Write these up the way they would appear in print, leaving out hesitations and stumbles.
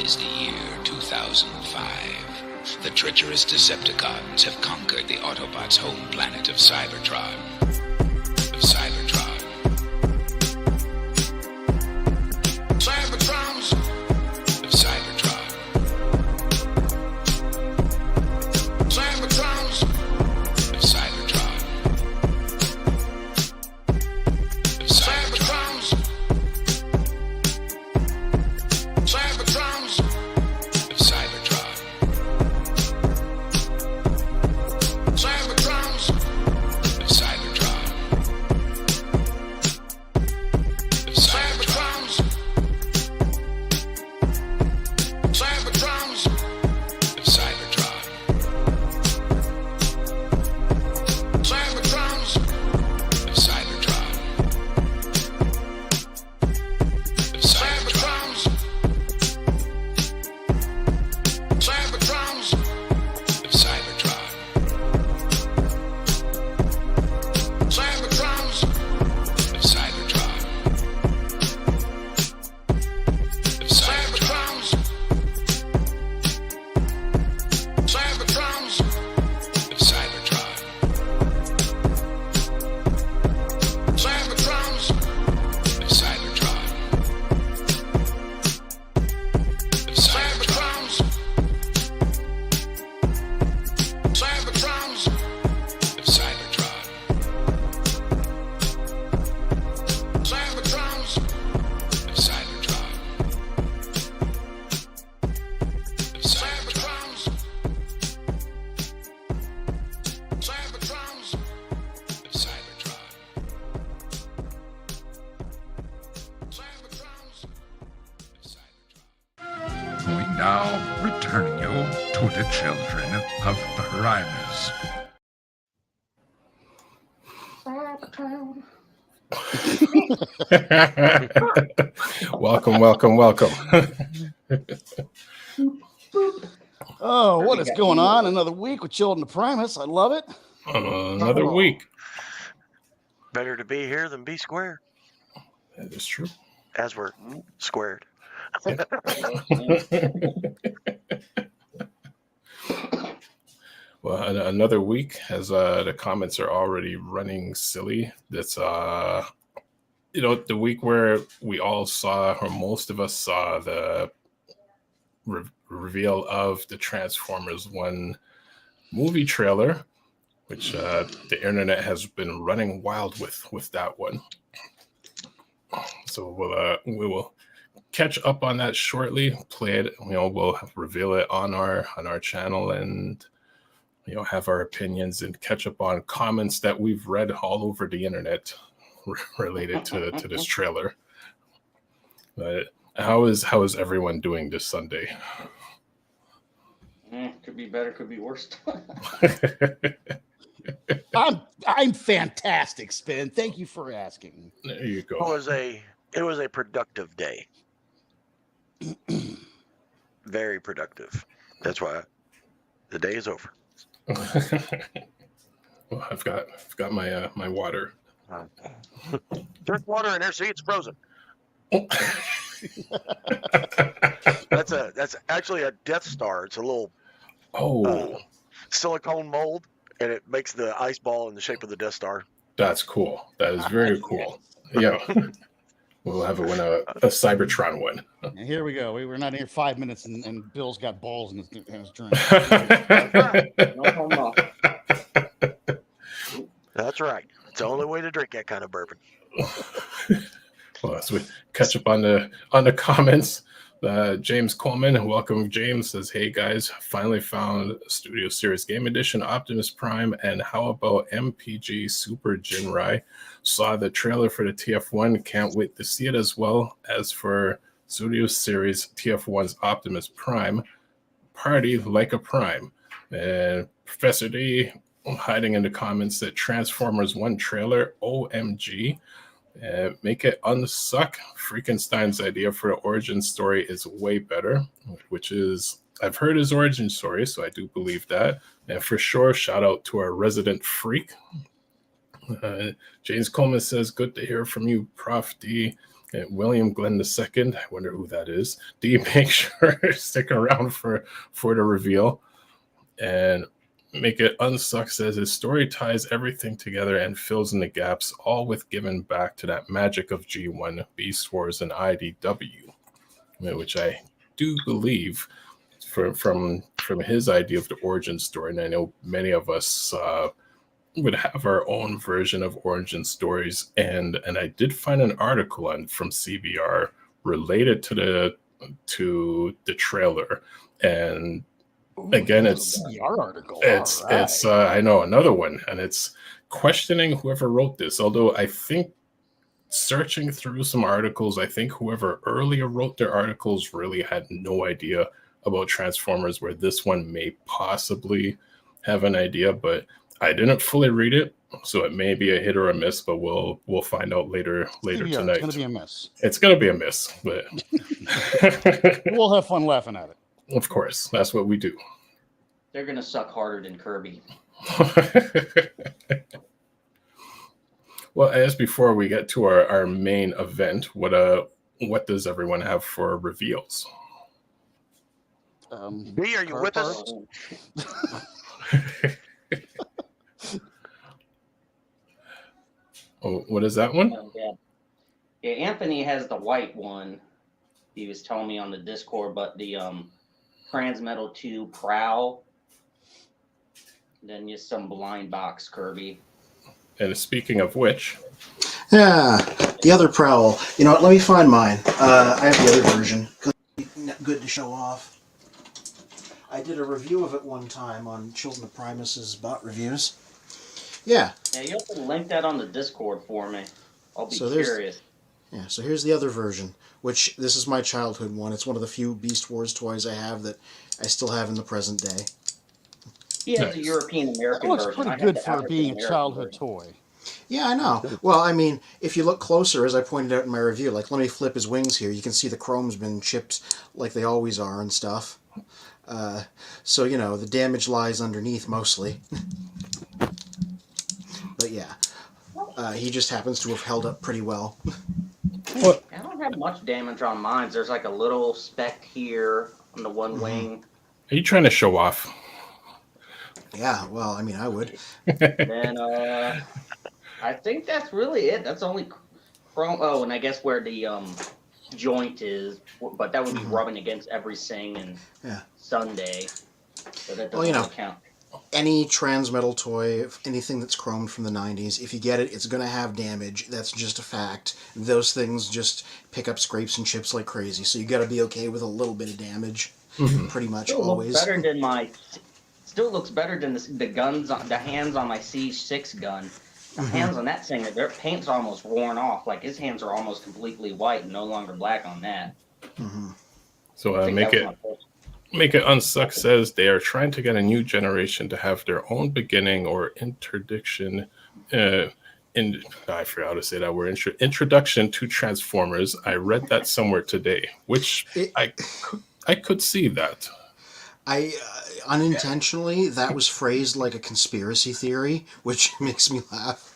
is the year 2005. The treacherous Decepticons have conquered the Autobots' home planet of Cybertron. Now, returning you to the Children of Primus. Welcome. Oh, what is going on? Another week with Children of Primus. I love it. Another week. Better to be here than be square. That is true. As we're squared. Well, another week as the comments are already running silly. That's the week where we all saw, or most of us saw, the reveal of the Transformers 1 movie trailer, which the internet has been running wild with that one. So we will catch up on that shortly. Play it, we'll reveal it on our channel, and have our opinions and catch up on comments that we've read all over the internet related to this trailer. But how is everyone doing this Sunday? Could be better, could be worse. I'm fantastic, Spin. Thank you for asking. There you go. It was a productive day. Very productive. That's why the day is over. Well, I've got my my water. Drink water in there. See, it's frozen. That's actually a Death Star. It's a little silicone mold, and it makes the ice ball in the shape of the Death Star. That's cool. That is very cool. Yeah. We'll have a Cybertron one. And here we go. We were not here 5 minutes, and Bill's got balls in his drink. No. That's right. It's the only way to drink that kind of bourbon. Well, as we catch up on the comments, James Coleman, welcome James, says, "Hey guys, finally found Studio Series Game Edition Optimus Prime, and how about MPG Super Jinrai? Saw the trailer for the TF1, can't wait to see it as well as for Studio Series TF1's Optimus Prime. Party like a Prime." And Professor D hiding in the comments that Transformers 1 trailer, OMG. Make it unsuck. Freakenstein's idea for the origin story is way better, which is, I've heard his origin story, so I do believe that. And for sure, shout out to our resident freak. James Coleman says, "Good to hear from you, Prof D. William Glenn II, I wonder who that is. Do you make sure stick around for the reveal? And Make It Unsuck says his story ties everything together and fills in the gaps, all with giving back to that magic of G1, Beast Wars, and IDW, which I do believe from his idea of the origin story. And I know many of us would have our own version of origin stories, and I did find an article from CBR related to the trailer. And again, it's our article. It's I know, another one, and it's questioning whoever wrote this. Although I think searching through some articles, I think whoever earlier wrote their articles really had no idea about Transformers, where this one may possibly have an idea, but I didn't fully read it, so it may be a hit or a miss, but we'll find out later tonight. It's going to be a miss. It's going to be a miss, but we'll have fun laughing at it. Of course, that's what we do. They're going to suck harder than Kirby. Well, as before we get to our main event, what does everyone have for reveals? B, are you with us? Oh, what is that one? Yeah, Anthony has the white one. He was telling me on the Discord, but the Transmetal 2 Prowl. Then just some blind box Kirby. And speaking of which, yeah, the other Prowl. You know what? Let me find mine. I have the other version. Good to show off. I did a review of it one time on Children of Primus's bot reviews. Yeah. Yeah, you have to link that on the Discord for me. I'll be curious. Yeah, so here's the other version, which this is my childhood one. It's one of the few Beast Wars toys I have that I still have in the present day. He has a European American version. It looks pretty good for being a childhood toy. Yeah, I know. Well, I mean, if you look closer, as I pointed out in my review, like, let me flip his wings here. You can see the chrome's been chipped like they always are and stuff. So, you know, the damage lies underneath mostly. But yeah, he just happens to have held up pretty well. What? I don't have much damage on mine. There's like a little speck here on the one wing. Are you trying to show off? Yeah, well, I mean, I would. Then I think that's really it. That's only chrome. Oh, and I guess where the joint is, but that would be rubbing against everything and Sunday. So that doesn't count. Any transmetal toy, anything that's chromed from the 90s, if you get it, it's going to have damage. That's just a fact. Those things just pick up scrapes and chips like crazy, so you got to be okay with a little bit of damage, pretty much always. Still looks better than the guns, the hands on my C6 gun. The hands on that thing, their paint's almost worn off. Like his hands are almost completely white and no longer black on that. So Make It Unsuck says they are trying to get a new generation to have their own beginning or interdiction. I forgot how to say that word. Introduction to Transformers. I read that somewhere today, which I could see that. Unintentionally, that was phrased like a conspiracy theory, which makes me laugh.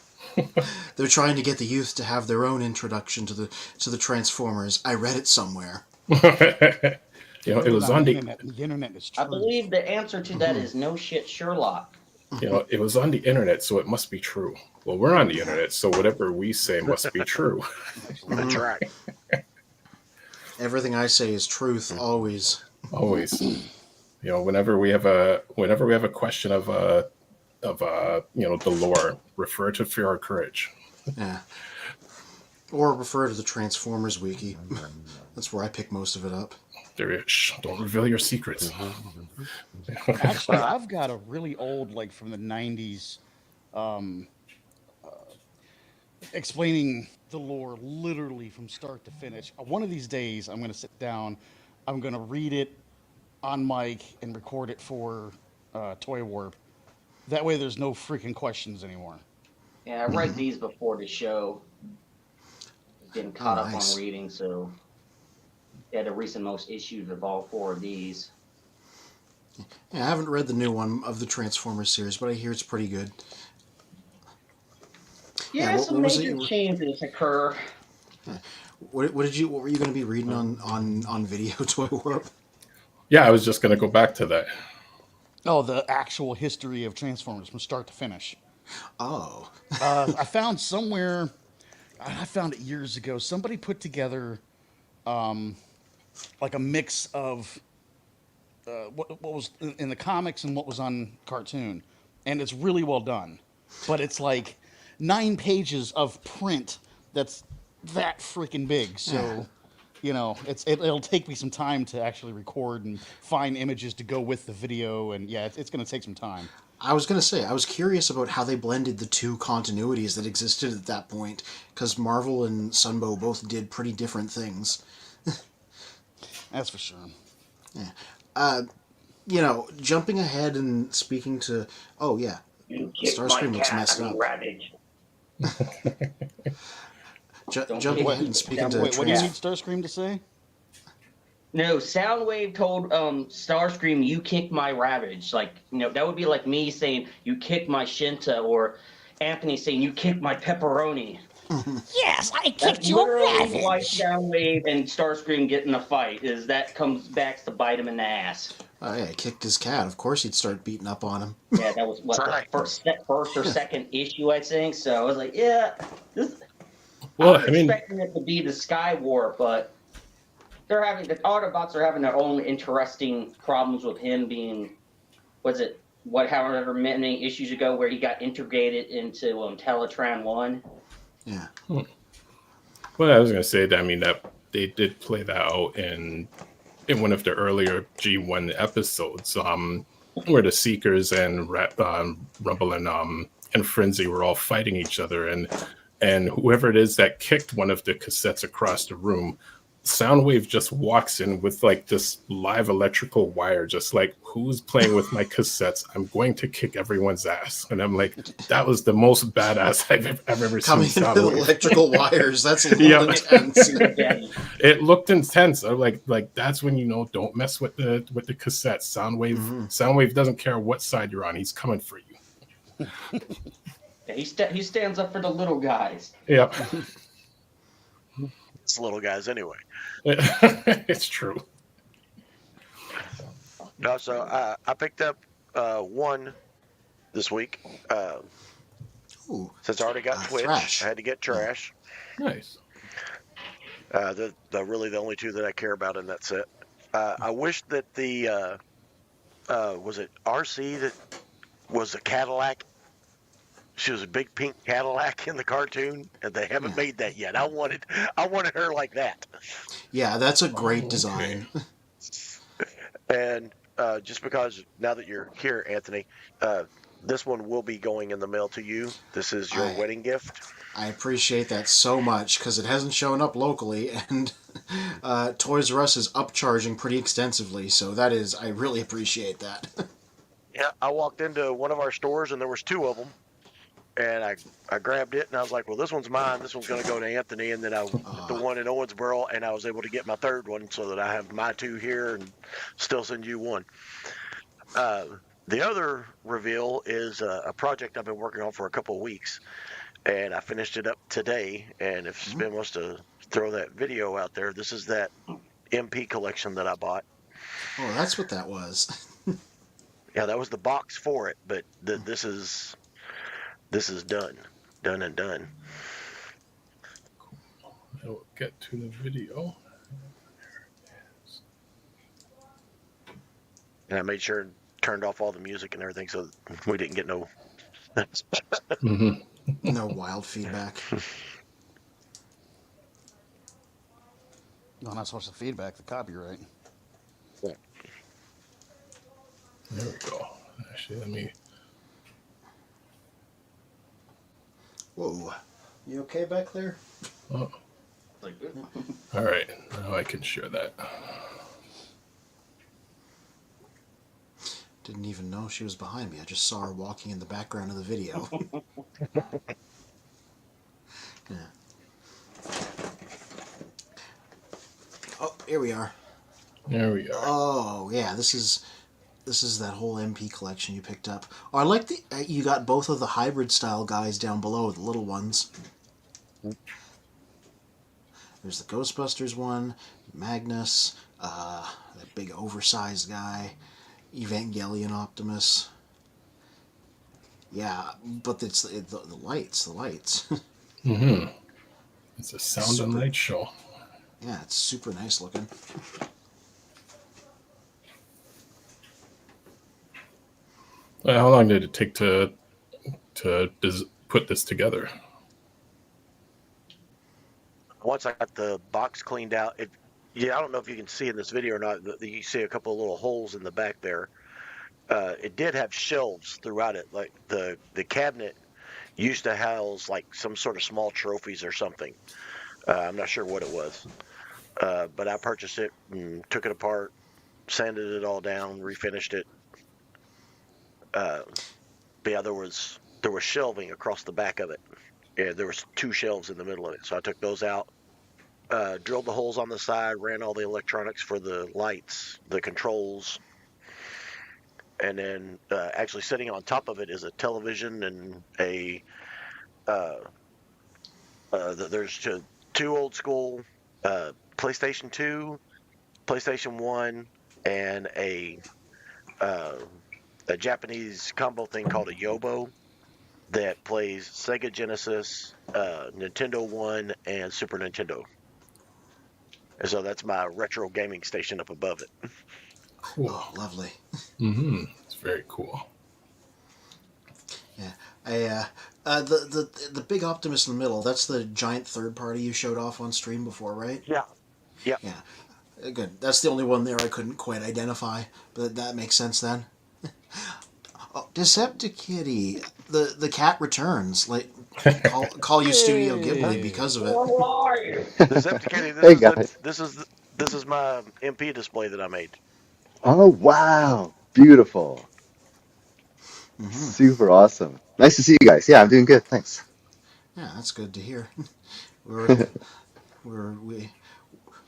They're trying to get the youth to have their own introduction to the Transformers. I read it somewhere. You know, it was on the internet. The internet is true. I believe the answer to that is no shit, Sherlock. You know, it was on the internet, so it must be true. Well, we're on the internet, so whatever we say must be true. That's right. Everything I say is truth, always. Always. You know, whenever we have a question of the lore, refer to Fear or Courage. Yeah. Or refer to the Transformers wiki. That's where I pick most of it up. Don't reveal your secrets. Actually, I've got a really old, like from the 90s, explaining the lore literally from start to finish. One of these days, I'm going to sit down, I'm going to read it on mic and record it for Toy Warp. That way there's no freaking questions anymore. Yeah, I write these before the show. Getting caught up on reading, so yeah, the recent most issues of all 4 of these. Yeah, I haven't read the new one of the Transformers series, but I hear it's pretty good. Yeah, some major changes occur. What were you going to be reading on video, Toy Warp? Yeah, I was just going to go back to that. Oh, the actual history of Transformers from start to finish. Oh. I found somewhere, I found it years ago, somebody put together like a mix of what was in the comics and what was on cartoon. And it's really well done. But it's like 9 pages of print that's that freaking big. So, you know, it'll take me some time to actually record and find images to go with the video. And yeah, it's going to take some time. I was going to say, I was curious about how they blended the two continuities that existed at that point, because Marvel and Sunbow both did pretty different things. That's for sure. Yeah. You know, jumping ahead and speaking to... Oh, yeah. Starscream looks messed up. Jumping ahead and speaking to... Wait, what do you need Starscream to say? No, Soundwave told Starscream, "You kicked my Ravage." Like, you know, that would be like me saying, "You kicked my Shinta," or Anthony saying, "You kicked my pepperoni." Yes, I kicked your Ravage. Why Soundwave and Starscream get in a fight is that comes back to bite him in the ass. Oh, yeah, he kicked his cat. Of course he'd start beating up on him. Yeah, that was what the first or second issue, I think. So I was like, yeah, this. Well, I was expecting it to be the Sky War, but the Autobots are having their own interesting problems with him being, however many issues ago where he got integrated into Teletran 1. Yeah. Well, I was going to say that, I mean, that they did play that out in one of the earlier G1 episodes, where the Seekers and Rumble and Frenzy were all fighting each other, and whoever it is that kicked one of the cassettes across the room, Soundwave just walks in with like this live electrical wire, just like, who's playing with my cassettes? I'm going to kick everyone's ass. And I'm like, that was the most badass I've ever Coming seen. Coming in with electrical wires, that's a little intense. It looked intense. I'm like that's when you know, don't mess with the cassette. Soundwave doesn't care what side you're on. He's coming for you. Yeah, he stands up for the little guys. Yep. It's little guys anyway. It's true. No, so I picked up one this week. Since I already got Twitch, Thrash. I had to get Trash. Nice. The really the only two that I care about in that set. I wish that the was it RC that was a Cadillac. She was a big pink Cadillac in the cartoon, and they haven't made that yet. I wanted her like that. Yeah, that's a great design. And just because now that you're here, Anthony, this one will be going in the mail to you. This is your wedding gift. I appreciate that so much, because it hasn't shown up locally, and Toys R Us is upcharging pretty extensively, so I really appreciate that. Yeah, I walked into one of our stores, and there was 2 of them. And I grabbed it, and I was like, well, this one's mine. This one's going to go to Anthony. And then the one in Owensboro, and I was able to get my 3rd one so that I have my 2 here and still send you one. The other reveal is a project I've been working on for a couple of weeks. And I finished it up today. And if Spin wants to throw that video out there, this is that MP collection that I bought. Oh, that's what that was. Yeah, that was the box for it. But this is done and done. I will get to the video. And I made sure and turned off all the music and everything so we didn't get no No wild feedback. No, not so much the feedback, the copyright. Yeah. There we go. Actually, let me... Whoa. You okay back there? Oh. All right. Now I can share that. Didn't even know she was behind me. I just saw her walking in the background of the video. Yeah. Oh, here we are. There we are. Oh, yeah. This is that whole MP collection you picked up. Oh, I like you got both of the hybrid style guys down below, the little ones. There's the Ghostbusters one, Magnus, that big oversized guy, Evangelion Optimus. Yeah, but it's the lights. Mm-hmm. It's a sound and light show. Yeah, it's super nice looking. How long did it take to put this together? Once I got the box cleaned out, I don't know if you can see in this video or not. You see a couple of little holes in the back there. It did have shelves throughout it. Like the cabinet used to house like some sort of small trophies or something. I'm not sure what it was, but I purchased it and took it apart, sanded it all down, refinished it. But yeah, there was shelving across the back of it. Yeah, there was 2 shelves in the middle of it, so I took those out, drilled the holes on the side, ran all the electronics for the lights, the controls, and then actually sitting on top of it is a television and there's 2 old school PlayStation 2, PlayStation 1, and a Japanese combo thing called a Yobo that plays Sega Genesis, Nintendo 1, and Super Nintendo. And so that's my retro gaming station up above it. Cool. Oh, lovely. Mm-hmm. It's very cool. Yeah, the big Optimus in the middle. That's the giant third party you showed off on stream before, right? Yeah. Yeah. Good. That's the only one there I couldn't quite identify, but that makes sense then. Oh, Deceptikitty, the cat returns. Like call you Studio Ghibli because of it. Deceptikitty, Hey guys. this is my MP display that I made. Oh wow, beautiful. Mm-hmm. Super awesome. Nice to see you guys. Yeah, I'm doing good. Thanks. Yeah, that's good to hear.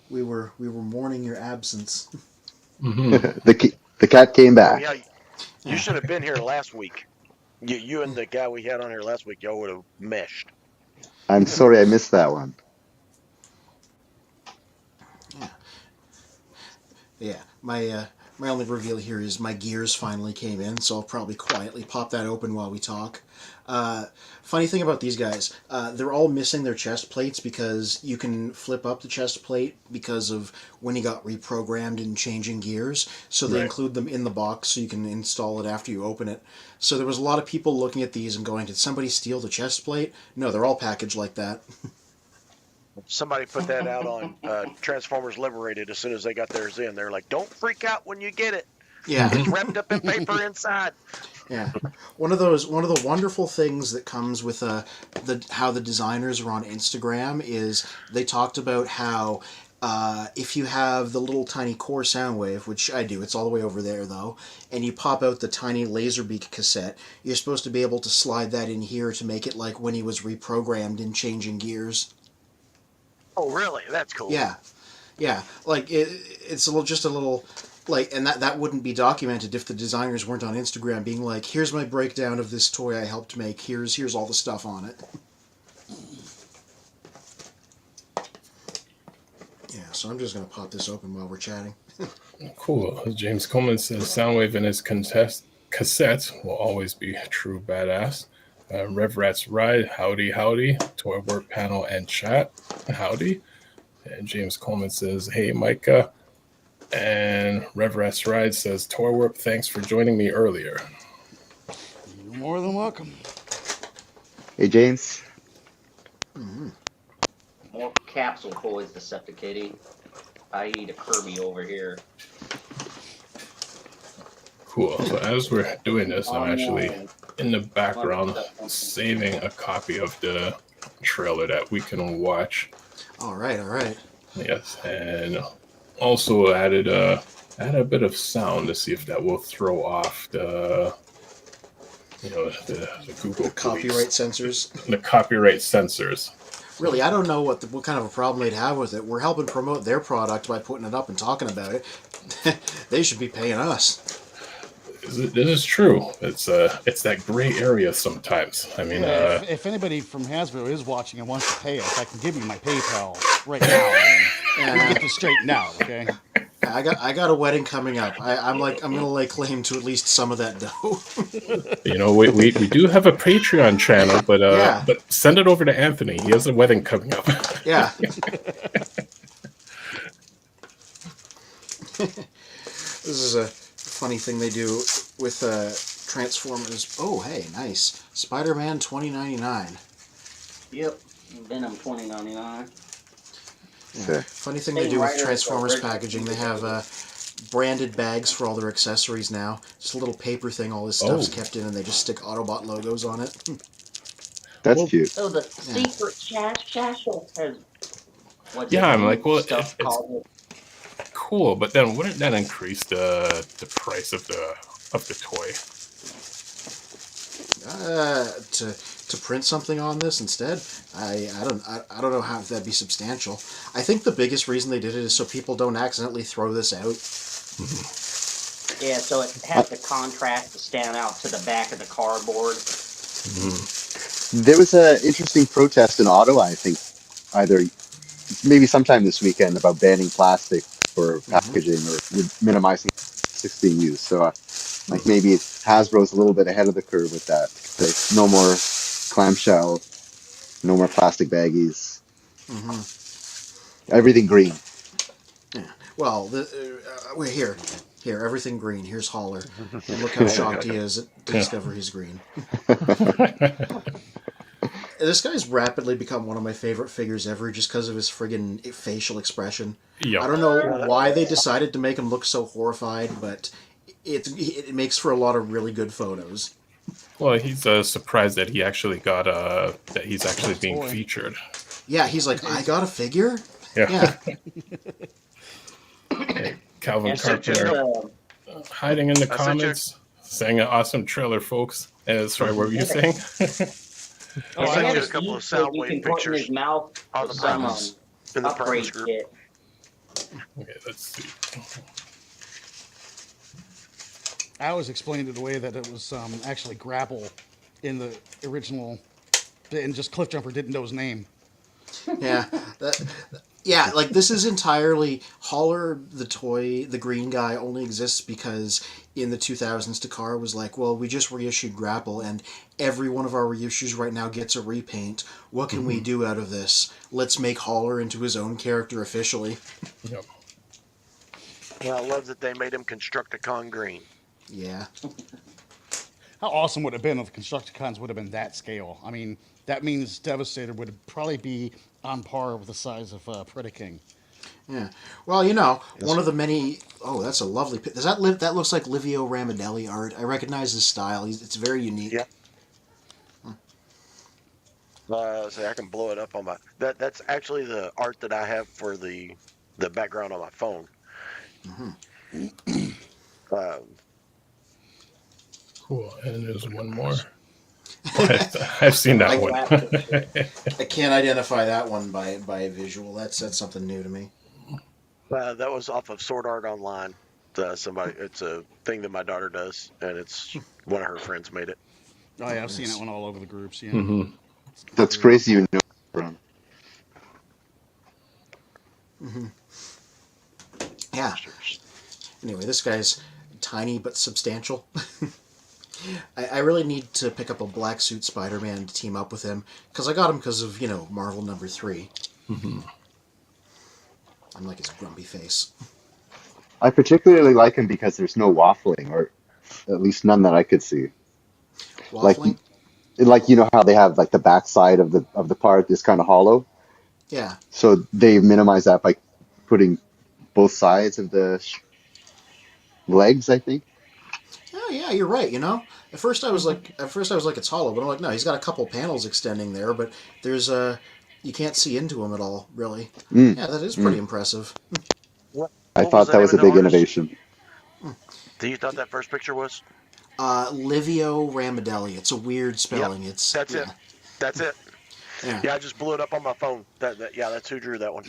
We were mourning your absence. Mm-hmm. The cat came Oh, back. yeah, you should have been here last week. You and the guy we had on here last week, y'all would have meshed. I'm sorry I missed that one. Yeah. My only reveal here is my gears finally came in, so I'll probably quietly pop that open while we talk. Funny thing about these guys, they're all missing their chest plates because you can flip up the chest plate because of when he got reprogrammed in changing gears. So they include them in the box so you can install it after you open it. So there was a lot of people looking at these and going, did somebody steal the chest plate? No, they're all packaged like that. Somebody put that out on Transformers Liberated as soon as they got theirs in. They're like, don't freak out when you get it. Yeah. It's wrapped up in paper inside. Yeah, one of the wonderful things that comes with how the designers are on Instagram is they talked about how if you have the little tiny core sound wave, which I do, it's all the way over there though, and you pop out the tiny Laserbeak cassette, you're supposed to be able to slide that in here to make it like when he was reprogrammed in changing gears. Oh, really? That's cool. Yeah, like it's just a little. Like, and that wouldn't be documented if the designers weren't on Instagram being like, here's my breakdown of this toy I helped make, here's all the stuff on it. Yeah, so I'm just going to pop this open while we're chatting. Cool. James Coleman says Soundwave and his cassettes will always be a true badass. Rev Rat's Ride, howdy, Toy Work Panel and Chat, howdy. And James Coleman says, hey, Micah. And Rev Rat's Ride says, Toy Warp, thanks for joining me earlier. You're more than welcome. Hey, James. Mm-hmm. More capsule toys, Deceptikitty. I eat a Kirby over here. Cool. So as we're doing this, I'm actually in the background saving a copy of the trailer that we can watch. All right. Yes, and also added a bit of sound to see if that will throw off the Google copyright censors. The copyright censors. Really, I don't know what kind of a problem they'd have with it. We're helping promote their product by putting it up and talking about it. They should be paying us. This is true. It's that gray area sometimes. I mean, if anybody from Hasbro is watching and wants to pay us, I can give you my PayPal right now and we can get this straightened out. Okay. I got a wedding coming up. I'm gonna lay claim to at least some of that dough. we do have a Patreon channel, but send it over to Anthony. He has a wedding coming up. Yeah. This is a funny thing they do with Transformers. Oh, hey, nice. Spider-Man 2099. Yep. Venom 2099. Yeah. Funny thing they do with Transformers packaging, they have branded bags for all their accessories now. Just a little paper thing all this stuff's kept in, and they just stick Autobot logos on it. That's cute. So the secret satchel has... I'm like, well, it's cool, but then wouldn't that increase the price of the toy? To print something on this instead, I don't know how that'd be substantial. I think the biggest reason they did it is so people don't accidentally throw this out. Yeah, so it has the contrast to stand out to the back of the cardboard. There was an interesting protest in Ottawa, I think, maybe sometime this weekend, about banning plastic for packaging or minimizing plastics being used. So, maybe Hasbro's a little bit ahead of the curve with that. Like, no more clamshell, no more plastic baggies. Everything green. Yeah. Well, we're here. Here, everything green. Here's Holler. And look how shocked he is to discover he's green. This guy's rapidly become one of my favorite figures ever just because of his friggin' facial expression. Yep. I don't know why they decided to make him look so horrified, but it makes for a lot of really good photos. Well, he's surprised that he actually got that he's actually being featured. Yeah, he's like, I got a figure? Yeah. Hey, Calvin Carpenter hiding in the comments, saying an awesome trailer, folks. And sorry, what were you saying? I sent you a couple of Soundwave pictures in his mouth on the Primus, in the Primus group. Kit. Okay, let's see. I always explained it the way that it was actually Grapple in the original, and just Cliffjumper didn't know his name. Yeah, yeah, like this is entirely Holler the toy, the green guy only exists because in the 2000s Takara was like, well, we just reissued Grapple and every one of our reissues right now gets a repaint. What can we do out of this? Let's make Holler into his own character officially. Yep. Well, I love that they made him Constructicon green. Yeah. How awesome would it have been if Constructicons would have been that scale? I mean, that means Devastator would probably be on par with the size of Predaking. Yeah. Well, one of the many... Oh, that's a lovely... That looks like Livio Ramadelli art. I recognize his style. It's very unique. Yeah. I can blow it up on my... That's actually the art that I have for the background on my phone. Cool. And there's one more. I've seen that one. I can't identify that one by visual. That's something new to me. That was off of Sword Art Online. It's a thing that my daughter does, and it's one of her friends made it. Oh yeah, I've seen that one all over the groups. Yeah, That's crazy. You know from. Yeah. Anyway, this guy's tiny but substantial. I really need to pick up a black suit Spider-Man to team up with him, because I got him because of, Marvel number 3. I'm like his grumpy face. I particularly like him because there's no waffling, or at least none that I could see. Waffling? Like how they have like the backside of the part is kind of hollow. Yeah. So they minimize that by putting both sides of the legs, I think. Oh yeah, you're right. At first I was like it's hollow, but I'm like, no, he's got a couple panels extending there, but there's you can't see into him at all, really. Yeah, that is pretty impressive. I thought that was a big innovation. Do you thought that first picture was? Livio Ramadelli. It's a weird spelling. Yep, That's it. That's it. Yeah. I just blew it up on my phone. That's who drew that one.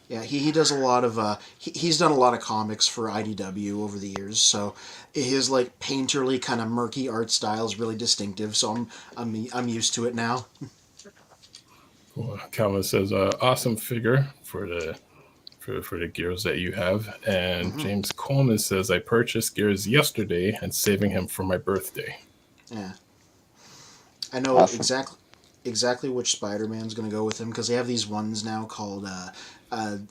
Yeah, he does a lot of he's done a lot of comics for IDW over the years, so his like painterly kind of murky art style is really distinctive. So I'm used to it now. Well, Calvin says, "Awesome figure for the gears that you have." And James Coleman says, "I purchased gears yesterday and saving him for my birthday." Yeah, I know exactly which Spider-Man's going to go with him because they have these ones now called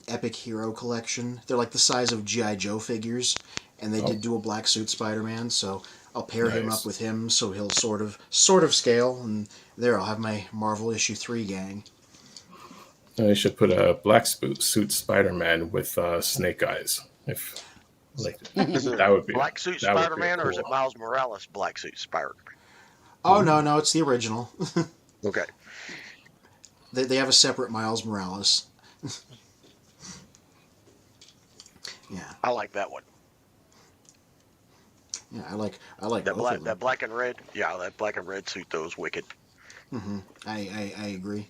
Epic Hero Collection. They're like the size of G.I. Joe figures, and they did do a black suit Spider-Man, so I'll pair him up with him so he'll sort of scale, and there I'll have my Marvel issue 3 gang. And they should put a black suit Spider-Man with snake eyes. If like that would be black suit that would be Spider-Man, or is it cool. Miles Morales black suit Spider-Man? Oh no, it's the original. Okay. They have a separate Miles Morales. Yeah. I like that one. Yeah, I like that black and red. Yeah, that black and red suit though is wicked. I agree.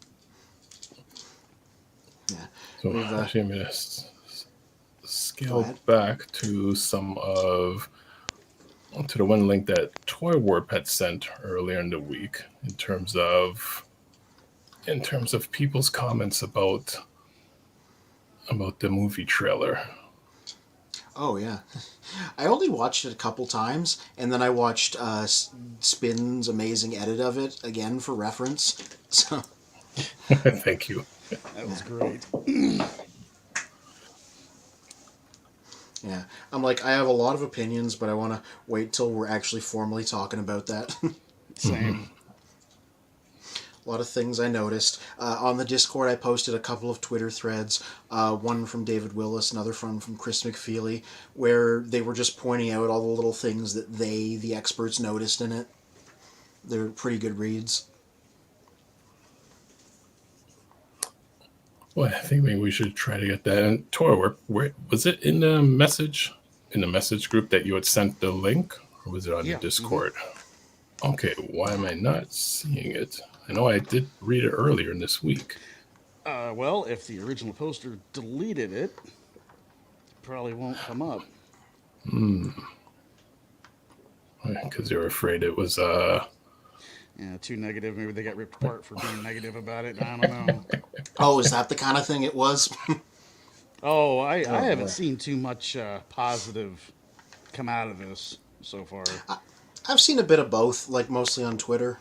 Yeah. So actually, I'm gonna scale back to to the one link that Toy Warp had sent earlier in the week in terms of people's comments about the movie trailer. Oh yeah, I only watched it a couple times, and then I watched Spin's amazing edit of it again for reference. So, thank you. That was great. Yeah, I'm like, I have a lot of opinions, but I want to wait till we're actually formally talking about that. Same. A lot of things I noticed. On the Discord, I posted a couple of Twitter threads, one from David Willis, another from Chris McFeely, where they were just pointing out all the little things that the experts, noticed in it. They're pretty good reads. Well, I think maybe we should try to get that. And Tor, where was it in the message group that you had sent the link, or was it on the Discord? Okay, why am I not seeing it? I know I did read it earlier in this week. Well, if the original poster deleted it, probably won't come up. Because you're afraid it was too negative. Maybe they got ripped apart for being negative about it. I don't know. Oh, is that the kind of thing it was? I haven't seen too much positive come out of this so far. I've seen a bit of both, like mostly on Twitter.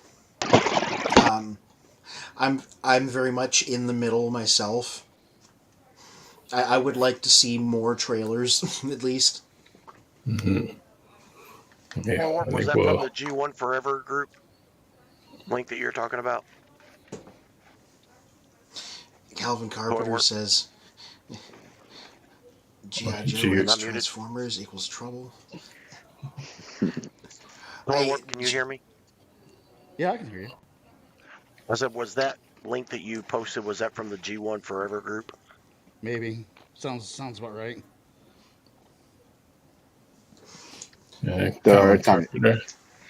I'm very much in the middle myself. I would like to see more trailers, at least. Yeah, Was that from the G1 Forever group link that you're talking about? Calvin Carpenter says, G.I. Joe and Transformers equals trouble. Can you hear me? Yeah, I can hear you. I said, was that link that you posted, was that from the G1 Forever group? Maybe. Sounds about right. Calvin Carpenter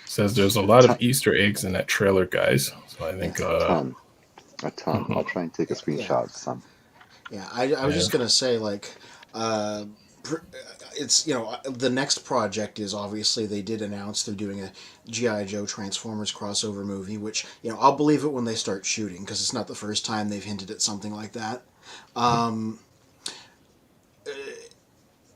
says there's a lot of Easter eggs in that trailer, guys. So I think a ton. I'll try and take a screenshot of some. Yeah, I was just gonna say, like, it's, the next project is, obviously, they did announce they're doing a G.I. Joe Transformers crossover movie, which, I'll believe it when they start shooting, because it's not the first time they've hinted at something like that.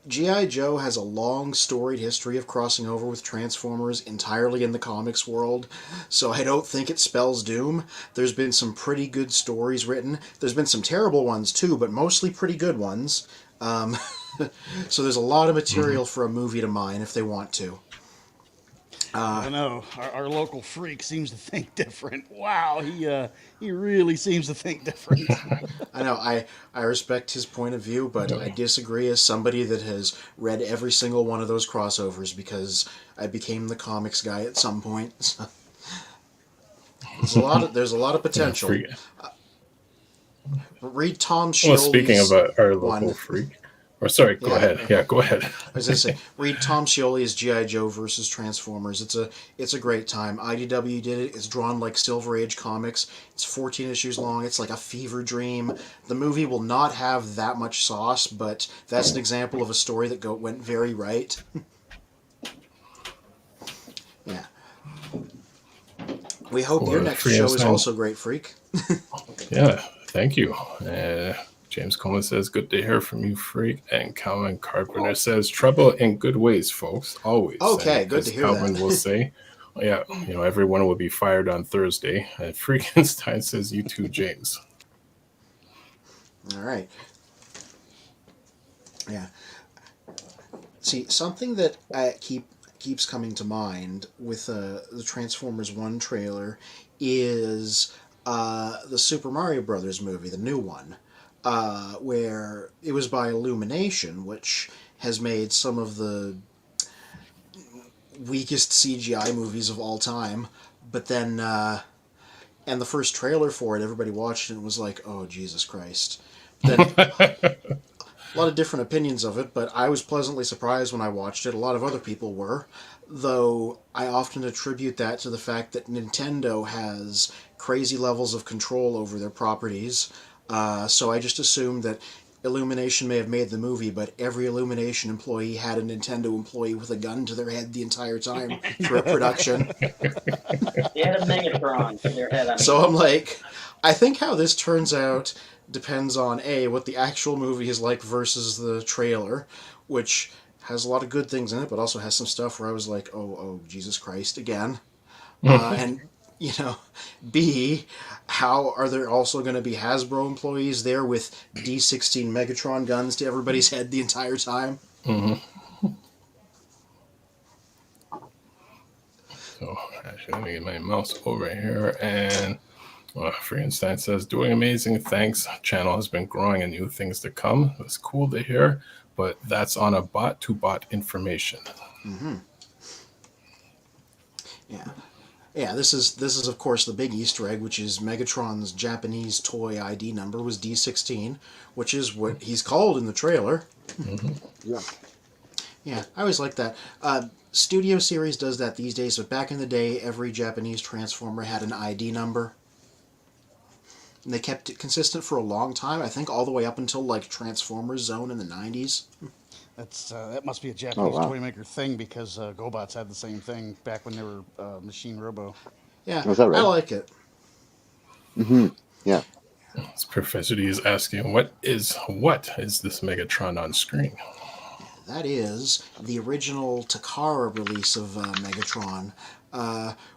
G.I. Joe has a long, storied history of crossing over with Transformers entirely in the comics world, so I don't think it spells doom. There's been some pretty good stories written. There's been some terrible ones, too, but mostly pretty good ones. So there's a lot of material for a movie to mine if they want to. I know. Our local freak seems to think different. Wow, he really seems to think different. I know. I respect his point of view, but I disagree as somebody that has read every single one of those crossovers because I became the comics guy at some point. So. There's a lot of potential. Yeah, read Tom Scioli's speaking of our local freak. Or sorry, go Yeah. ahead. Yeah, go ahead. I was gonna say, read Tom Scioli's G.I. Joe versus Transformers. It's a great time. IDW did it. It's drawn like Silver Age comics. It's 14 issues long. It's like a fever dream. The movie will not have that much sauce, but that's an example of a story that went very right. Yeah. We hope your next show is also great, Freak. Yeah, thank you. James Coleman says, good to hear from you, Freak. And Calvin Carpenter says, trouble in good ways, folks, always. Okay, and good to hear Calvin that. will say, yeah, everyone will be fired on Thursday. And Freakenstein says, you too, James. All right. Yeah. See, something that keeps coming to mind with the Transformers 1 trailer is the Super Mario Brothers movie, the new one. Where it was by Illumination, which has made some of the weakest CGI movies of all time. But then, and the first trailer for it, everybody watched it and was like, oh, Jesus Christ. Then, a lot of different opinions of it, but I was pleasantly surprised when I watched it. A lot of other people were, though I often attribute that to the fact that Nintendo has crazy levels of control over their properties. So I just assumed that Illumination may have made the movie, but every Illumination employee had a Nintendo employee with a gun to their head the entire time throughout production. They had a Megatron to their head. So I'm like, I think how this turns out depends on A, what the actual movie is like versus the trailer, which has a lot of good things in it, but also has some stuff where I was like, oh, Jesus Christ, again. And, B, how are there also going to be Hasbro employees there with D16 Megatron guns to everybody's head the entire time? Mm-hmm. So, actually, let me get my mouse over here. And Friedenstein says, doing amazing. Thanks. Channel has been growing and new things to come. It's cool to hear, but that's on a bot-to-bot information. Mm-hmm. Yeah. Yeah, this is of course the big Easter egg, which is Megatron's Japanese toy ID number was D16, which is what he's called in the trailer. Mm-hmm. Yeah. Yeah, I always like that. Studio Series does that these days, but back in the day, every Japanese Transformer had an ID number. And they kept it consistent for a long time, I think all the way up until like Transformersone in the 90s. That must be a Japanese toy maker thing, because GoBots had the same thing back when they were Machine Robo. Yeah, Was that right? I like it. Mm-hmm. Yeah. Professor D is asking, what is this Megatron on screen? That is the original Takara release of Megatron.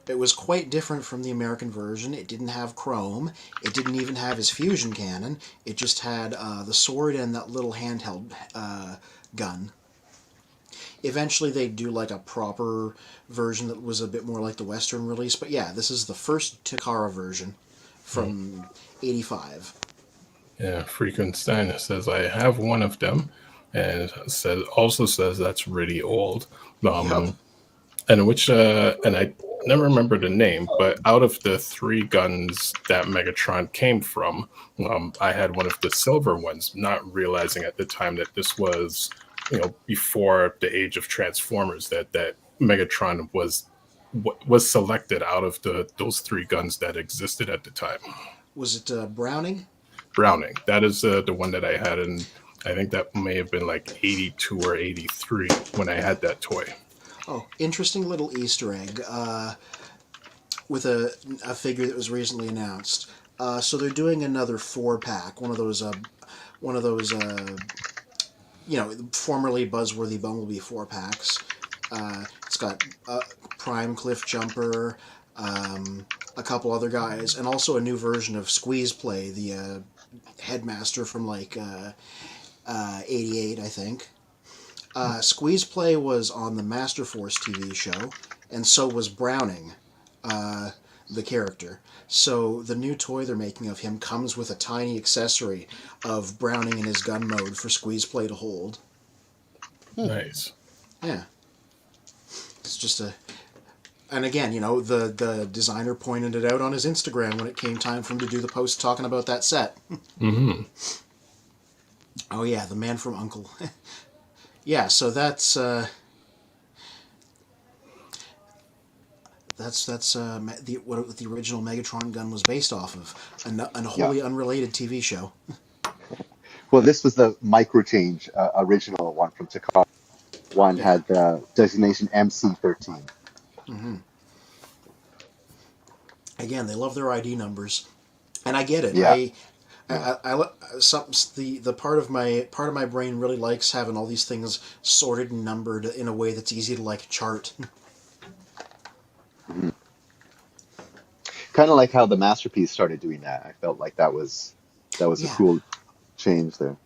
It was quite different from the American version. It didn't have chrome. It didn't even have his fusion cannon. It just had the sword and that little handheld gun. Eventually they'd do like a proper version that was a bit more like the Western release. But yeah, this is the first Takara version from 85. Yeah, Freakenstein says, I have one of them. And also says that's really old. And which and I never remember the name, but out of the 3 guns that Megatron came from, I had one of the silver ones, not realizing at the time that this was, before the age of Transformers, that Megatron was selected out of those 3 guns that existed at the time. Was it Browning? Browning. That is the one that I had, and I think that may have been like 82 or 83 when I had that toy. Oh, interesting little Easter egg with a figure that was recently announced. So they're doing another 4-pack, one of those formerly buzzworthy Bumblebee 4-packs. It's got Prime Cliff Jumper, a couple other guys, and also a new version of Squeeze Play, the headmaster from like 88, I think. Squeeze Play was on the Master Force TV show, and so was Browning, the character. So the new toy they're making of him comes with a tiny accessory of Browning in his gun mode for Squeeze Play to hold. Nice. Yeah. It's just and again, the designer pointed it out on his Instagram when it came time for him to do the post talking about that set. Mm-hmm. Oh yeah, the man from Uncle. Yeah, so that's the what the original Megatron gun was based off of, a wholly unrelated TV show. Well, this was the micro change original one from Takara. One had the designation MC13. Mm-hmm. Again, they love their ID numbers, and I get it. Yeah. The part of my brain really likes having all these things sorted and numbered in a way that's easy to like chart. Mm-hmm. Kind of like how the Masterpiece started doing that. I felt like that was a cool change there.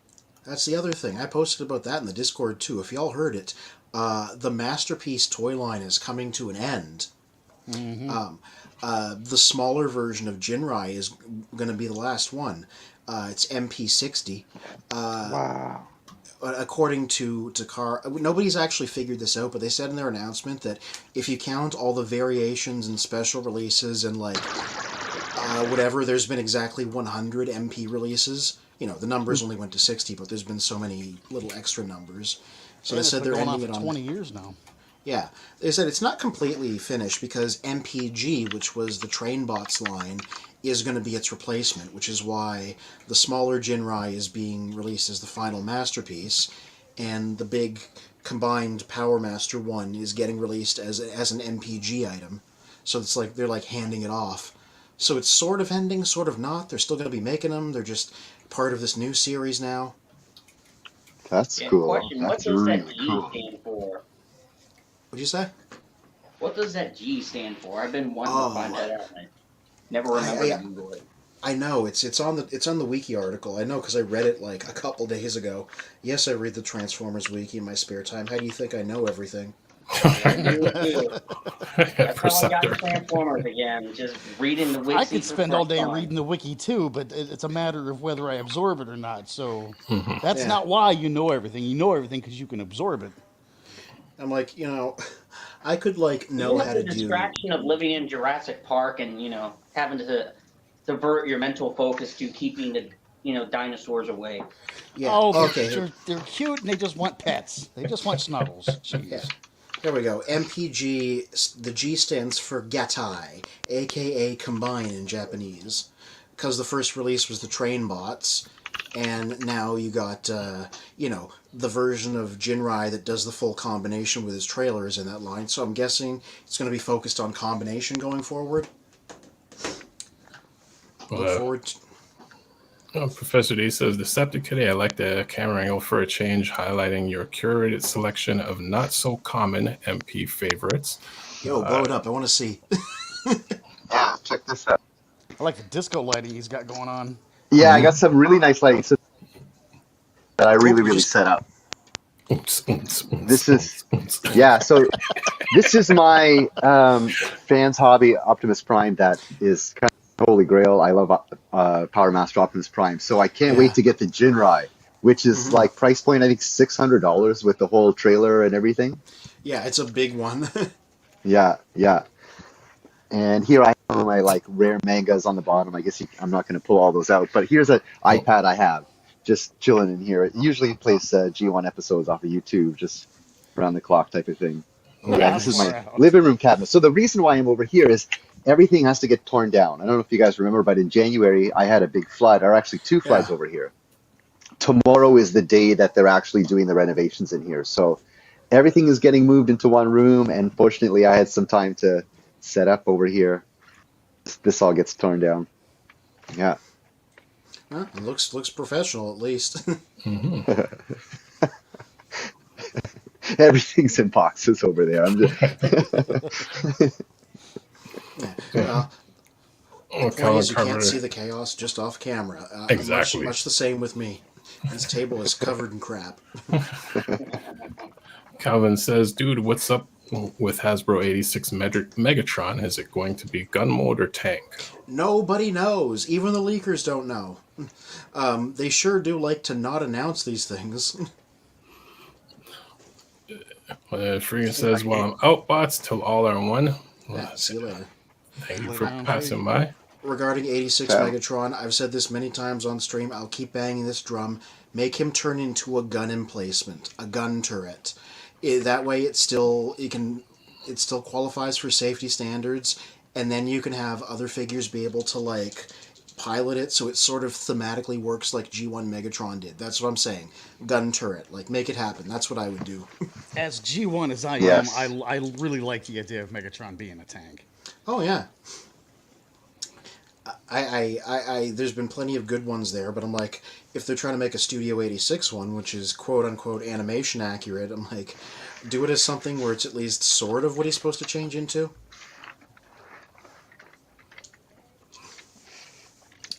That's the other thing. I posted about that in the Discord too. If y'all heard it, the Masterpiece toy line is coming to an end. Mm-hmm. The smaller version of Jinrai is going to be the last one. It's MP60. Wow. According to Takara, nobody's actually figured this out, but they said in their announcement that if you count all the variations and special releases and like whatever, there's been exactly 100 MP releases. You know, the numbers only went to 60, but there's been so many little extra numbers. So they said they're ending it on 20 years now. Yeah, they said it's not completely finished because MPG, which was the Trainbots line, is going to be its replacement, which is why the smaller Jinrai is being released as the final masterpiece, and the big combined Power Master 1 is getting released as an MPG item. So it's like they're like handing it off. So it's sort of ending, sort of not. They're still going to be making them. They're just part of this new series now. That's cool. Question, That's what does really that G cool. stand for? What'd you say? What does that G stand for? I've been wanting to find that out. I never remember to Google it. I know it's on the wiki article. I know because I read it like a couple days ago. Yes, I read the Transformers wiki in my spare time. How do you think I know everything? That's how I got Transformers again. Just reading the wiki. I could spend all day reading the wiki too, but it's a matter of whether I absorb it or not. So that's not why you know everything. You know everything because you can absorb it. I'm like, I could like know how to do. The distraction of living in Jurassic Park and having to divert your mental focus to keeping the dinosaurs away. Yeah. Oh, okay. They're cute and they just want pets. They just want snuggles. Jeez. Yeah. There we go. MPG. The G stands for Gatai, aka combine in Japanese, because the first release was the Trainbots. And now you got, the version of Jinrai that does the full combination with his trailers in that line. So I'm guessing it's going to be focused on combination going forward. Look forward to... Professor D says, Deceptikitty, I like the camera angle for a change, highlighting your curated selection of not-so-common MP favorites. Yo, blow it up. I want to see. Yeah, check this out. I like the disco lighting he's got going on. Yeah, I got some really nice lighting that I really set up. This is so this is my fans hobby Optimus Prime that is kind of holy grail. I love Power Master Optimus Prime, so I can't wait to get the Jinrai, which is like price point I think $600 with the whole trailer and everything. Yeah, it's a big one. Yeah. And here I have my like rare mangas on the bottom. I guess I'm not going to pull all those out, but here's an iPad I have just chilling in here. It usually plays G1 episodes off of YouTube, just around the clock type of thing. Yeah, this is my living room cabinet. So the reason why I'm over here is everything has to get torn down. I don't know if you guys remember, but in January I had a big flood, or actually two floods over here. Tomorrow is the day that they're actually doing the renovations in here. So everything is getting moved into one room, and fortunately I had some time to set up over here. This all gets torn down. Yeah. Well, it looks professional at least. Everything's in boxes over there. I'm just you can't see the chaos just off camera. Exactly. Much the same with me. This table is covered in crap. Calvin says, dude, what's up with Hasbro 86 Megatron? Is it going to be gun mode or tank? Nobody knows. Even the leakers don't know. They sure do like to not announce these things. Freegan says, well, I'm out, bots, till all are one. Yeah, see you later. Thank you for passing by. Regarding 86 So- Megatron, I've said this many times on stream. I'll keep banging this drum. Make him turn into a gun emplacement, a gun turret. That way, it still qualifies for safety standards, and then you can have other figures be able to like pilot it, so it sort of thematically works like G1 Megatron did. That's what I'm saying. Gun turret, like make it happen. That's what I would do. As G1 as I Yes. am, I really like the idea of Megatron being a tank. Oh yeah. I there's been plenty of good ones there, but I'm like, if they're trying to make a Studio 86 one, which is quote unquote animation accurate, I'm like, do it as something where it's at least sort of what he's supposed to change into.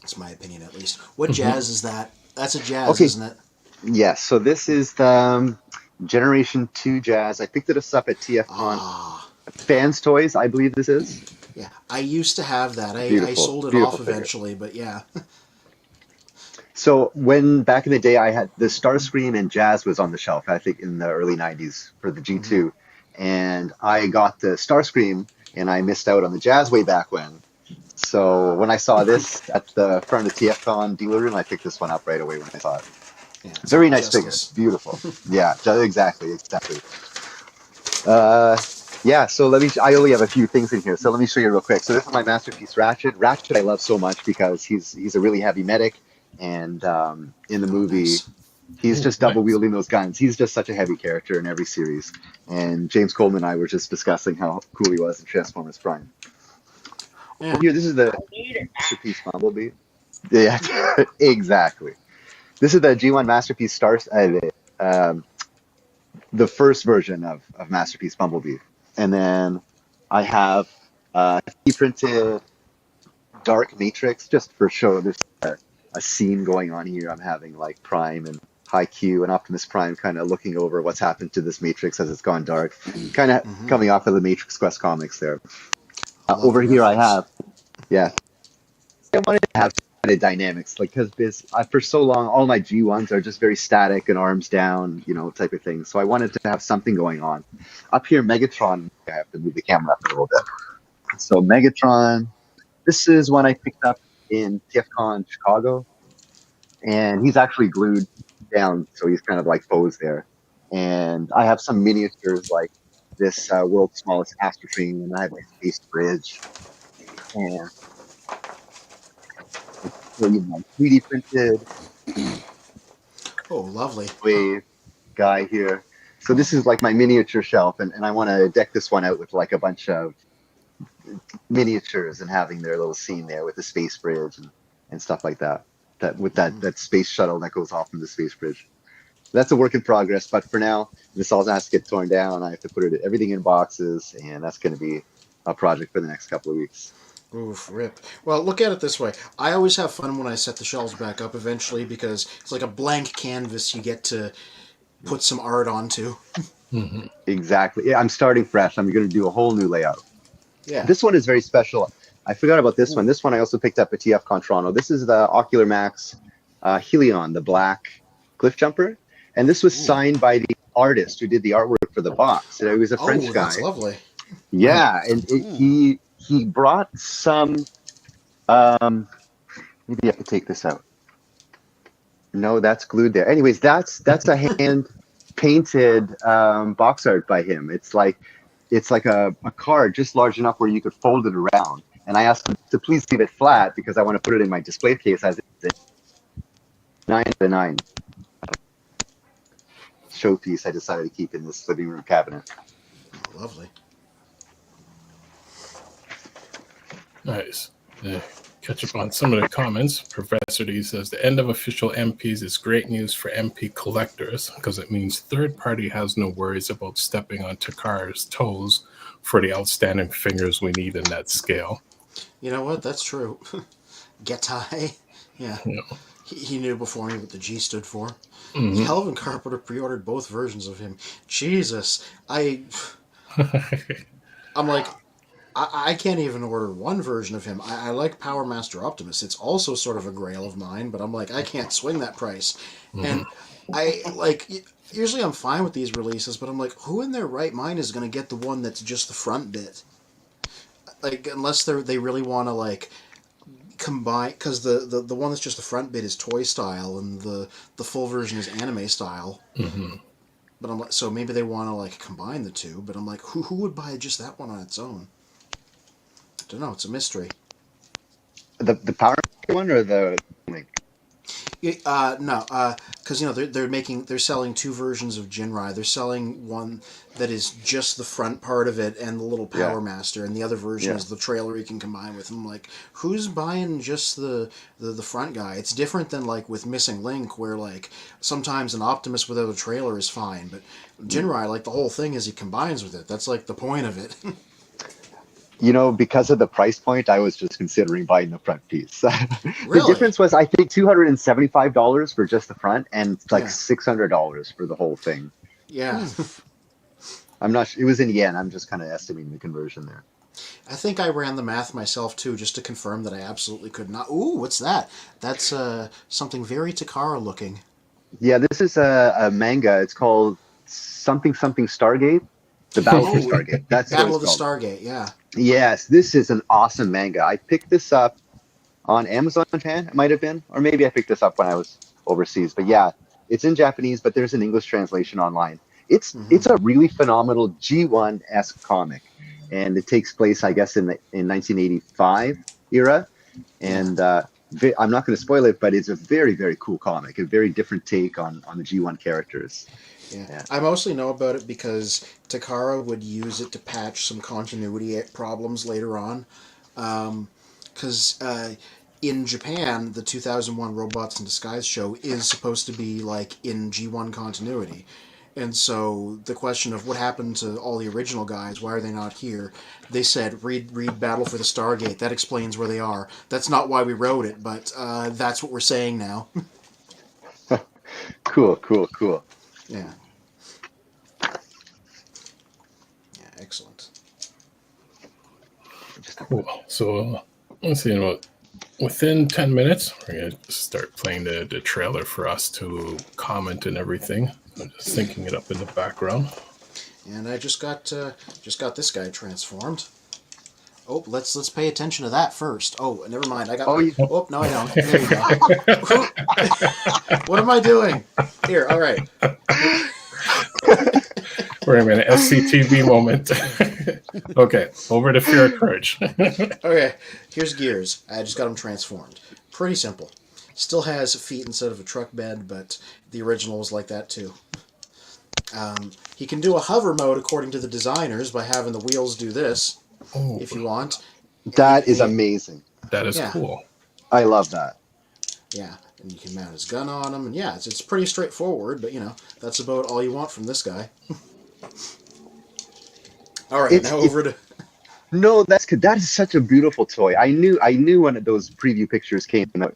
That's my opinion, at least. What jazz is that? That's a jazz, Okay. isn't it? Yes, so this is the Generation 2 Jazz. I picked it up at TFCon. Fans Toys, I believe this is. Yeah, I used to have that. I Beautiful, sold it beautiful off figure. eventually, but yeah. So when back in the day, I had the Starscream and Jazz was on the shelf, I think in the early 90s for the G2. And I got the Starscream and I missed out on the Jazz way back when. So when I saw this at the front of the TFCon dealer room, I picked this one up right away when I saw it. Yeah, Very nice justice. figure. Beautiful. Yeah, exactly. Yeah, so I only have a few things in here, so let me show you real quick. So this is my Masterpiece Ratchet. Ratchet I love so much because he's a really heavy medic, and in the movie, nice. he's just double wielding those guns. He's just such a heavy character in every series. And James Coleman and I were just discussing how cool he was in Transformers Prime. Yeah. Here, this is the Masterpiece Bumblebee. Yeah, exactly. This is the G1 Masterpiece Stars, the first version of Masterpiece Bumblebee. And then I have printed Dark Matrix, just for show. There's a scene going on here. I'm having like Prime and High Q and Optimus Prime kind of looking over what's happened to this Matrix as it's gone dark. Kind of coming off of the Matrix Quest comics there. Over here I have, I wanted to have kind of dynamics, like because for so long all my G1s are just very static and arms down, type of thing. So I wanted to have something going on. Up here, Megatron. I have to move the camera up a little bit. So Megatron. This is one I picked up in TFCon Chicago, and he's actually glued down, so he's kind of like posed there. And I have some miniatures like this world's smallest astrotrain, and I have my space bridge. And my 3D printed lovely wave guy here. So this is like my miniature shelf, and I want to deck this one out with like a bunch of miniatures and having their little scene there with the space bridge and stuff like that. That space shuttle that goes off from the space bridge. That's a work in progress, but for now, this all has to get torn down. I have to put everything in boxes, and that's going to be a project for the next couple of weeks. Oof, rip. Well, look at it this way. I always have fun when I set the shelves back up eventually because it's like a blank canvas you get to put some art onto. Exactly. Yeah, I'm starting fresh. I'm going to do a whole new layout. Yeah. This one is very special. I forgot about this one. This one I also picked up at TFCon Toronto. This is the Ocular Max Helion, the black cliff jumper. And this was signed by the artist who did the artwork for the box. It was a French guy. That's lovely. Yeah, and he brought some. Maybe I have to take this out. No, that's glued there. Anyways, that's a hand painted box art by him. It's like a card just large enough where you could fold it around. And I asked him to please leave it flat because I want to put it in my display case as it's 9:9 showpiece. I decided to keep in this living room cabinet. Lovely. Nice. Catch up on some of the comments. Professor D says the end of official MPs is great news for MP collectors because it means third party has no worries about stepping on Takara's toes for the outstanding figures we need in that scale. You know what? That's true. Getai. Yeah. Yeah. He knew before me what the G stood for. Calvin Carpenter pre-ordered both versions of him. Jesus. I'm like, I can't even order one version of him. I like Power Master Optimus. It's also sort of a grail of mine, but I'm like, I can't swing that price. And I, like, usually I'm fine with these releases, but I'm like, who in their right mind is going to get the one that's just the front bit? Like, unless they really want to, like, combine, because the one that's just the front bit is toy style, and the full version is anime style. Mm-hmm. But I'm like, so maybe they want to like combine the two. But I'm like, who would buy just that one on its own? I don't know. It's a mystery. The Power one or the Link? No, because they're selling two versions of Jinrai. They're selling one that is just the front part of it and the little Power Master, and the other version is the trailer you can combine with. I'm like, who's buying just the front guy? It's different than like with Missing Link, where like sometimes an Optimus without a trailer is fine, but Jinrai, like the whole thing is he combines with it. That's like the point of it. Because of the price point, I was just considering buying the front piece. Really? The difference was, I think, $275 for just the front, and like $600 for the whole thing. Yeah. I'm not sure. It was in yen. I'm just kind of estimating the conversion there. I think I ran the math myself, too, just to confirm that I absolutely could not. Ooh, what's that? That's something very Takara looking. Yeah, this is a manga. It's called something Stargate. The Battle for Stargate. That's Battle of the called. Stargate, yeah. Yes, this is an awesome manga. I picked this up on Amazon Japan, it might have been, or maybe I picked this up when I was overseas. But yeah, it's in Japanese, but there's an English translation online. It's a really phenomenal G1-esque comic, and it takes place, I guess, in 1985 era. And I'm not going to spoil it, but it's a very, very cool comic, a very different take on the G1 characters. Yeah. I mostly know about it because Takara would use it to patch some continuity problems later on. Because in Japan, the 2001 Robots in Disguise show is supposed to be like in G1 continuity. And so the question of what happened to all the original guys, why are they not here? They said, read Battle for the Stargate. That explains where they are. That's not why we wrote it, but that's what we're saying now. Cool. Yeah. Yeah, excellent. Cool. So let's see. Within 10 minutes, we're going to start playing the trailer for us to comment and everything. I'm just syncing it up in the background. And I just got this guy transformed. Oh, let's pay attention to that first. Oh, never mind. I got. Oh, no, I don't. There you go. What am I doing? Here, all right. We're having an SCTV moment. Okay, over to Fear or Courage. Okay, here's Gears. I just got him transformed. Pretty simple. Still has feet instead of a truck bed, but the original was like that too. He can do a hover mode according to the designers by having the wheels do this. Oh, if you want. That is amazing. That is cool. I love that. Yeah, and you can mount his gun on him, and yeah, it's pretty straightforward, but that's about all you want from this guy. All right, now over to... No, that's good. That is such a beautiful toy. I knew when those preview pictures came out.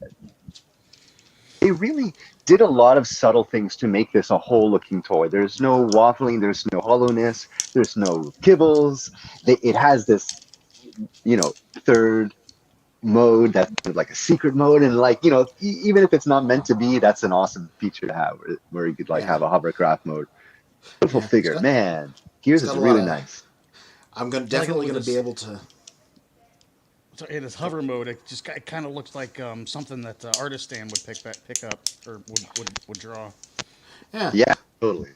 They really did a lot of subtle things to make this a whole-looking toy. There's no waffling. There's no hollowness. There's no kibbles. It has this, third mode that's like a secret mode, and even if it's not meant to be, that's an awesome feature to have, where you could have a hovercraft mode. Beautiful figure, man. Gears is really nice. I'm definitely going to be able to. So in his hover mode, it kind of looks like something that Artist Stand would pick up or would draw. Yeah, totally.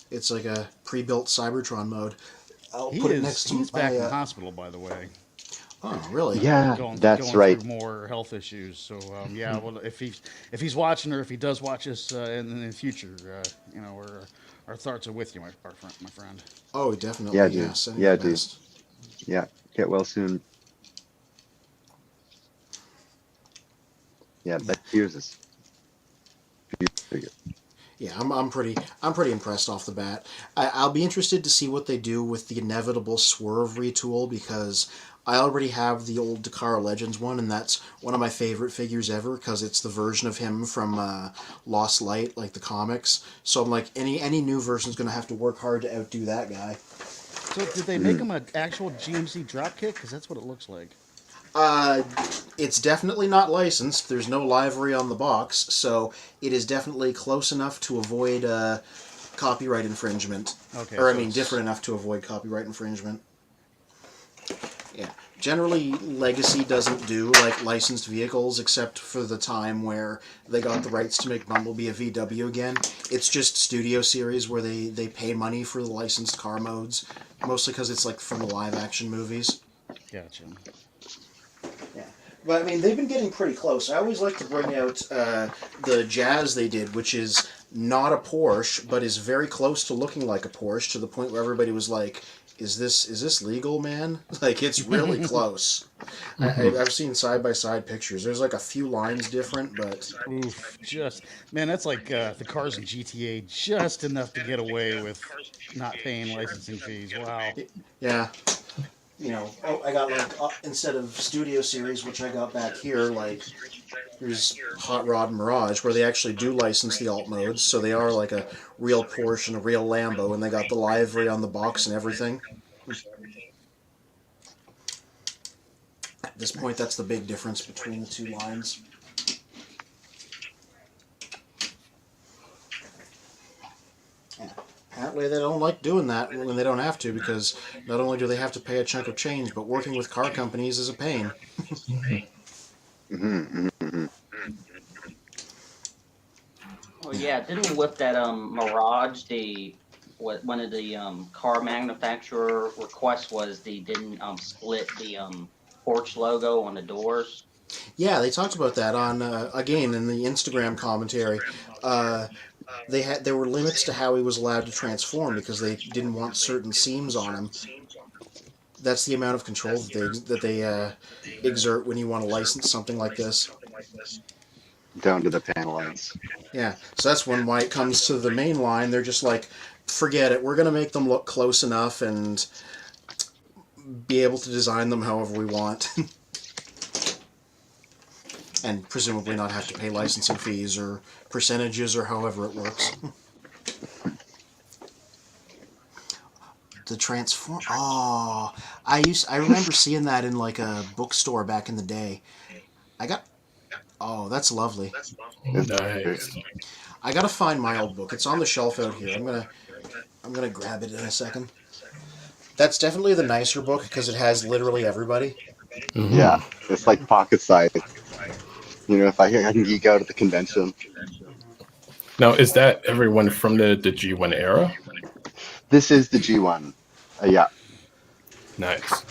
It's like a pre-built Cybertron mode. He's back in the hospital, by the way. Oh, really? Yeah, that's right. Through more health issues. So well, if he's watching, or if he does watch us in the future, our thoughts are with you, my friend. Oh, definitely. Yeah, dude. Yeah, dude. Yeah, get well soon. Yeah, that Gears is figure. Yeah, I'm pretty impressed off the bat. I'll be interested to see what they do with the inevitable swerve retool, because I already have the old Takara Legends one, and that's one of my favorite figures ever, because it's the version of him from Lost Light, like the comics. So I'm like, any new version's going to have to work hard to outdo that guy. So did they make him an actual GMC dropkick? Because that's what it looks like. It's definitely not licensed. There's no livery on the box, so it is definitely close enough to avoid copyright infringement. Okay. Or, different enough to avoid copyright infringement. Yeah. Generally, Legacy doesn't do like licensed vehicles, except for the time where they got the rights to make Bumblebee a VW again. It's just Studio Series where they pay money for the licensed car modes, mostly because it's like from the live-action movies. Gotcha. Yeah. But, I mean, they've been getting pretty close. I always like to bring out the Jazz they did, which is not a Porsche, but is very close to looking like a Porsche, to the point where everybody was like, is this legal, man? Like, it's really close. I've seen side-by-side pictures. There's like a few lines different, but... Oof, man, that's like the cars in GTA, just enough to get away with not paying licensing fees. Wow. Yeah. You know, I got like, instead of Studio Series, which I got back here, like, there's Hot Rod Mirage, where they actually do license the alt modes, so they are like a real Porsche and a real Lambo, and they got the livery on the box and everything. At this point, that's the big difference between the two lines. Yeah. Apparently they don't like doing that when they don't have to, because not only do they have to pay a chunk of change, but working with car companies is a pain. Oh yeah, didn't with that Mirage, one of the car manufacturer requests was they didn't split the Porsche logo on the doors. Yeah, they talked about that on again in the Instagram commentary. There were limits to how he was allowed to transform because they didn't want certain seams on him. That's the amount of control that they exert when you want to license something like this. Down to the panel lines. Yeah, so that's why it comes to the main line, they're just like, forget it, we're going to make them look close enough and be able to design them however we want. And presumably not have to pay licensing fees or percentages or however it works. The transform. Oh, I remember seeing that in like a bookstore back in the day. Oh, that's lovely. Nice. I gotta find my old book. It's on the shelf out here. I'm gonna grab it in a second. That's definitely the nicer book because it has literally everybody. Mm-hmm. Yeah, it's like pocket size. You know, if I can geek out at the convention. Now, is that everyone from the G1 era? This is the G1. Yeah. Nice.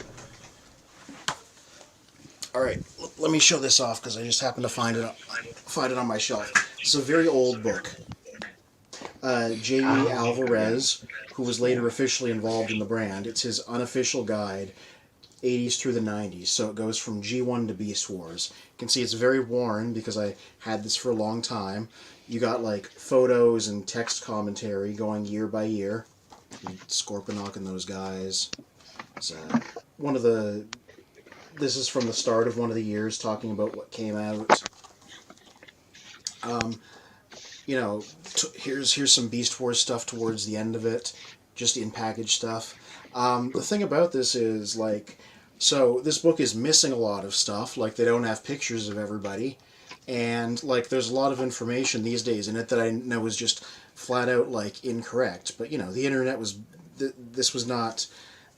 All right, let me show this off because I just happened to find it on my shelf. It's a very old book. J.E. Alvarez, who was later officially involved in the brand, it's his unofficial guide, 80s through the 90s. So it goes from G1 to Beast Wars. You can see it's very worn because I had this for a long time. You got like photos and text commentary going year by year. Scorponok and those guys. It's one of the... This is from the start of one of the years, talking about what came out. You know, here's some Beast Wars stuff towards the end of it, just in package stuff. The thing about this is, like, so this book is missing a lot of stuff, like they don't have pictures of everybody, and like there's a lot of information these days in it that I know is just flat out like incorrect. But you know, the internet was, this was not.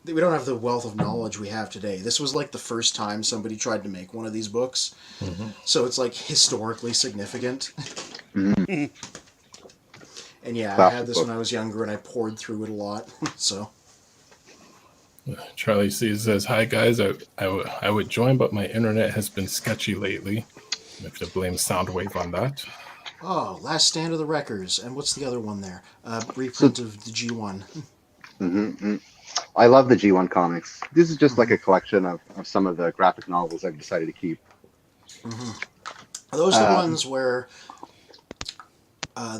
We don't have the wealth of knowledge we have today. This was like the first time somebody tried to make one of these books. Mm-hmm. So it's like historically significant. Mm-hmm. And yeah, I had this when I was younger and I poured through it a lot. So Charlie C says, "Hi guys, I would join, but my internet has been sketchy lately. I have to blame Soundwave on that." Oh, Last Stand of the Wreckers. And what's the other one there? Reprint of the G1. Mm-hmm. I love the G1 comics. This is just like a collection of some of the graphic novels I've decided to keep. Mm-hmm. Are those the ones where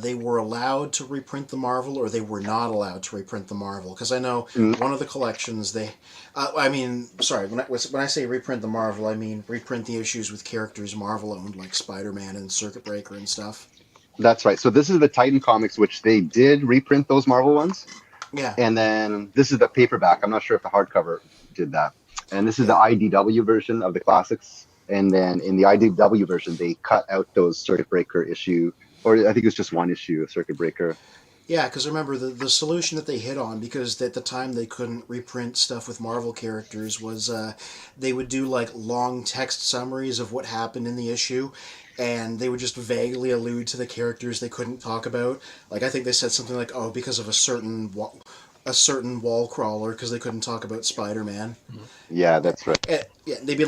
they were allowed to reprint the Marvel, or they were not allowed to reprint the Marvel? Because I know one of the collections, when I say reprint the Marvel, I mean reprint the issues with characters Marvel owned, like Spider-Man and Circuit Breaker and stuff. That's right. So this is the Titan comics, which they did reprint those Marvel ones. Yeah. And then this is the paperback. I'm not sure if the hardcover did that. And this is the IDW version of the classics. And then in the IDW version, they cut out those Circuit Breaker issue, or I think it was just one issue of Circuit Breaker. Yeah, because remember, the solution that they hit on, because at the time they couldn't reprint stuff with Marvel characters, was they would do like long text summaries of what happened in the issue, and they would just vaguely allude to the characters they couldn't talk about. Like, I think they said something like, oh, because of a certain wall crawler, because they couldn't talk about Spider-Man. Yeah, that's right. Yeah, they'd be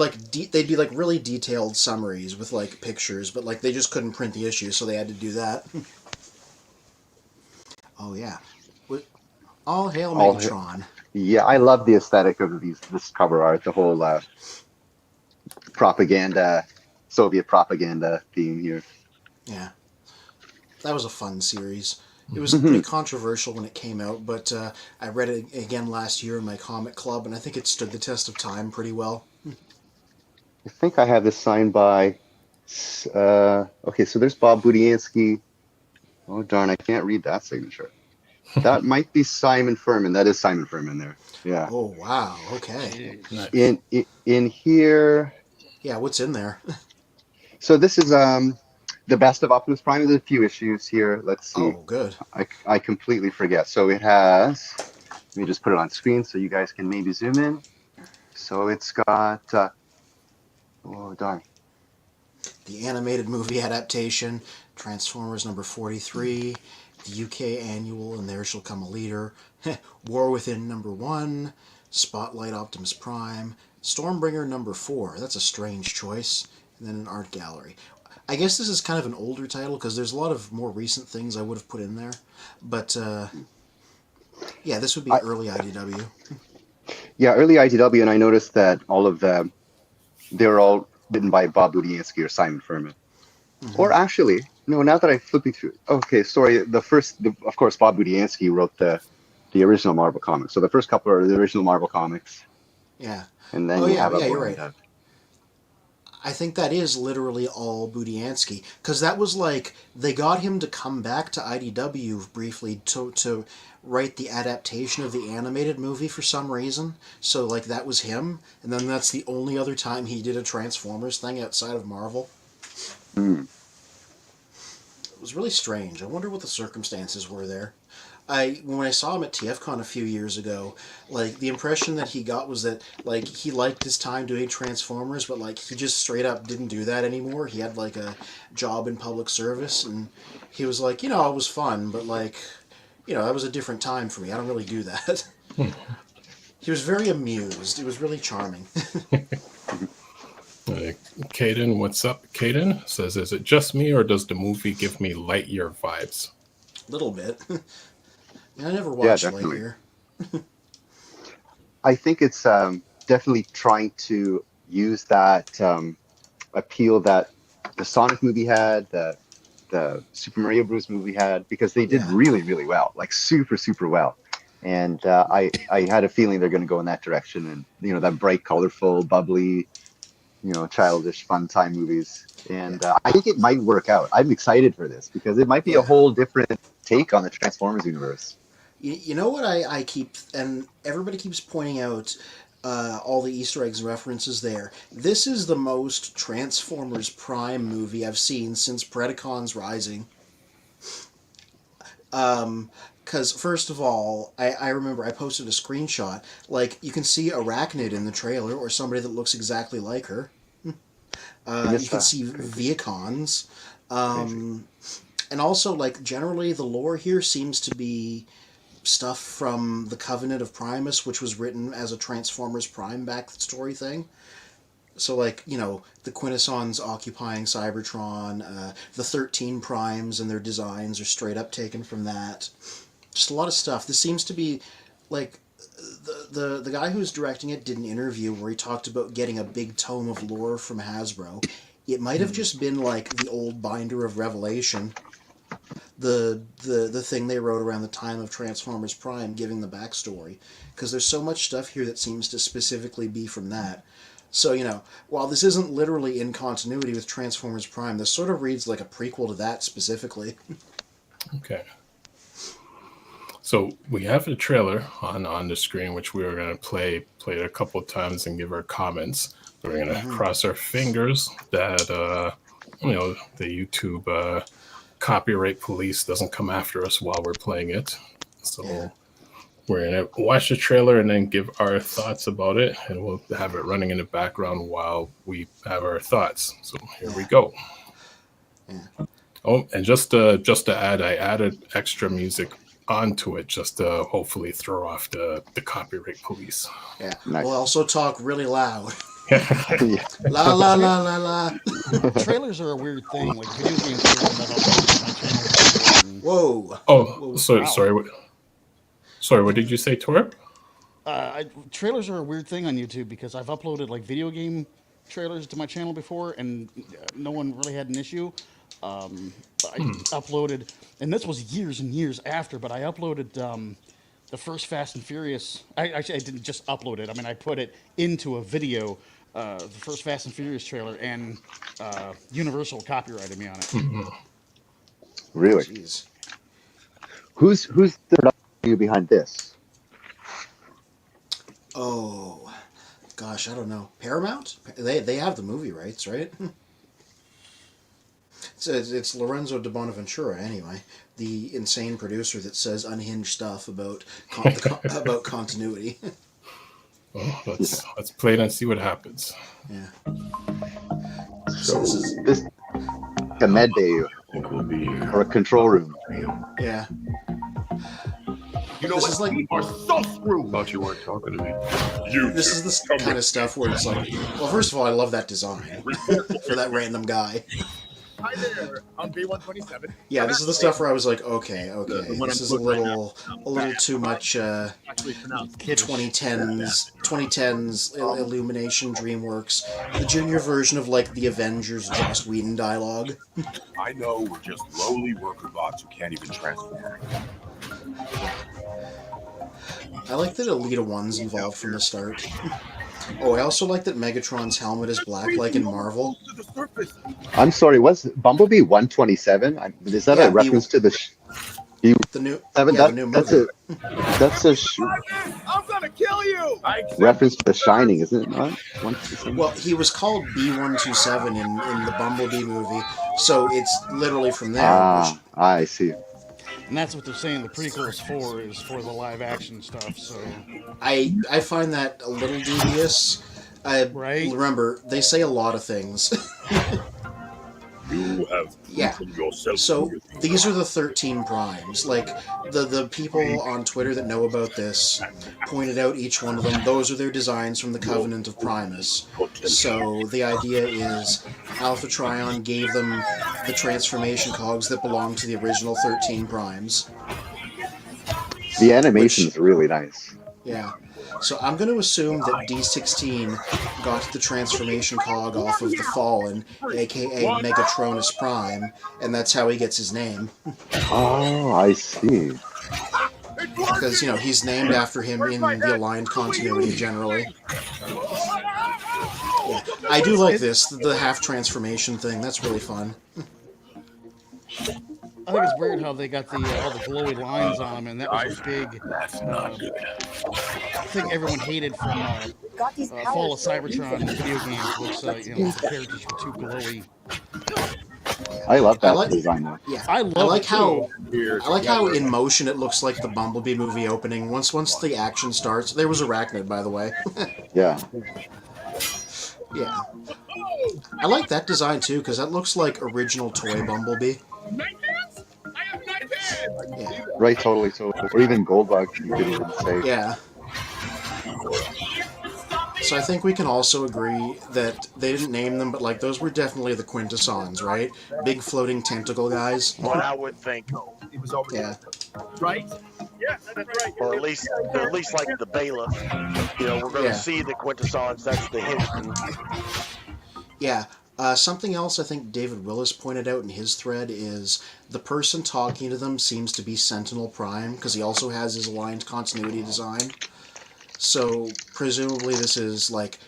like really detailed summaries with like pictures, but like they just couldn't print the issue, so they had to do that. Oh yeah, all hail Megatron. Yeah, I love the aesthetic of this cover art. The whole propaganda, Soviet propaganda theme here. Yeah, that was a fun series. It was pretty controversial when it came out, but I read it again last year in my comic club, and I think it stood the test of time pretty well. I think I have this signed by. Okay, so there's Bob Budiansky. Oh darn, I can't read that signature. That might be Simon Furman. That is Simon Furman there. Yeah. Oh wow. Okay. In here. Yeah, what's in there? So this is the best of Optimus Prime. There's a few issues here. Let's see. Oh, good. I completely forget. So it has. Let me just put it on screen so you guys can maybe zoom in. So it's got. Oh darn. The animated movie adaptation, Transformers number 43, the UK annual, And There Shall Come a Leader, War Within number 1, Spotlight Optimus Prime, Stormbringer number 4. That's a strange choice. And then an art gallery. I guess this is kind of an older title because there's a lot of more recent things I would have put in there. But, yeah, this would be early IDW. Yeah, early IDW, and I noticed that all of them, they're all written by Bob Budiansky or Simon Furman. Or actually, no, now that I'm flipping through, okay, sorry, of course, Bob Budiansky wrote the original Marvel comics. So the first couple are the original Marvel comics. Yeah. And then you're right. I think that is literally all Budiansky, because that was like, they got him to come back to IDW briefly to write the adaptation of the animated movie for some reason. So like that was him, and then that's the only other time he did a Transformers thing outside of Marvel. It was really strange. I wonder what the circumstances were there. When I saw him at TFCon a few years ago, like the impression that he got was that like he liked his time doing Transformers, but like he just straight up didn't do that anymore. He had like a job in public service, and he was like, it was fun, but like, that was a different time for me. I don't really do that. He was very amused. It was really charming. Caden, what's up? Caden says, is it just me or does the movie give me Lightyear vibes? A little bit. I never watched Lightyear. I think it's definitely trying to use that appeal that the Sonic movie had, that the Super Mario Bros. Movie had, because they did really, really well, like super, super well. And I had a feeling they're going to go in that direction, and that bright, colorful, bubbly, childish, fun time movies. And I think it might work out. I'm excited for this because it might be a whole different take on the Transformers universe. You know what I keep, and everybody keeps pointing out all the Easter eggs and references there. This is the most Transformers Prime movie I've seen since Predacons Rising. Because, first of all, I remember I posted a screenshot. Like, you can see Arachnid in the trailer, or somebody that looks exactly like her. You can see Viacons. And also, like, generally the lore here seems to be stuff from the Covenant of Primus, which was written as a Transformers Prime backstory thing. So, like, the Quintessons occupying Cybertron, the 13 Primes and their designs are straight up taken from that. Just a lot of stuff. This seems to be, like, the guy who's directing it did an interview where he talked about getting a big tome of lore from Hasbro. It might have just been, like, the old binder of Revelation, the thing they wrote around the time of Transformers Prime, giving the backstory, because there's so much stuff here that seems to specifically be from that. So, while this isn't literally in continuity with Transformers Prime, this sort of reads like a prequel to that specifically. Okay. So we have the trailer on the screen, which we were going to play it a couple of times and give our comments. We're going to cross our fingers that the YouTube copyright police doesn't come after us while we're playing it. So we're gonna watch the trailer and then give our thoughts about it, and we'll have it running in the background while we have our thoughts. So here we go. Oh, and just to add, I added extra music onto it just to hopefully throw off the copyright police. Yeah. Nice. We'll also talk really loud. La la la la la. Trailers are a weird thing. Like video game trailers I've uploaded to my channel before. Whoa. Oh, sorry. What did you say, Tor? Trailers are a weird thing on YouTube because I've uploaded like video game trailers to my channel before, and no one really had an issue. I uploaded, and this was years and years after, but I uploaded the first Fast and Furious. I didn't just upload it. I mean, I put it into a video, the first Fast and Furious trailer, and Universal copyrighted me on it. Really? Jeez. Who's the production behind this? Oh, gosh, I don't know. Paramount? They have the movie rights, right? It's Lorenzo de Bonaventura, anyway, the insane producer that says unhinged stuff about about continuity. Well, let's play it and see what happens. Yeah. So this a med bay or a control room. Yeah. You know This what? is like- You are so screwed. Thought you weren't talking to me. This is the kind of stuff where it's like, well, first of all, I love that design for that random guy. Hi there, I'm B127. Yeah, this is the stuff where I was like, okay, this is a little too much 2010s Illumination DreamWorks, the junior version of like the Avengers Joss Whedon dialogue. I know we're just lowly worker bots who can't even transform. I like that Elita 1's involved from the start. Oh, I also like that Megatron's helmet is black, like in Marvel. I'm sorry, what's Bumblebee 127? Is that a reference to the the new that's movie. That's a I'm gonna kill you! reference to The Shining, isn't it not? Well, he was called B127 in the Bumblebee movie, so it's literally from there. Ah, I see. And that's what they're saying the prequels for is for the live action stuff. So I find that a little dubious. Right? Remember, they say a lot of things. You have yourself. So these are the 13 primes. Like the people on Twitter that know about this pointed out each one of them. Those are their designs from the Covenant of Primus. So the idea is Alpha Trion gave them the transformation cogs that belong to the original 13 primes. The animation is really nice. Yeah. So I'm going to assume that D16 got the transformation cog off of the Fallen, aka Megatronus Prime, and that's how he gets his name. Oh, I see. Because, he's named after him in the aligned continuity generally. Yeah. I do like this, the half transformation thing. That's really fun. I think it's weird how they got all the glowy lines on them, and that was a big thing everyone hated from Fall of Cybertron video games. Was the characters were too glowy. I love that design though. Yeah, I like how in motion it looks like the Bumblebee movie opening. Once the action starts, there was Arachnid, by the way. Yeah. Yeah. I like that design too because that looks like original toy Bumblebee. Yeah. Right, totally. Or even Goldbug, you could even say. Yeah. So I think we can also agree that they didn't name them, but like those were definitely the Quintessons, right? Big floating tentacle guys. What I would think. Yeah. Right? Yeah, that's right. Or at least like the bailiff. We're going to see the Quintessons. That's the hint. Yeah. Something else I think David Willis pointed out in his thread is the person talking to them seems to be Sentinel Prime, because he also has his aligned continuity design. So, presumably this is, like,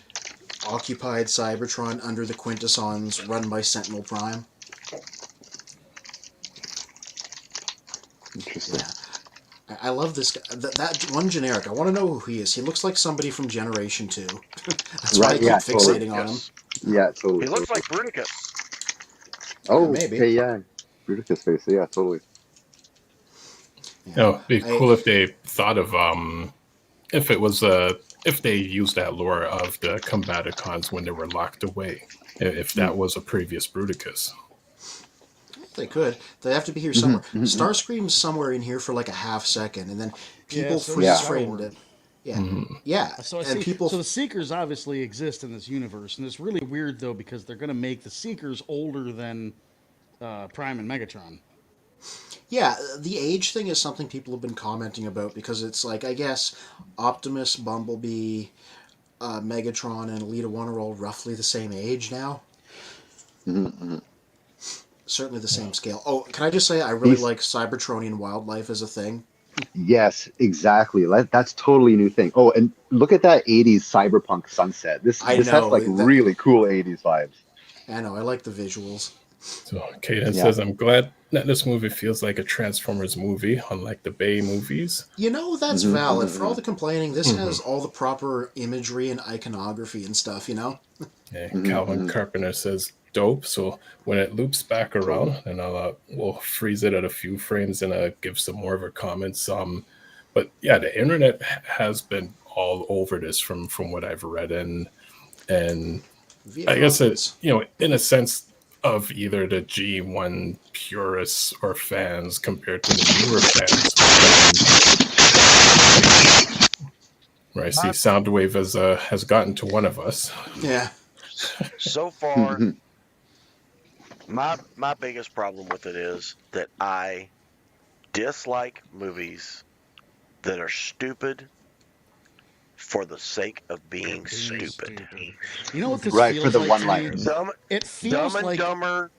occupied Cybertron under the Quintessons run by Sentinel Prime. Interesting. Yeah. I love this guy. That one generic, I want to know who he is. He looks like somebody from Generation 2. That's why I keep fixating on him. Yeah, totally. He looks like Bruticus. Oh, maybe. okay, yeah. Bruticus face. Yeah, totally. You know, it'd be cool if they thought of if it was if they used that lore of the combaticons when they were locked away, if that was a previous Bruticus. They could. They have to be here somewhere. Starscream's somewhere in here for like a half second, and then people freeze framed it. Yeah, yeah. So I and see. people. So the Seekers obviously exist in this universe, and it's really weird though because they're going to make the Seekers older than Prime and Megatron. Yeah, the age thing is something people have been commenting about because it's like, I guess, Optimus, Bumblebee, Megatron, and Elita 1 are all roughly the same age now. Certainly the same scale. Oh, can I just say I really like Cybertronian wildlife as a thing? Yes, exactly. That's totally a new thing. Oh, and look at that 80s cyberpunk sunset. This has like really cool 80s vibes. I know, I like the visuals. So Caden says, I'm glad that this movie feels like a Transformers movie, unlike the Bay movies. You know, that's valid. For all the complaining, this has all the proper imagery and iconography and stuff, you know? Yeah, Calvin Carpenter says, dope. So when it loops back around, and we'll freeze it at a few frames and give some more of our comments. But yeah, the internet has been all over this from what I've read, and I guess it's, you know, in a sense of either the G1 purists or fans compared to the newer fans. Where I see Soundwave has gotten to one of us. Yeah. So far, my biggest problem with it is that I dislike movies that are stupid for the sake of being stupid. You know what this feels for the like one-liners. It feels Dumb and like Dumber,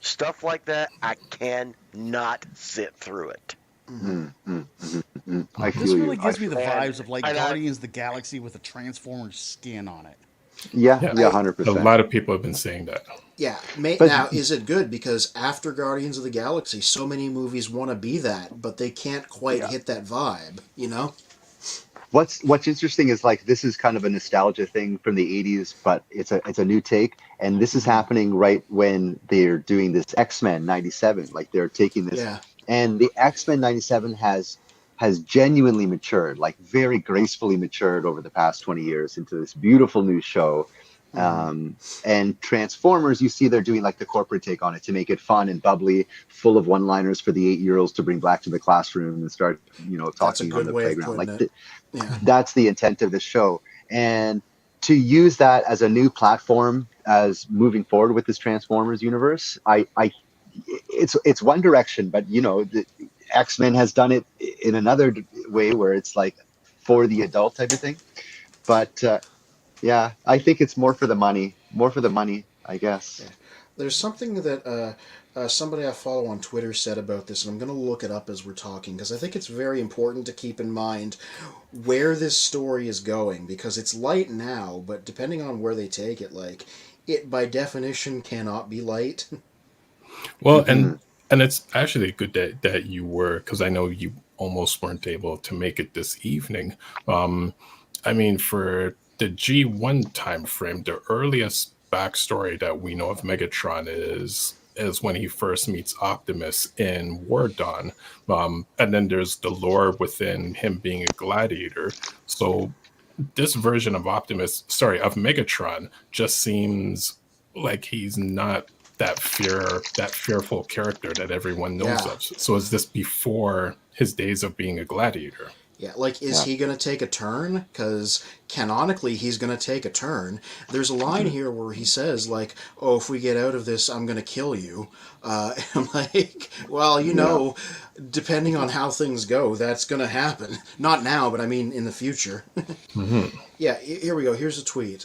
stuff like that, I cannot sit through it. I feel this really you. gives me the vibes of like Guardians of the Galaxy with a Transformers skin on it. Yeah, 100%. A lot of people have been saying that. Yeah. Now, is it good? Because after Guardians of the Galaxy, so many movies want to be that, but they can't quite hit that vibe, you know? What's interesting is like this is kind of a nostalgia thing from the 80s, but it's a new take, and this is happening right when they're doing this X-Men 97. Like they're taking this, and the X-Men 97 has genuinely matured, like very gracefully matured over the past 20 years into this beautiful new show. And Transformers, you see they're doing like the corporate take on it to make it fun and bubbly, full of one-liners for the 8-year-olds to bring back to the classroom and start, you know, talking on the playground. Like that's the intent of the show. And to use that as a new platform as moving forward with this Transformers universe, it's one direction, but you know, the X-Men has done it in another way where it's like for the adult type of thing. But yeah, I think it's more for the money, I guess. Yeah. There's something that somebody I follow on Twitter said about this, and I'm going to look it up as we're talking, because I think it's very important to keep in mind where this story is going, because it's light now, but depending on where they take it, like, it by definition cannot be light. Well, and it's actually good that you were, because I know you almost weren't able to make it this evening. I mean, for the G1 time frame, the earliest backstory that we know of Megatron is when he first meets Optimus in War Dawn. And then there's the lore within him being a gladiator. So this version of Megatron just seems like he's not that fearful character that everyone knows of. So is this before his days of being a gladiator? Yeah, like, is he going to take a turn? Because canonically, he's going to take a turn. There's a line here where he says, like, oh, if we get out of this, I'm going to kill you. I'm like, well, you know, depending on how things go, that's going to happen. Not now, but I mean in the future. Yeah, here we go. Here's a tweet.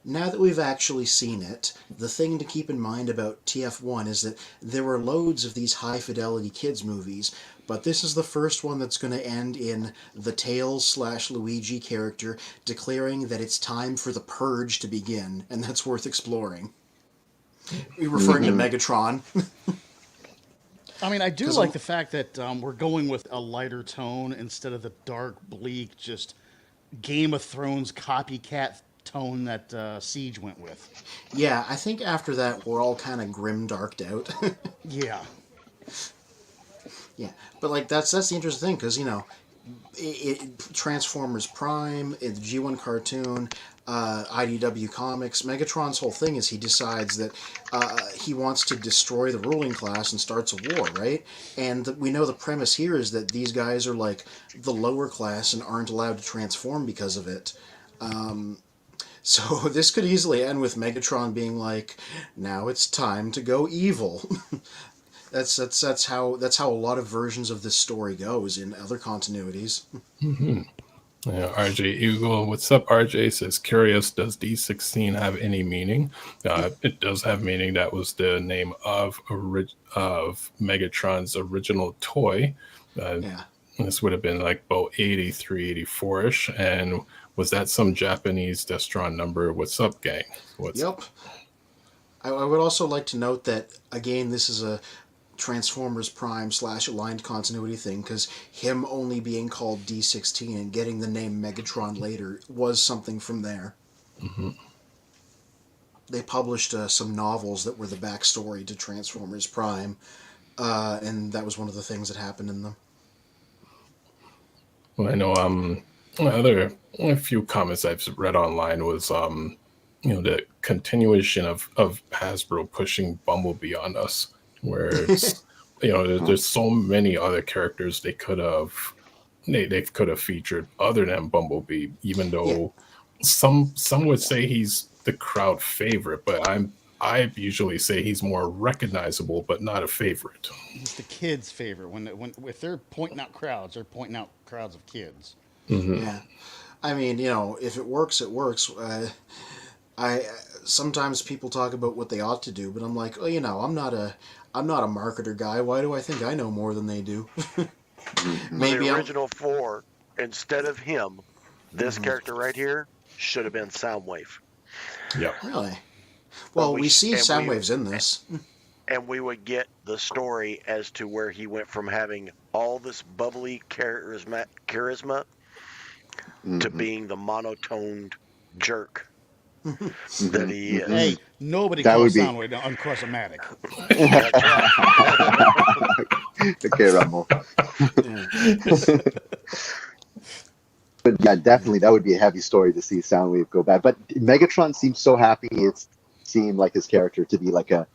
Now that we've actually seen it, the thing to keep in mind about TF1 is that there were loads of these high-fidelity kids movies, but this is the first one that's going to end in the Tails/Luigi character declaring that it's time for the purge to begin, and that's worth exploring. We're referring to Megatron. I mean, I do like the fact that we're going with a lighter tone instead of the dark, bleak, just Game of Thrones copycat tone that Siege went with. Yeah, I think after that we're all kind of grim darked out. Yeah. Yeah, but like that's the interesting thing because Transformers Prime, the G1 cartoon, IDW Comics, Megatron's whole thing is he decides that he wants to destroy the ruling class and starts a war, right? And we know the premise here is that these guys are like the lower class and aren't allowed to transform because of it. So this could easily end with Megatron being like, "Now it's time to go evil." That's how a lot of versions of this story goes in other continuities. Mm-hmm. Yeah, RJ Eagle, what's up? RJ says, curious, does D16 have any meaning? It does have meaning. That was the name of Megatron's original toy. This would have been like about 83, 84-ish. And was that some Japanese Destron number? What's up, gang? Yep. I would also like to note that, again, this is a Transformers Prime / aligned continuity thing, because him only being called D16 and getting the name Megatron later was something from there. Mm-hmm. They published some novels that were the backstory to Transformers Prime, and that was one of the things that happened in them. Well, I know a few comments I've read online was the continuation of Hasbro pushing Bumblebee on us, where it's, there's so many other characters they could have featured other than Bumblebee, even though some would say he's the crowd favorite, but I usually say he's more recognizable but not a favorite. He's the kids' favorite. When if they're pointing out crowds, they're pointing out crowds of kids. Mm-hmm. Yeah, I mean, if it works, it works. I sometimes people talk about what they ought to do, but I'm like, I'm not a marketer guy. Why do I think I know more than they do? Maybe the original 4, instead of him, this character right here should have been Soundwave. Yeah. Really? Well, we see Soundwave's in this. And we would get the story as to where he went from having all this bubbly charisma to being the monotoned jerk that he is. Hey, nobody calls Soundwave uncharismatic. Okay, Rumble. But yeah, definitely, that would be a heavy story to see Soundwave go bad. But Megatron seems so happy. It seemed like his character to be like a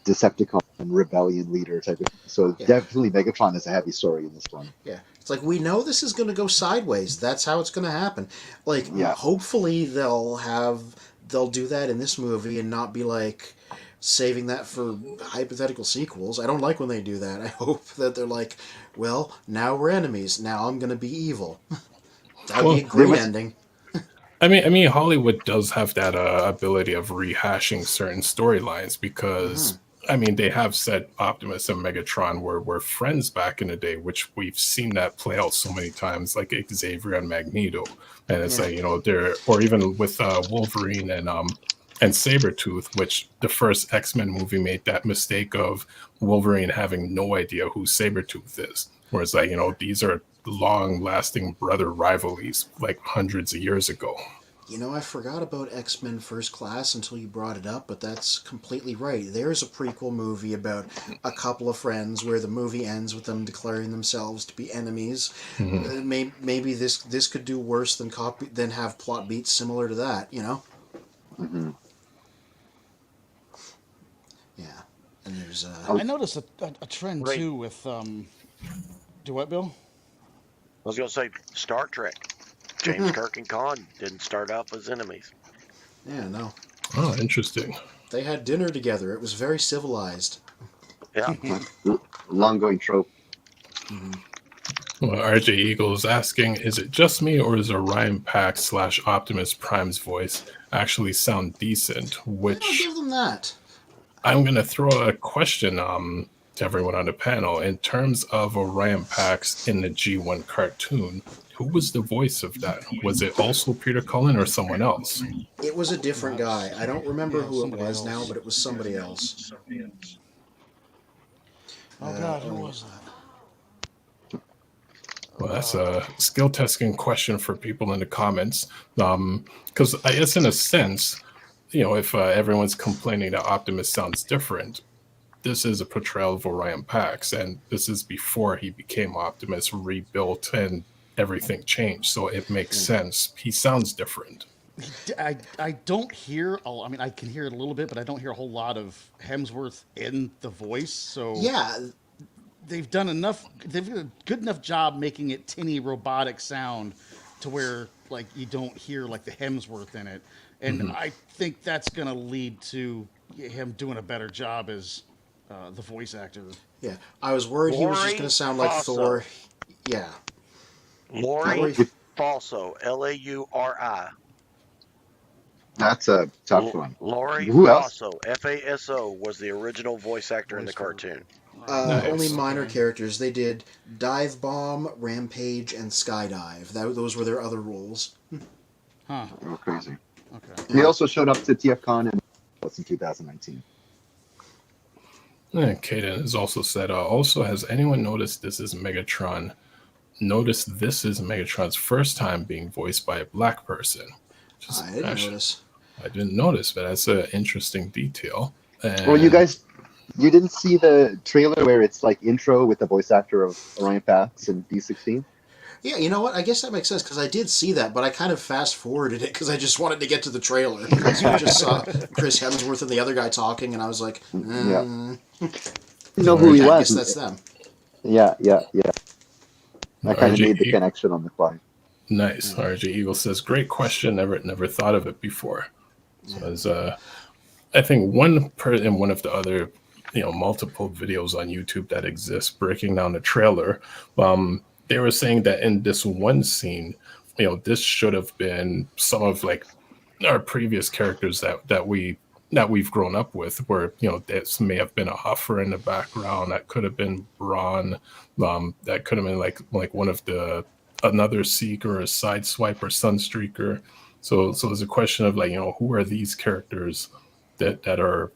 Decepticon rebellion leader type of. So definitely, Megatron is a heavy story in this one. Yeah, it's like we know this is going to go sideways. That's how it's going to happen. Like, hopefully they'll do that in this movie and not be like saving that for hypothetical sequels. I don't like when they do that. I hope that they're like, well, now we're enemies. Now I'm going to be evil. That'd be a great ending. I mean, Hollywood does have that ability of rehashing certain storylines because, they have said Optimus and Megatron were friends back in the day, which we've seen that play out so many times, like Xavier and Magneto. And it's like, or even with Wolverine and Sabretooth, which the first X-Men movie made that mistake of Wolverine having no idea who Sabretooth is. Whereas, like, these are long-lasting brother rivalries like hundreds of years ago. I forgot about X-Men First Class until you brought it up, but that's completely right. There's a prequel movie about a couple of friends where the movie ends with them declaring themselves to be enemies. Mm-hmm. Maybe this could do worse than have plot beats similar to that, Mm-hmm. Yeah. And there's I noticed a trend too with do what, Bill? I was going to say Star Trek. James Kirk and Khan didn't start off as enemies. Yeah, no. Oh, interesting. They had dinner together. It was very civilized. Yeah. Long-going trope. Mm-hmm. Well, RJ Eagle is asking, is it just me or is Orion Pack / Optimus Prime's voice actually sound decent? Which I'll give them that. I'm going to throw a question to everyone on the panel. In terms of Orion Pax in the G1 cartoon, who was the voice of that? Was it also Peter Cullen or someone else? It was a different guy. I don't remember who it was now, but it was somebody else. Oh, God, who was that? Well, that's a skill testing question for people in the comments. Because I guess in a sense, if everyone's complaining that Optimus sounds different, this is a portrayal of Orion Pax, and this is before he became Optimus, rebuilt, and everything changed. So it makes sense. He sounds different. I don't hear. I mean, I can hear it a little bit, but I don't hear a whole lot of Hemsworth in the voice. So Yeah, they've done enough. They've done a good enough job making it tinny robotic sound to where like you don't hear like the Hemsworth in it, and I think that's gonna lead to him doing a better job as the voice actor. yeah. I was worried he was just Lori going to sound like Falso. Thor. Yeah. Lori Falso, Lauri. That's a tough one. Lori Who else? Faso, Faso, was the original voice actor in the cartoon. Nice. Only minor characters. They did Dive Bomb, Rampage, and Skydive. Those were their other roles. Huh. Oh, crazy. Okay. He also showed up to TFCon in 2019. And Kaden has also said, also, has anyone noticed this is Megatron's first time being voiced by a black person? I didn't notice. I didn't notice, but that's an interesting detail. And Well, you didn't see the trailer where it's like intro with the voice actor of Orion Pax and D16? Yeah, you know what? I guess that makes sense because I did see that, but I kind of fast forwarded it because I just wanted to get to the trailer. Because you just saw Chris Hemsworth and the other guy talking, and I was like, Yeah. You know who he I was. guess that's them. Yeah. I kind of RG made the connection on the fly. Nice. RG Eagle says, great question. Never thought of it before. So as I think one of the other, multiple videos on YouTube that exist breaking down the trailer, they were saying that in this one scene, this should have been some of like our previous characters that we've grown up with, where this may have been a Huffer in the background, that could have been Brawn, that could have been like one of another Seeker, a Sideswipe, or Sunstreaker. So there's a question of like, who are these characters that are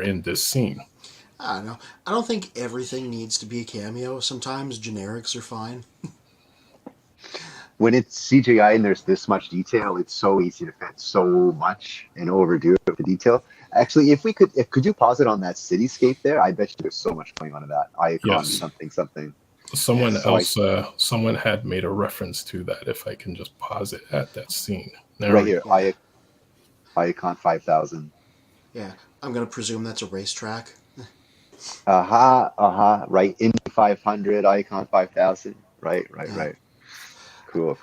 in this scene? I don't know. I don't think everything needs to be a cameo. Sometimes generics are fine. When it's CGI and there's this much detail, it's so easy to fit so much and overdo it with the detail. Actually, could you pause it on that cityscape there? I bet you there's so much going on in that icon, Yes. something. Someone had made a reference to that. If I can just pause it at that scene. Right here, icon 5000. Yeah, I'm going to presume that's a racetrack. Right, Indy 500, icon 5000. Right. Cool.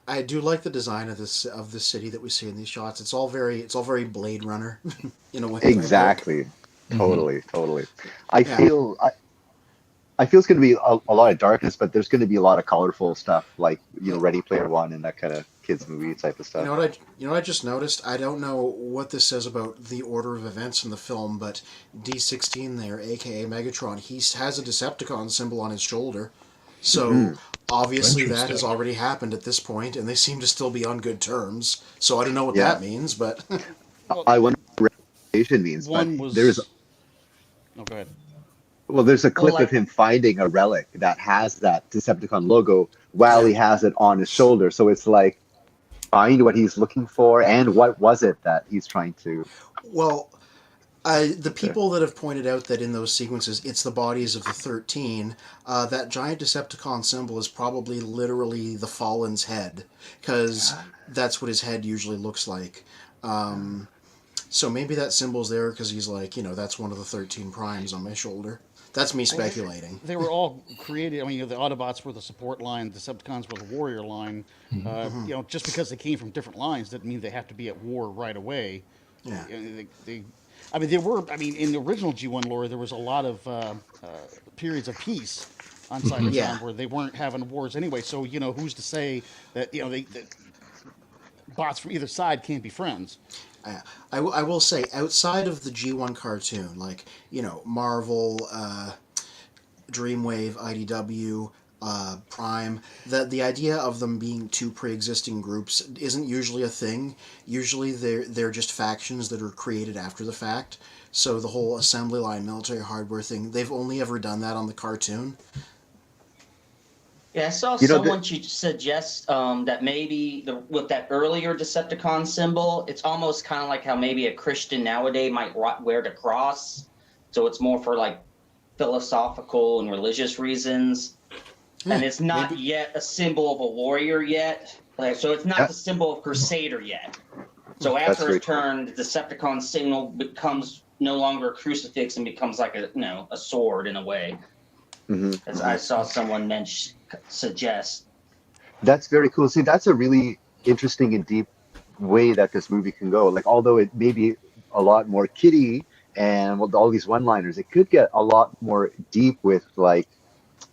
I do like the design of this city that we see in these shots. It's all very Blade Runner in a way. Exactly. Totally. I feel it's going to be a lot of darkness, but there's going to be a lot of colorful stuff, like Ready Player One and that kind of kids movie type of stuff. You know what I just noticed? I don't know what this says about the order of events in the film, but D16 there, aka Megatron, he has a Decepticon symbol on his shoulder. So obviously that has already happened at this point, and they seem to still be on good terms. So I don't know what that means, but I wonder what reputation means. Go ahead. Well, there's a clip of him finding a relic that has that Decepticon logo while he has it on his shoulder. So it's like, find what he's looking for, and what was it that he's trying to... Well, the people that have pointed out that in those sequences it's the bodies of the 13, that giant Decepticon symbol is probably literally the Fallen's head, because that's what his head usually looks like. So maybe that symbol's there because he's like, that's one of the 13 primes on my shoulder. That's me speculating. They were all created. I mean, the Autobots were the support line, the Decepticons were the warrior line. Just because they came from different lines doesn't mean they have to be at war right away. Yeah. In the original G1 lore, there was a lot of periods of peace on Cybertron where they weren't having wars anyway. So who's to say that that bots from either side can't be friends? I will say, outside of the G1 cartoon, like, Marvel, Dreamwave, IDW, Prime, the idea of them being two pre-existing groups isn't usually a thing. Usually they're just factions that are created after the fact. So the whole assembly line military hardware thing, they've only ever done that on the cartoon. Yeah, I saw someone suggest that maybe with that earlier Decepticon symbol, it's almost kind of like how maybe a Christian nowadays might wear the cross. so it's more for like philosophical and religious reasons. And it's not yet a symbol of a warrior yet. Like, so it's not the symbol of Crusader yet. So after his turn, the Decepticon signal becomes no longer a crucifix and becomes like a sword in a way. As I saw someone suggest. That's very cool. See, that's a really interesting and deep way that this movie can go. Like, although it may be a lot more kiddie and with all these one-liners, it could get a lot more deep with like,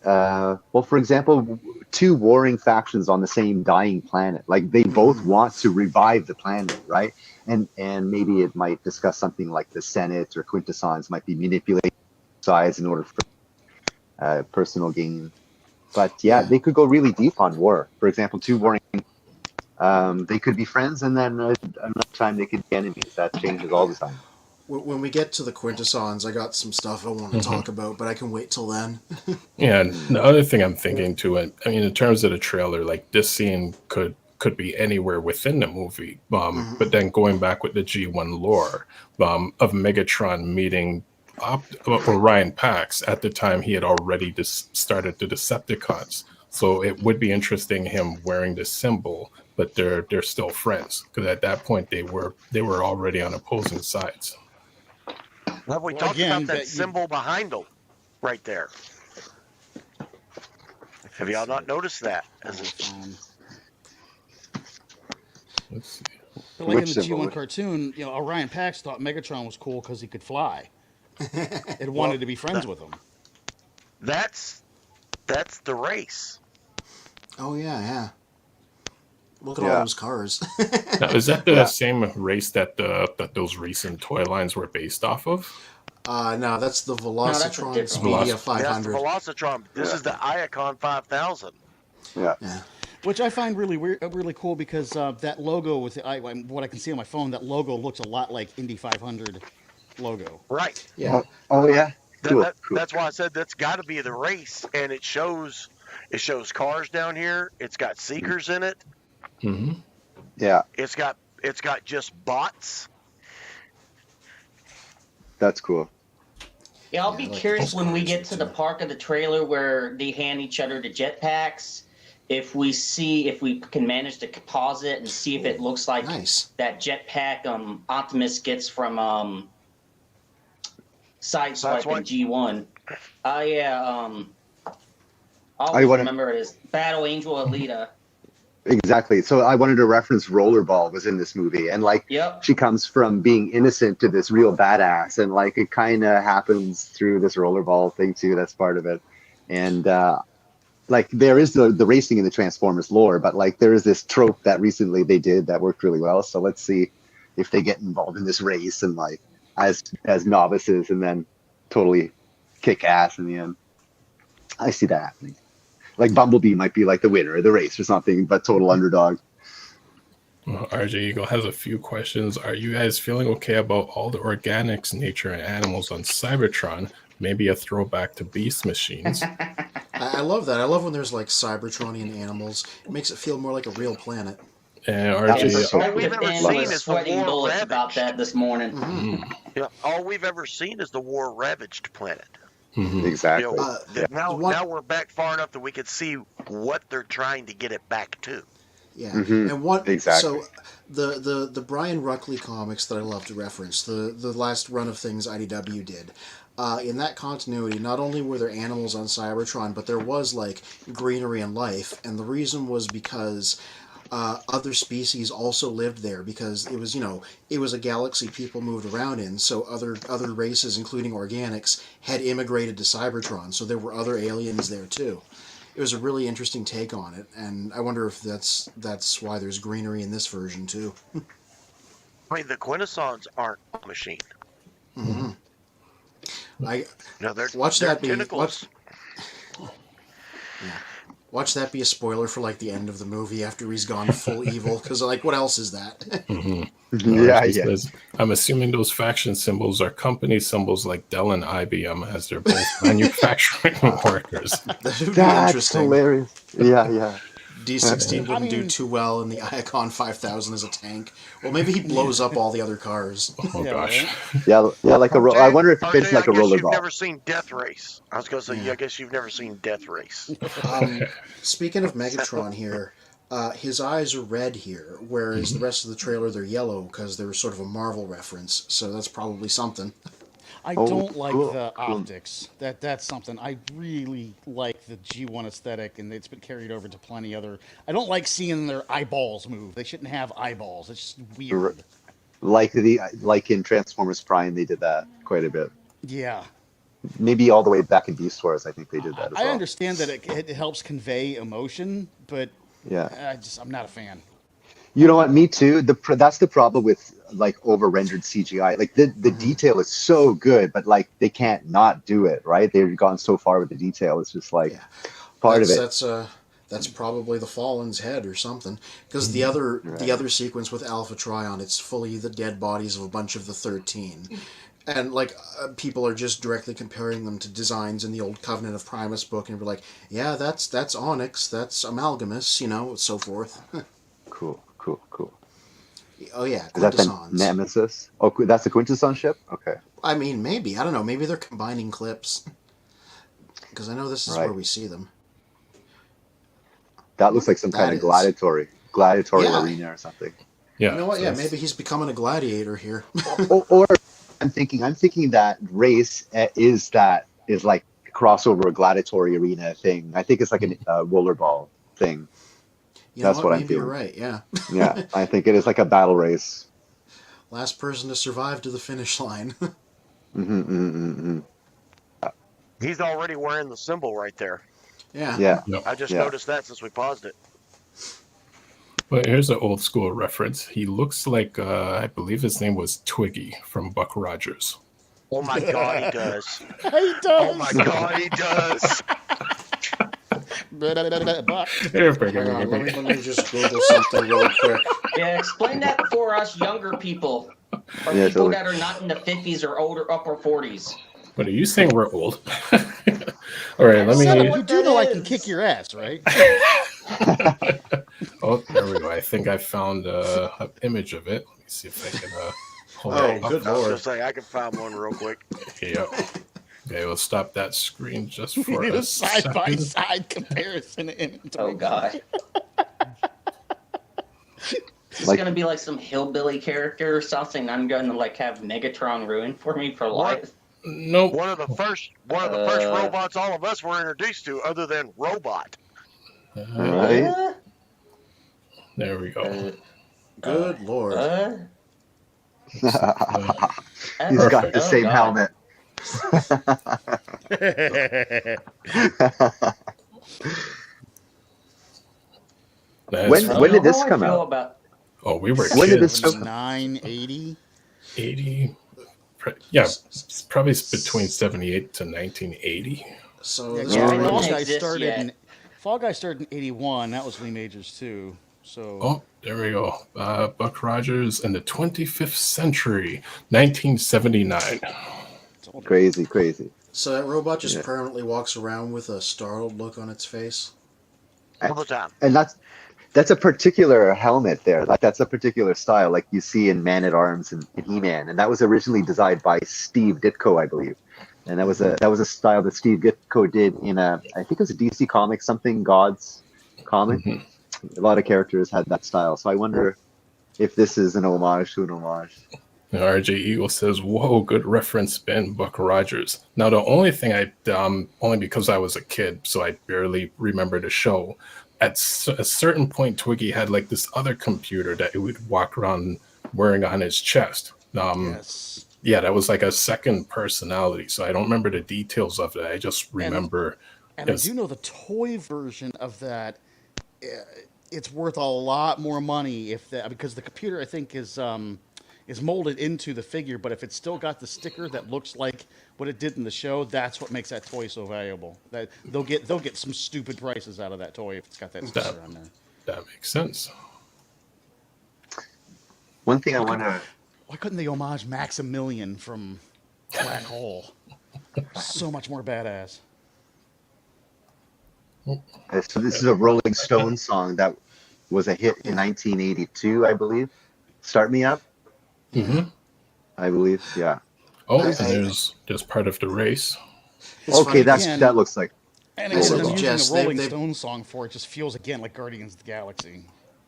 well, for example, two warring factions on the same dying planet. Like they both want to revive the planet, right? And maybe it might discuss something like the Senate or Quintessons might be manipulating sides in order for personal gain. But yeah, they could go really deep on war. For example, two warring, they could be friends, and then another time they could be enemies. That changes all the time. When we get to the Quintessons, I got some stuff I want to talk about, but I can wait till then. Yeah, and the other thing I'm thinking too, I mean, in terms of the trailer, like this scene could be anywhere within the movie. But then going back with the G1 lore of Megatron meeting Orion Pax, at the time he had already started the Decepticons. So it would be interesting him wearing this symbol, but they're still friends because at that point they were already on opposing sides. Have we talked about that symbol behind them right there? Have y'all not noticed that? Let's see. But like in the G1 cartoon, Orion Pax thought Megatron was cool because he could fly. It wanted to be friends with him. That's the race. Oh yeah. Look at all those cars. Now, is that the same race that those recent toy lines were based off of? No, that's the Velocitron Speedia 500. That's the Velocitron. This is the Iacon 5000. Yeah. Which I find really cool because that logo with what I can see on my phone, that logo looks a lot like Indy 500 logo. Right. Yeah. Oh yeah. Cool. That's why I said that's got to be the race, and it shows cars down here. It's got seekers in it. Mm-hmm. Yeah. It's got just bots. That's cool. Yeah, I'll be curious when we get to the part of the trailer where they hand each other the jetpacks. If we can manage to pause it and see if it looks like that jetpack Optimus gets from Sideswipe in G1. I remember it as Battle Angel Alita. Exactly. So I wanted to reference Rollerball was in this movie, and she comes from being innocent to this real badass, and like it kind of happens through this Rollerball thing too. That's part of it, and like there is the racing in the Transformers lore, but like there is this trope that recently they did that worked really well. So let's see if they get involved in this race and like as novices, and then totally kick ass in the end. I see that happening. Like Bumblebee might be like the winner of the race or something, but total underdog. Well, RJ Eagle has a few questions. Are you guys feeling okay about all the organics, nature, and animals on Cybertron? Maybe a throwback to Beast Machines. I love that. I love when there's like Cybertronian animals. It makes it feel more like a real planet. And RJ, all we've ever seen is the war ravaged. About that this morning. Yeah, all we've ever seen is the war ravaged planet. Exactly. Now we're back far enough that we can see what they're trying to get it back to. Yeah, and exactly. So the Brian Ruckley comics that I love to reference, the last run of things IDW did. In that continuity, not only were there animals on Cybertron, but there was like greenery and life, and the reason was because other species also lived there, because it was a galaxy people moved around in, so other races, including organics, had immigrated to Cybertron, so there were other aliens there too. It was a really interesting take on it, and I wonder if that's why there's greenery in this version too. I mean, the Quintessons aren't a machine. Mm-hmm. Watch that be a spoiler for like the end of the movie after he's gone full evil, because like what else is that? Yeah. I'm assuming those faction symbols are company symbols like Dell and IBM, as they're both manufacturing workers. That's hilarious. Yeah. D16 wouldn't do too well in the Iacon 5000 as a tank. Well, maybe he blows up all the other cars. Oh gosh. Yeah, like a I wonder if it fits RJ, like a I guess you've rollerball. never seen Death Race. I was going to say, I guess you've never seen Death Race. Speaking of Megatron here, his eyes are red here, whereas the rest of the trailer, they're yellow because they're sort of a Marvel reference, so that's probably something. I don't like the optics. That's something. I really like the G1 aesthetic, and it's been carried over to plenty other... I don't like seeing their eyeballs move. They shouldn't have eyeballs. It's just weird. Like in Transformers Prime, they did that quite a bit. Yeah. Maybe all the way back in Beast Wars, I think they did that as well. I understand that it helps convey emotion, but yeah, I'm not a fan. You know what? Me too. That's the problem with like over-rendered CGI. Like the detail is so good, but like they can't not do it, right? They've gone so far with the detail. It's just like part of it. That's probably the Fallen's head or something. Because the other sequence with Alpha Trion, it's fully the dead bodies of a bunch of the 13. And like people are just directly comparing them to designs in the old Covenant of Primus book, and we're like, yeah, that's Onyx, that's Amalgamus, so forth. Cool. Oh yeah, is that the Nemesis? Oh, that's the Quintesson ship. Okay. I mean, maybe, I don't know. Maybe they're combining clips, because I know this is where we see them. That looks like some kind of gladiatory arena or something. Yeah. You know what? Yeah, maybe he's becoming a gladiator here. or I'm thinking that race is like a crossover gladiatory arena thing. I think it's like a rollerball thing. That's what I'm feeling. You're right. Yeah. Yeah, I think it is like a battle race. Last person to survive to the finish line. He's already wearing the symbol right there. Yeah. I just noticed that since we paused it. Well, here's an old school reference. He looks like, I believe his name was Twiggy from Buck Rogers. Oh my God, he does. He does. Oh my God, he does. Hang on, let me just Google something really quick. Yeah, explain that for us younger people. Or people that are not in the 50s or older, upper 40s. What are you saying? We're old. All right, let me. You do know I can kick your ass, right? Oh, there we go. I think I found an image of it. Let me see if I can hold it up. Good I was lord! gonna say I can find one real quick. Yep. Okay, we'll stop that screen just for a side by side comparison inventory. Oh God. It's gonna be like some hillbilly character or something. I'm gonna have Megatron ruined for me for life. Nope. One of the first robots all of us were introduced to, other than Robot. Right. There we go. Good lord! He's got the same helmet. When did this come out? We were when did kids. this 980? 80. Yeah, it's probably between 78 to 1980. So Fall Guy started in 81. That was Lee Majors too. So. Oh, there we go. Buck Rogers in the 25th century, 1979. Crazy. So that robot just permanently walks around with a startled look on its face. All the time. And that's a particular helmet there. Like that's a particular style, like you see in Man at Arms and He-Man, and that was originally designed by Steve Ditko, I believe. And that was a style that Steve Ditko did in I think it was a DC comic, something Gods comic. A lot of characters had that style, so I wonder if this is an homage to an homage. RJ Eagle says, "Whoa, good reference, Ben. Buck Rogers." Now, the only thing only because I was a kid, so I barely remember the show. At a certain point, Twiggy had like this other computer that he would walk around wearing on his chest. Yes. Yeah, that was like a second personality. So I don't remember the details of it. I just remember. And I do know the toy version of that. It's worth a lot more money because the computer I think is molded into the figure, but if it's still got the sticker that looks like what it did in the show, that's what makes that toy so valuable. That they'll get some stupid prices out of that toy if it's got that sticker on there. That makes sense. One thing I want to... Why couldn't they homage Maximilian from Black Hole? So much more badass. So this is a Rolling Stones song that was a hit in 1982, I believe. Start Me Up, Mm-hmm. I believe. Yeah. Oh, and there's part of the race. Okay, that looks like. And I again, said them to using Jess, the Rolling they- Stones song for it just feels again like Guardians of the Galaxy.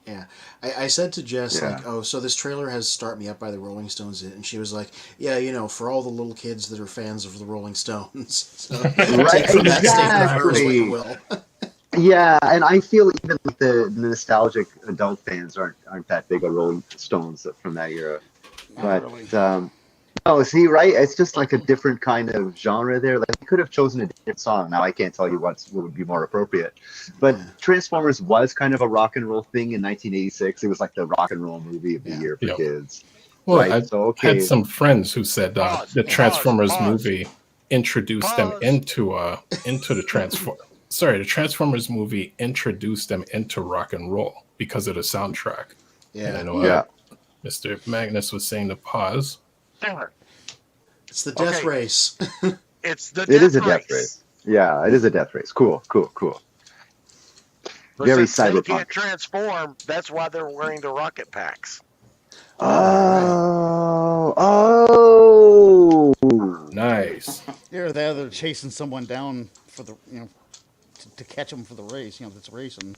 Yeah, I said to Jess, Yeah. like, oh, so this trailer has Start Me Up by the Rolling Stones in it, and she was like, yeah, you know, for all the little kids that are fans of the Rolling Stones. So take from that statement of hers what you will. Yeah, and I feel even like the nostalgic adult fans aren't that big of Rolling Stones from that era. But oh, see, right? It's just like a different kind of genre there. Like you could have chosen a different song. Now I can't tell you what would be more appropriate. But Transformers was kind of a rock and roll thing in 1986. It was like the rock and roll movie of the year for kids. Well, right? I had some friends who said the Transformers movie introduced them into the the Transformers movie introduced them into rock and roll because of the soundtrack. Yeah. And I know Mr. Magnus was saying to pause. It's the death race. It's the It is a death race. Yeah, it is a death race. Cool. But Very since they cyberpunk. can't transform, that's why they're wearing the rocket packs. Oh, nice. Yeah, they're chasing someone down for the to catch them for the race. That's racing.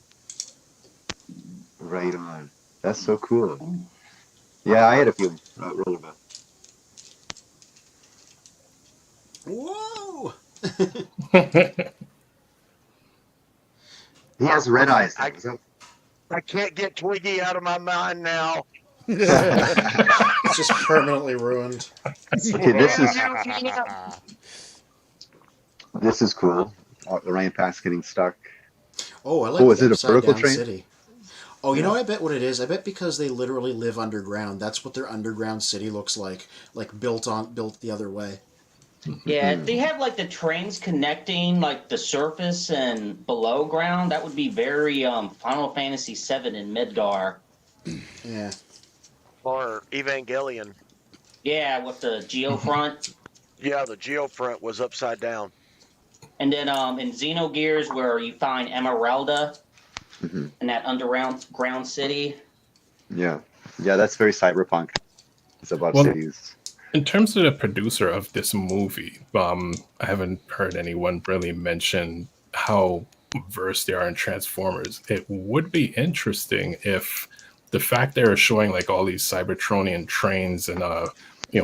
Right on. That's so cool. Yeah, I had a feeling roller bit. Whoa! He has red eyes. I can't get Twiggy out of my mind now. It's just permanently ruined. Okay, this is cool. The rain pack's getting stuck. Oh, I like is the it a upside vertical down train? city. Oh, you know, I bet what it is. I bet because they literally live underground. That's what their underground city looks like built the other way. Yeah, they have like the trains connecting like the surface and below ground. That would be very Final Fantasy VII in Midgar. Yeah. Or Evangelion. Yeah, with the geofront. Yeah, the geofront was upside down. And then in Xenogears, where you find Emeralda in that underground city. Yeah, that's very cyberpunk. It's about cities. In terms of the producer of this movie, I haven't heard anyone really mention how versed they are in Transformers. It would be interesting if the fact they were showing like all these Cybertronian trains and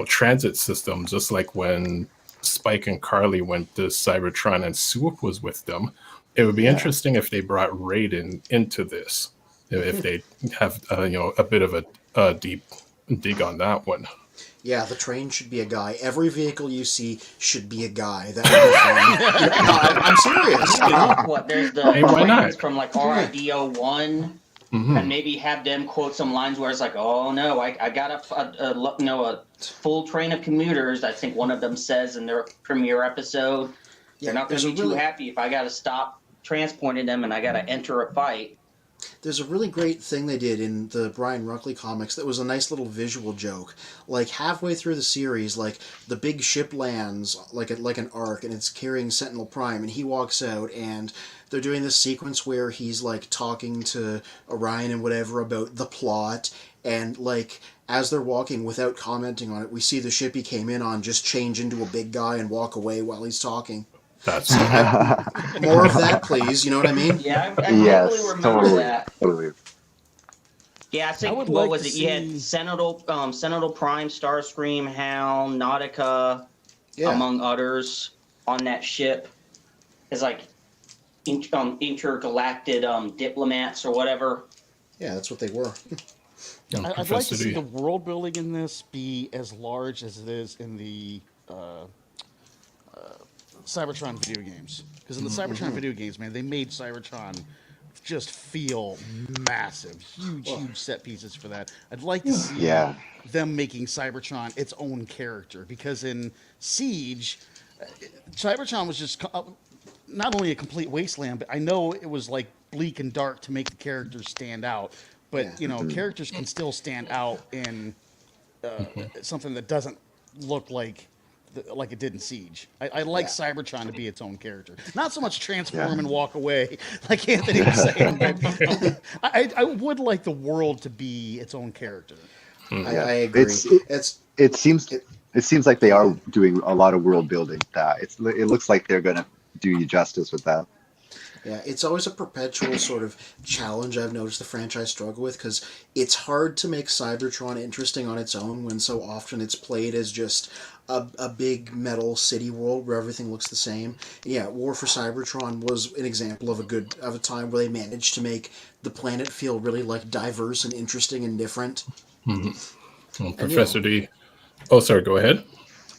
transit systems, just like when Spike and Carly went to Cybertron and Swoop was with them. It would be interesting if they brought Raiden into this, if they have a bit of a deep dig on that one. Yeah, the train should be a guy. Every vehicle you see should be a guy. That would be fun. No, I'm serious. What? There's the why not? from like RIDO1. And maybe have them quote some lines where it's like, "Oh no, I got a full train of commuters." I think one of them says in their premiere episode, "They're not going to be too happy if I got to stop transporting them and I got to enter a fight." There's a really great thing they did in the Brian Ruckley comics that was a nice little visual joke. Like halfway through the series, like the big ship lands like an arc and it's carrying Sentinel Prime and he walks out and they're doing this sequence where he's like talking to Orion and whatever about the plot and like as they're walking without commenting on it, we see the ship he came in on just change into a big guy and walk away while he's talking. That's more of that, please. You know what I mean? Yeah, I totally remember that. Totally. Yeah, I think what was it? You had Sentinel Prime, Starscream, Hound, Nautica, among others, on that ship. It's like intergalactic diplomats or whatever. Yeah, that's what they were. I'd like to see the world building in this be as large as it is in the Cybertron video games. Because in the Cybertron video games, man, they made Cybertron just feel massive. Huge set pieces for that. I'd like to see them making Cybertron its own character. Because in Siege, Cybertron was just not only a complete wasteland, but I know it was like bleak and dark to make the characters stand out. But, characters can still stand out in something that doesn't look like like it did in Siege. I like Cybertron to be its own character, not so much transform and walk away like Anthony was saying. But I would like the world to be its own character. I agree. It seems like they are doing a lot of world building. It looks like they're going to do you justice with that. Yeah, it's always a perpetual sort of challenge I've noticed the franchise struggle with, because it's hard to make Cybertron interesting on its own when so often it's played as just a big metal city world where everything looks the same. Yeah, War for Cybertron was an example of a time where they managed to make the planet feel really like diverse and interesting and different. Mm-hmm. Well, Professor D. Oh, sorry, go ahead.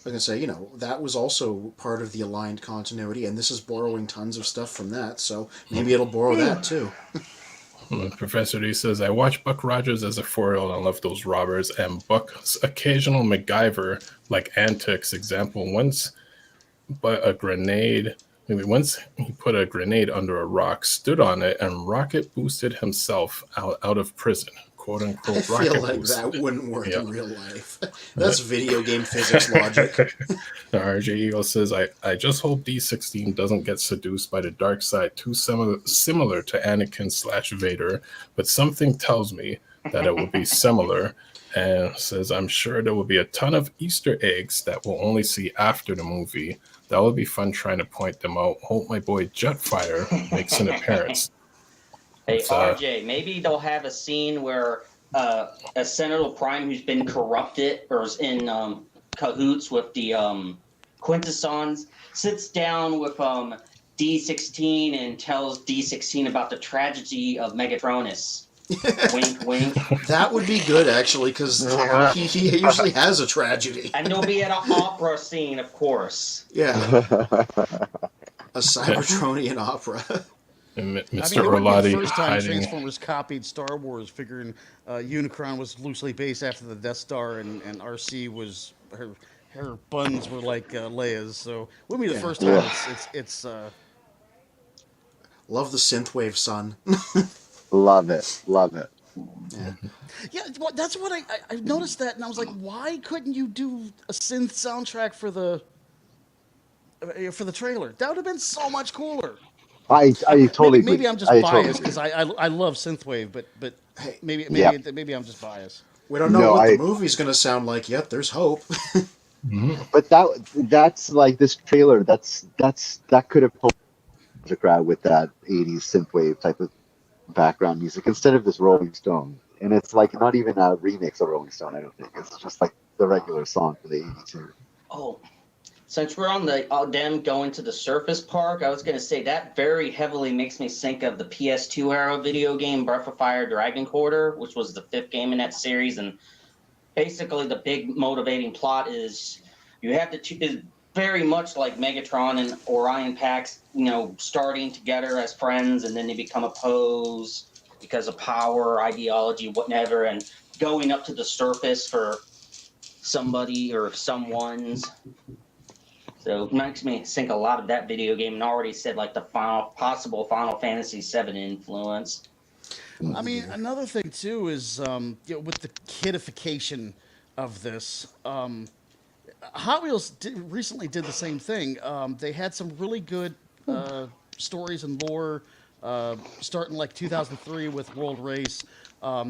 I was going to say, that was also part of the aligned continuity, and this is borrowing tons of stuff from that, so maybe it'll borrow that too. Professor D says, I watched Buck Rogers as a 4-year-old and loved those robbers, and Buck's occasional MacGyver-like antics. Example, once he put a grenade under a rock, stood on it, and rocket boosted himself out of prison. Quote unquote. I feel like boost. That wouldn't work in real life. That's video game physics logic. RJ Eagle says, I just hope D16 doesn't get seduced by the dark side too similar to Anakin/Vader, but something tells me that it will be similar, and says, I'm sure there will be a ton of Easter eggs that we'll only see after the movie. That will be fun trying to point them out. Hope my boy Jetfire makes an appearance. Hey, RJ, maybe they'll have a scene where a Senator Prime who's been corrupted or is in cahoots with the Quintessons sits down with D16 and tells D16 about the tragedy of Megatronus. Wink, wink. That would be good, actually, because he usually has a tragedy. And they'll be at an opera scene, of course. Yeah. A Cybertronian opera. And Mr. I mean, it would be the first time hiding. Transformers copied Star Wars, figuring Unicron was loosely based after the Death Star, and RC was her buns were like Leia's. So it would be the first time it's Love the synthwave, son. Love it. Yeah, well, that's what I noticed that, and I was like, why couldn't you do a synth soundtrack for the trailer? That would have been so much cooler. I totally maybe I'm just biased because I love synthwave, but maybe I'm just biased. We don't know what the movie's going to sound like yet. There's hope. But that's like this trailer. That could have pulled the crowd with that 80s synthwave type of background music instead of this Rolling Stone. And it's like not even a remix of Rolling Stone. I don't think it's just like the regular song for the 82. Oh. Since we're on them going to the surface park, I was going to say that very heavily makes me think of the PS2 era video game Breath of Fire Dragon Quarter, which was the 5th game in that series. And basically the big motivating plot is you have to is very much like Megatron and Orion Pax, starting together as friends, and then they become opposed because of power, ideology, whatever, and going up to the surface for somebody or someone's. So it makes me think a lot of that video game, and already said like the possible Final Fantasy VII influence. I mean, another thing too is with the kidification of this, Hot Wheels recently did the same thing. They had some really good stories and lore, starting like 2003 with World Race.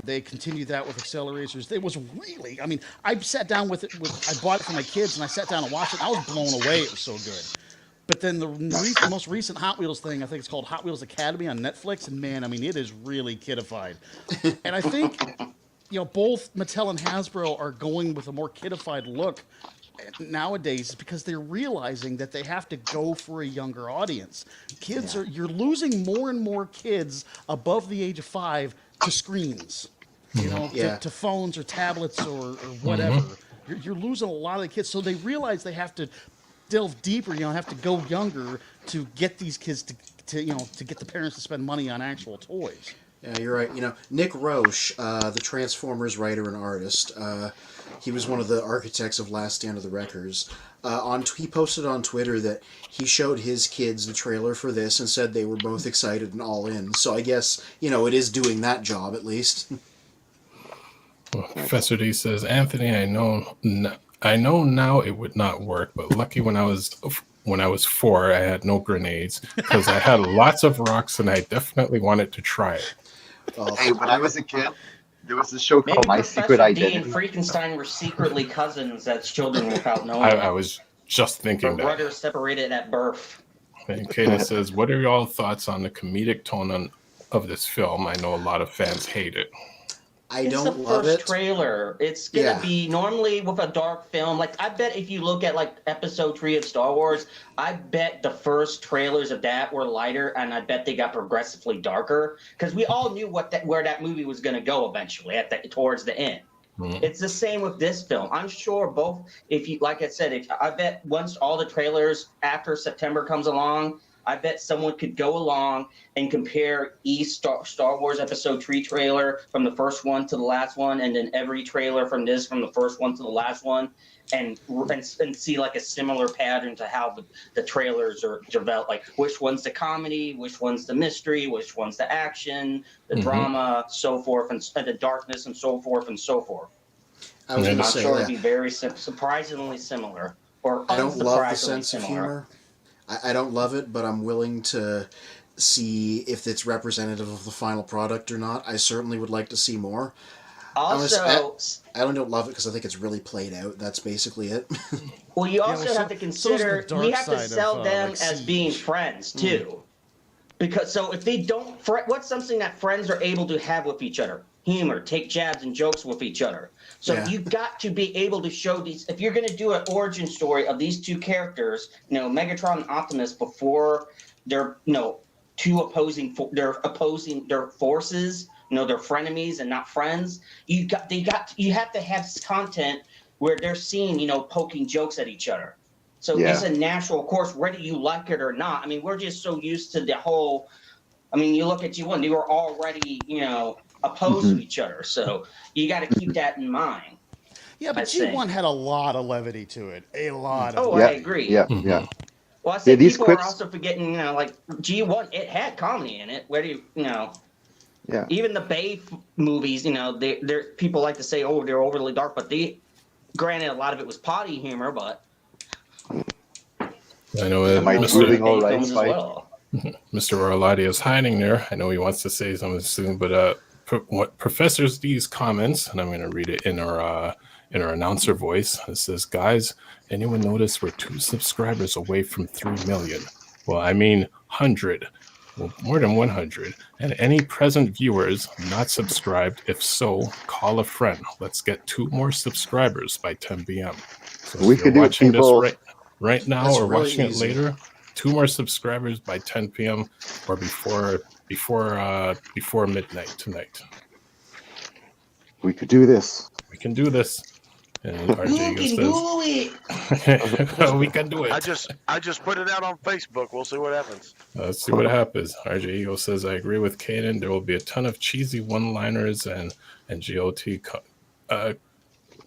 They continued that with Accelerators. It was really, I sat down with it. I bought it for my kids, and I sat down and watched it. And I was blown away. It was so good. But then the most recent Hot Wheels thing, I think it's called Hot Wheels Academy on Netflix, and man, it is really kidified. And I think, both Mattel and Hasbro are going with a more kidified look nowadays because they're realizing that they have to go for a younger audience. You're losing more and more kids above the age of 5 to screens, to phones or tablets or whatever. You're losing a lot of the kids, so they realize they have to delve deeper. Have to go younger to get these kids to get the parents to spend money on actual toys. Yeah, you're right. Nick Roche, the Transformers writer and artist, he was one of the architects of Last Stand of the Wreckers. He posted on Twitter that he showed his kids the trailer for this and said they were both excited and all in. So I guess, it is doing that job at least. Well, Professor D says, Anthony, I I know now it would not work, but lucky when I was 4, I had no grenades because I had lots of rocks, and I definitely wanted to try it. Hey, when I was a kid, there was a show Maybe called My Professor Secret D Identity. and Frankenstein were secretly cousins as children without knowing I it. was just thinking Their that. brothers separated at birth. And Kaden says, what are y'all thoughts on the comedic tone of this film? I know a lot of fans hate it. It's the first trailer. It's gonna be normally with a dark film. Like I bet if you look at like Episode 3 of Star Wars, I bet the first trailers of that were lighter, and I bet they got progressively darker because we all knew where that movie was gonna go eventually towards the end. It's the same with this film. I'm sure both. If you like I said, I bet once all the trailers after September comes along, I bet someone could go along and compare each Star Wars Episode 3 trailer from the first one to the last one, and then every trailer from the first one to the last one, and see like a similar pattern to how the trailers are developed. Like which one's the comedy, which one's the mystery, which one's the action, the drama, so forth, and the darkness, and so forth and so forth. I was going to say sure it'd be very surprisingly similar, or I don't love the sense similar. of humor. I don't love it, but I'm willing to see if it's representative of the final product or not. I certainly would like to see more. Also, I don't love it because I think it's really played out. That's basically it. Well, you also have to consider we have to sell them as being friends too, because if they don't, what's something that friends are able to have with each other? Humor, take jabs and jokes with each other. So you've got to be able to show these. If you're going to do an origin story of these two characters, Megatron and Optimus, before they're two opposing their forces, they're frenemies and not friends. You have to have content where they're seen, poking jokes at each other. So it's a natural course, whether you like it or not. I mean, we're just so used to the whole. I mean, you look at G1; they were already, opposed to each other. So you got to keep that in mind. Yeah, but G1 had a lot of levity to it. A lot of I agree. Yeah. Well, I say people are also forgetting, like G1, it had comedy in it. Where do even the Bay movies, they're people like to say, oh, they're overly dark, but granted, a lot of it was potty humor, but I know Mr. Orlati is hiding there. I know he wants to say something soon, but what Professor D's comments, and I'm going to read it in our announcer voice. It says, guys, anyone notice we're 2 subscribers away from 3 million? Well, I mean 100. Well, more than 100. And any present viewers not subscribed, if so, call a friend. Let's get 2 more subscribers by 10 p.m. So we if could you're do watching people... this right now That's or really watching easy. it later, 2 more subscribers by 10 p.m. or before midnight tonight. We could do this. We can do this. And RJ says, we can do it. I just put it out on Facebook. We'll see what happens. Let's see what happens. RJ Eagle says, I agree with Kaden. There will be a ton of cheesy one-liners and GOT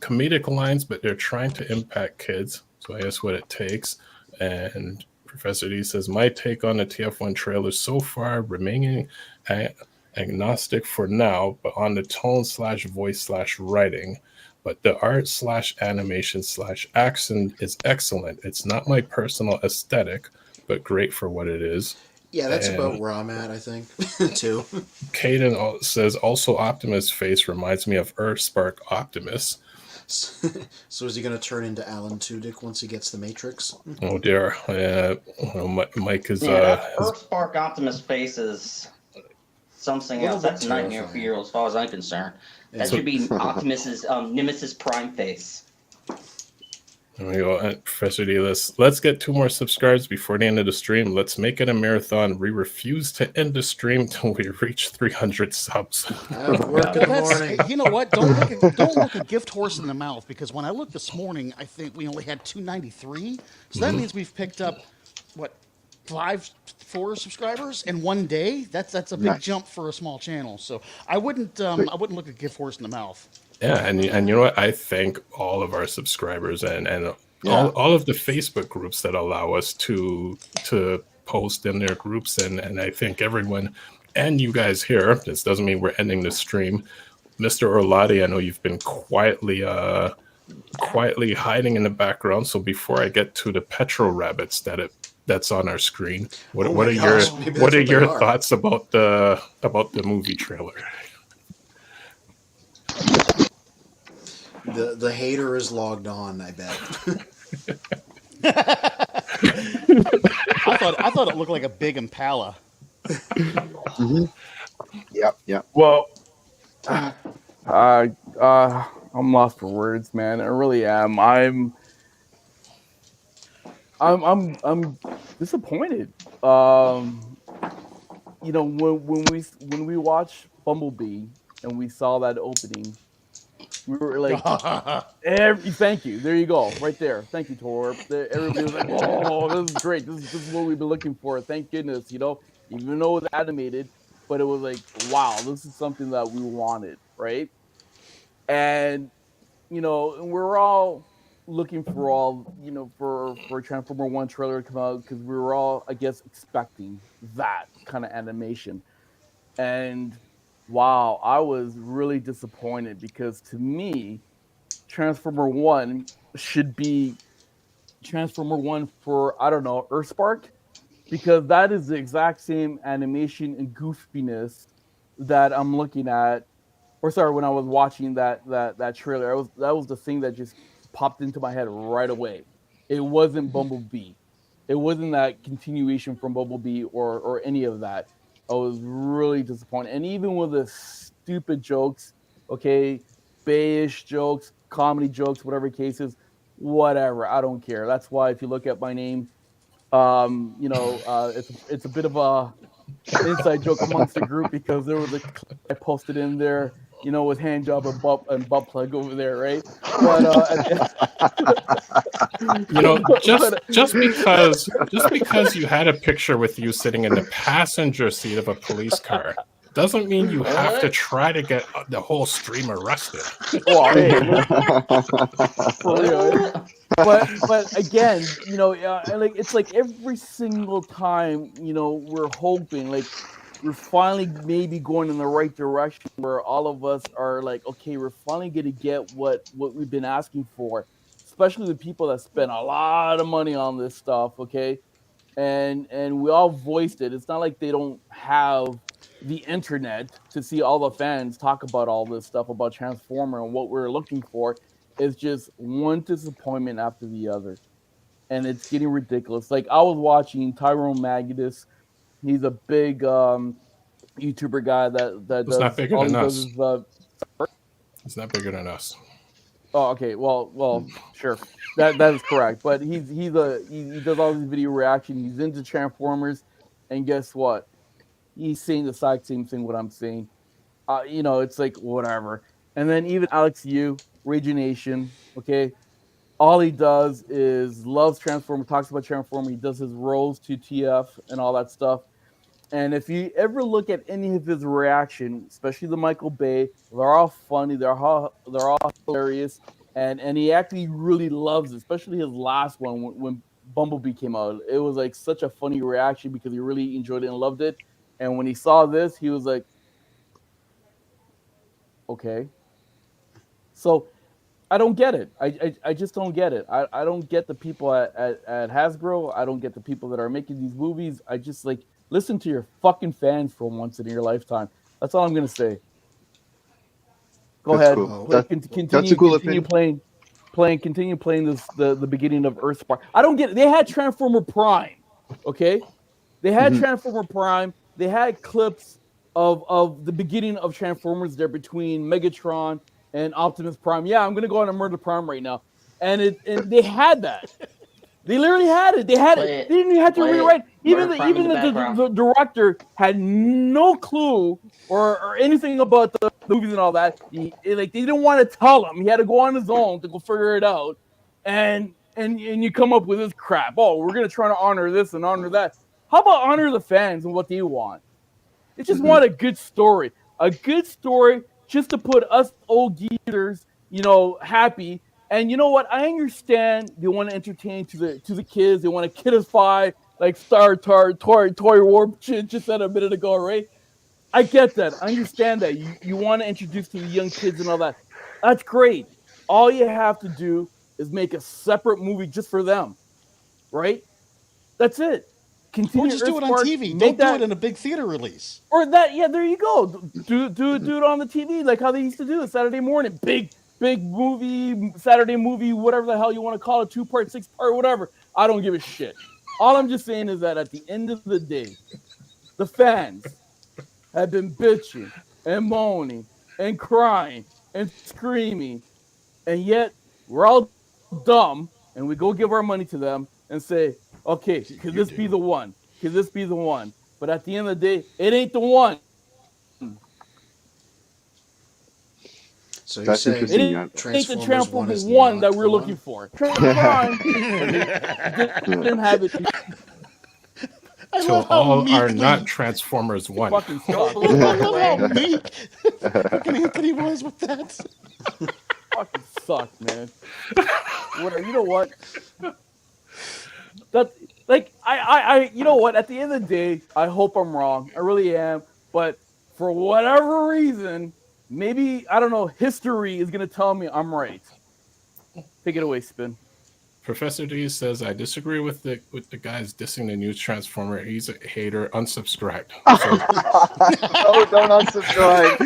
comedic lines, but they're trying to impact kids. So I guess what it takes. And Professor D says, my take on the TF1 trailer so far, remaining agnostic for now, but on the tone/voice/writing. But the art/animation/action is excellent. It's not my personal aesthetic, but great for what it is. Yeah, that's about where I'm at, I think, too. Caden says, also Optimus' face reminds me of Earthspark Optimus. So is he going to turn into Alan Tudyk once he gets the Matrix? Oh, dear. Mike is... Earthspark Optimus face is something else. That's a nightmare for you as far as I'm concerned. That should be Optimus's Nemesis Prime face. There we go. Professor D, let's get 2 more subscribers before the end of the stream. Let's make it a marathon. We refuse to end the stream till we reach 300 subs. Work in the morning. You know what? Don't look a gift horse in the mouth, because when I looked this morning, I think we only had 293. So that means we've picked up, 4 subscribers in one day. That's a big jump for a small channel. So I wouldn't look a gift horse in the mouth. Yeah, and you know what? I thank all of our subscribers and all of the Facebook groups that allow us to post in their groups, and I thank everyone and you guys here. This doesn't mean we're ending the stream. Mr. Orlati, I know you've been quietly quietly hiding in the background. So before I get to the petro rabbits that's on our screen, what are your thoughts about the movie trailer? The hater is logged on, I bet. I thought it looked like a big Impala. Mm-hmm. Yep. Well, I'm lost for words, man. I really am. I'm disappointed. You know, when we watched Bumblebee and we saw that opening, we were like, thank you. There you go, right there. Thank you, Tor. Everybody was like, oh, this is great. This is what we've been looking for. Thank goodness, you know, even though it was animated, but it was like, wow, this is something that we wanted, right? And you know, and we're all looking for Transformer 1 trailer to come out because we were all, I guess, expecting that kind of animation. And wow, I was really disappointed because to me, Transformer 1 should be Transformer 1 for, I don't know, Earthspark, because that is the exact same animation and goofiness that I'm looking at. Or sorry, when I was watching that trailer, that was the thing that just popped into my head right away. It wasn't Bumblebee. It wasn't that continuation from Bumblebee or any of that. I was really disappointed. And even with the stupid jokes, okay, bayish jokes, comedy jokes, whatever cases, whatever. I don't care. That's why if you look at my name, you know, it's a bit of a inside joke amongst the group because there was a clip I posted in there, you know, with hand job and butt plug over there, right? But you know, just because you had a picture with you sitting in the passenger seat of a police car doesn't mean you have to try to get the whole stream arrested. Well, but again, you know, like it's like every single time, you know, we're hoping like we're finally maybe going in the right direction where all of us are like, okay, we're finally going to get what we've been asking for, especially the people that spend a lot of money on this stuff, okay? And we all voiced it. It's not like they don't have the internet to see all the fans talk about all this stuff about Transformer and what we're looking for. It's just one disappointment after the other. And it's getting ridiculous. Like I was watching Tyrone MAGNUS. He's a big YouTuber guy that does not bigger all than he us. does is He's not bigger than us. Oh, okay. Well, sure. That is correct. But he does all these video reactions. He's into Transformers, and guess what? He's saying the exact same thing what I'm saying. You know, it's like whatever. And then even Alex Yu, Regination, okay, all he does is loves Transformer, talks about Transformer. He does his roles to TF and all that stuff. And if you ever look at any of his reaction, especially the Michael Bay, they're all funny, they're all hilarious, and he actually really loves it, especially his last one when Bumblebee came out. It was like such a funny reaction because he really enjoyed it and loved it. And when he saw this, he was like, okay. So I don't get it. I just don't get it. I don't get the people at Hasbro. I don't get the people that are making these movies. I just like, listen to your fucking fans for once in your lifetime. That's all I'm gonna say. Go ahead. Cool. Continue playing this the beginning of Earthspark. I don't get it. They had Transformer Prime, okay? They had Transformer Prime. They had clips of the beginning of Transformers there between Megatron and Optimus Prime. Yeah, I'm gonna go on and murder Prime right now, and they had that. They literally had it. They had it. They didn't even have to rewrite. Even the director had no clue or anything about the movies and all that. They didn't want to tell him. He had to go on his own to go figure it out. And you come up with this crap. Oh, we're gonna try to honor this and honor that. How about honor the fans and what they want? They just want a good story. A good story just to put us old geezers, you know, happy. And you know what? I understand they want to entertain to the kids. They want to kidify, like Toy Warp just said a minute ago, right? I get that. I understand that. You want to introduce to the young kids and all that. That's great. all you have to do is make a separate movie just for them, right? That's it. Continue or just do it on Earthspark, TV. make Don't that, do it in a big theater release. or that. Yeah, there you go. Do it on the TV like how they used to do it Saturday morning. Big movie, Saturday movie, whatever the hell you want to call it, 2-part, 6-part, whatever. I don't give a shit. All I'm just saying is that at the end of the day, the fans have been bitching and moaning and crying and screaming, and yet we're all dumb and we go give our money to them and say, okay, could this be the one? Could this be the one? But at the end of the day, it ain't the one. So you That's say interesting. It ain't the Transformers one that we're looking for. Prime didn't have it. So all are not Transformers one. Fucking suck. I love how meek fucking Anthony was with that. Fucking suck, man. You know what? That like I you know what? At the end of the day, I hope I'm wrong. I really am. But for whatever reason, maybe I don't know. History is gonna tell me I'm right. Take it away, Spin. Professor D says, I disagree with the guys dissing the new Transformer. He's a hater. Unsubscribed. So No, don't unsubscribe.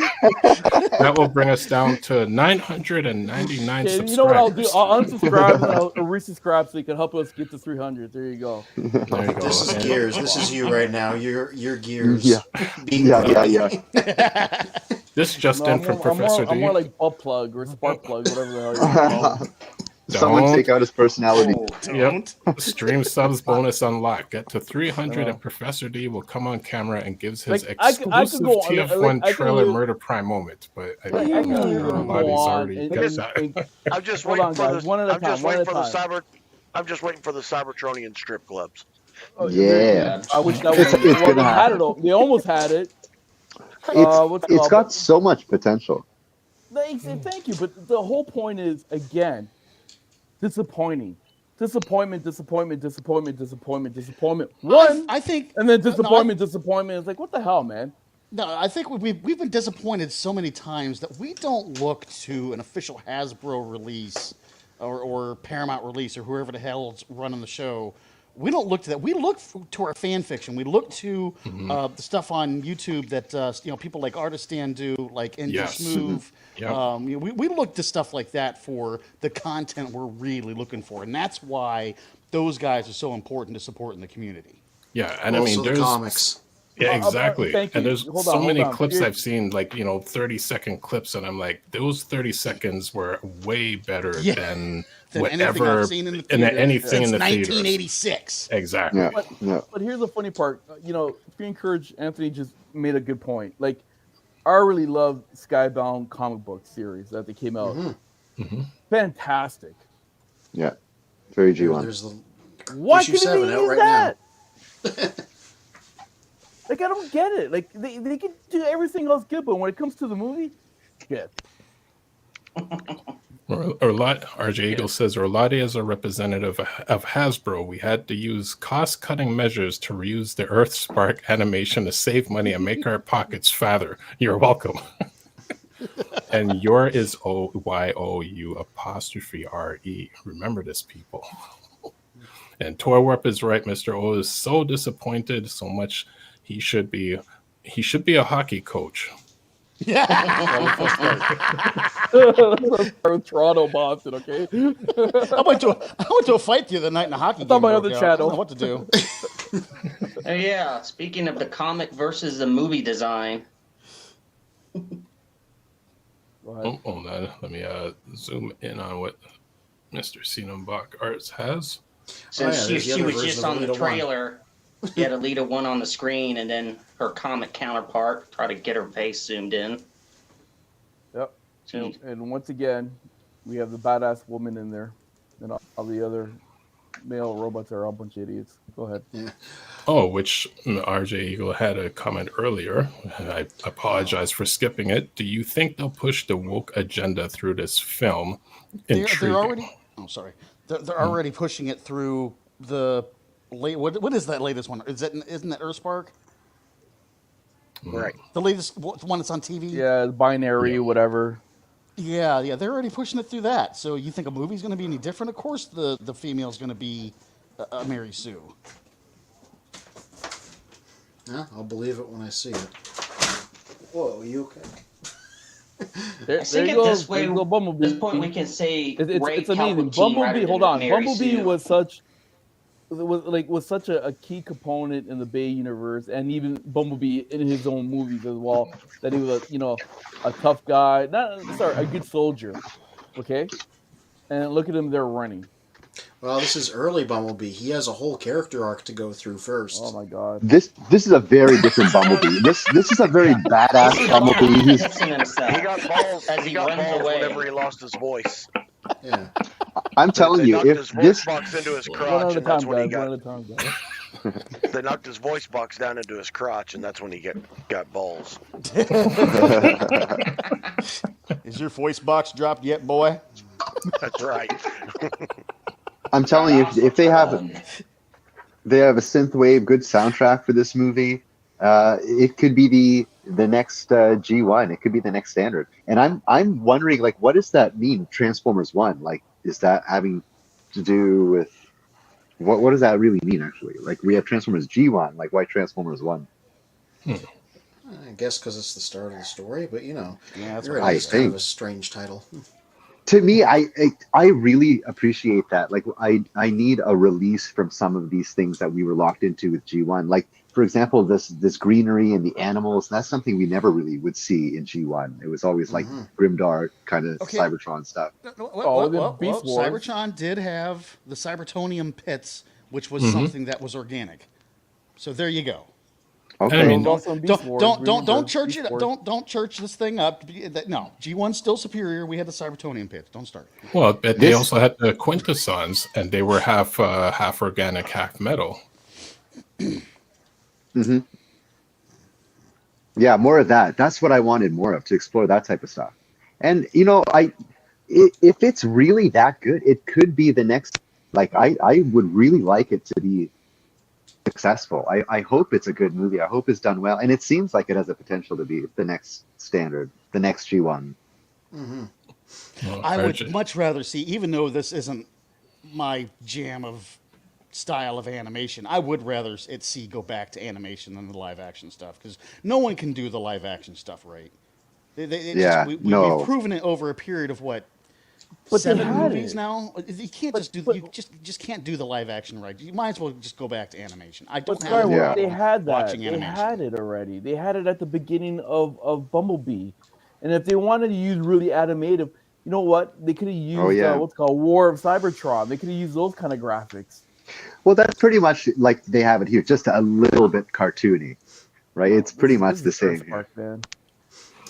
that will bring us down to 999 subscribers. You know what I'll do? I'll unsubscribe and I'll resubscribe so you can help us get to 300. There you go. There you go. This is And Gears. This is you right now. You're Gears. Yeah. Yeah. this just in from Professor D. I'm more like butt plug or spark plug, whatever the hell you're called. Someone take out his personality. Yep. Stream subs bonus unlocked. Get to 300 and Professor D will come on camera and gives his exclusive TF1 trailer murder prime moment. But I think Lottie already got that. I'm just waiting for the Cybertronian strip clubs. Yeah. I wish that was gonna happen. They almost had it. It's got so much potential. Thank you, but the whole point is, again, disappointment. One, I think, and then disappointment. It's like, what the hell, man? No, I think we've been disappointed so many times that we don't look to an official Hasbro release or Paramount release or whoever the hell's running the show. We don't look to that. We look to our fan fiction. We look to the stuff on YouTube that people like Artistan do, like NG Smooth. Yep. We look to stuff like that for the content we're really looking for, and that's why those guys are so important to support in the community. Yeah, and also I mean, there's comics. Yeah, exactly. And there's so many clips I've seen, like 30-second clips, and I'm like, those 30 seconds were way better than whatever anything I've seen in the theater anything in the 1986. Theater. Exactly. But here's the funny part. If you encourage, Anthony just made a good point. Like, I really love Skybound comic book series that they came out. Fantastic. Yeah, very G1. Why couldn't they use that? Like, I don't get it. Like, they can do everything else good, but when it comes to the movie, shit. RJ Eagle says, Orlati is a representative of Hasbro. We had to use cost-cutting measures to reuse the Earthspark animation to save money and make our pockets fatter. You're welcome. And your is OYOU''RE. Remember this, people. And Toy Warp is right. Mr. O is so disappointed so much. He should be a hockey coach. Yeah. Toronto, Boston, okay? I went to a fight the other night in a hockey game. On my other channel. I don't know what to do. Oh, yeah. Speaking of the comic versus the movie design. Hold on. Let me zoom in on what Mr. Cinnambach Arts has. Since she was just on the trailer, she had Alita 1 on the screen, and then her comic counterpart try to get her face zoomed in. Yep. And once again, we have the badass woman in there, and all the other male robots are a bunch of idiots. Go ahead. Yeah. Oh, which RJ Eagle had a comment earlier. I apologize for skipping it. Do you think they'll push the woke agenda through this film? They're already. Oh, sorry. They're already pushing it through the late. What is that latest one? Isn't that Earthspark? Right. The latest one that's on TV. Yeah, binary, whatever. Yeah, they're already pushing it through that. So you think a movie's going to be any different? Of course, the female's going to be Mary Sue. Yeah, I'll believe it when I see it. Whoa, you okay? I think at this way, at this point, we can say it's amazing. Bumblebee, hold on. Bumblebee was such a key component in the Bay universe, and even Bumblebee in his own movies as well. That he was a tough guy, a good soldier. Okay, and look at him there running. Well, this is early Bumblebee. He has a whole character arc to go through first. Oh my god! This is a very different Bumblebee. This is a very badass Bumblebee. He got balls as he runs away whenever he lost his voice. Yeah. I'm telling you, if this box into his crotch, and that's when he got. They knocked his voice box down into his crotch, and that's when he got balls. Is your voice box dropped yet, boy? That's right. I'm telling you, if they have a synthwave good soundtrack for this movie, it could be the next G1. It could be the next standard. And I'm wondering, like, what does that mean? Transformers 1, like, is that having to do with what does that really mean? Actually, like, we have Transformers G1. Like, why Transformers 1? I guess because it's the start of the story, but yeah, that's what I think. Kind of a strange title. To me, I really appreciate that. Like, I need a release from some of these things that we were locked into with G1. Like, for example, this greenery and the animals. That's something we never really would see in G1. It was always like grimdark kind of Cybertron stuff. Cybertron did have the Cybertonium pits, which was something that was organic. So there you go. Okay. I mean, don't church it. Don't church this thing up. No, G1's still superior. We had the Cybertonium pits. Don't start. Well, but they also had the Quintessons, and they were half organic, half metal. Mm-hmm. Yeah, more of that. That's what I wanted more of, to explore that type of stuff. And if it's really that good, it could be the next. Like, I would really like it to be successful. I hope it's a good movie. I hope it's done well, and it seems like it has the potential to be the next standard, the next G1. Mm-hmm. Well, I would much rather see, even though this isn't my jam of style of animation, I would rather it go back to animation than the live action stuff, because no one can do the live action stuff right. We've proven it over a period of what? But 7 movies now. You can't you just can't do the live action right. You might as well just go back to animation. I don't have they had that. Watching animation. They had it already. They had it at the beginning of Bumblebee, and if they wanted to use really animative, you know what? They could have used what's called War of Cybertron. They could have used those kind of graphics. Well, that's pretty much like they have it here, just a little bit cartoony, right? It's pretty much the same. Park, man.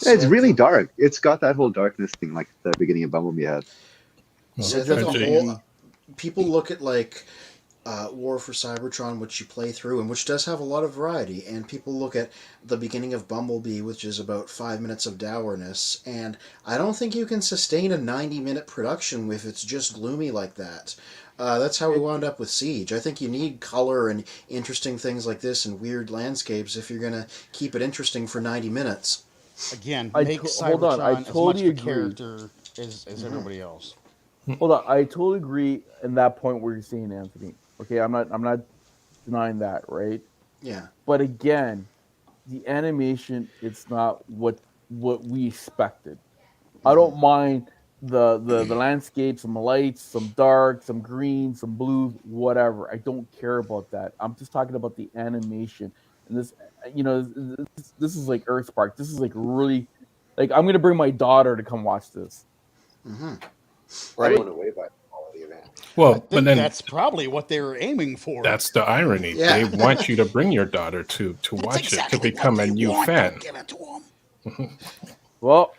Yeah, it's really dark. It's got that whole darkness thing like the beginning of Bumblebee had. People look at like War for Cybertron, which you play through, and which does have a lot of variety, and people look at the beginning of Bumblebee, which is about 5 minutes of dourness, and I don't think you can sustain a 90-minute production if it's just gloomy like that. That's how we wound up with Siege. I think you need color and interesting things like this and weird landscapes if you're going to keep it interesting for 90 minutes. Again, make Cybertron as much of a character as everybody else. Hold on, I totally agree in that point where you're saying, Anthony. Okay, I'm not denying that, right? Yeah. But again, the animation, it's not what we expected. I don't mind the landscape, some lights, some dark, some green, some blues, whatever. I don't care about that. I'm just talking about the animation. And this, this is like Earthspark. This is like really, like, I'm gonna bring my daughter to come watch this. Mm-hmm. Right. Blown away by the quality of it. Well, but then that's probably what they were aiming for. That's the irony. Yeah. They want you to bring your daughter to watch it, to become a new fan. Give it to them. Well,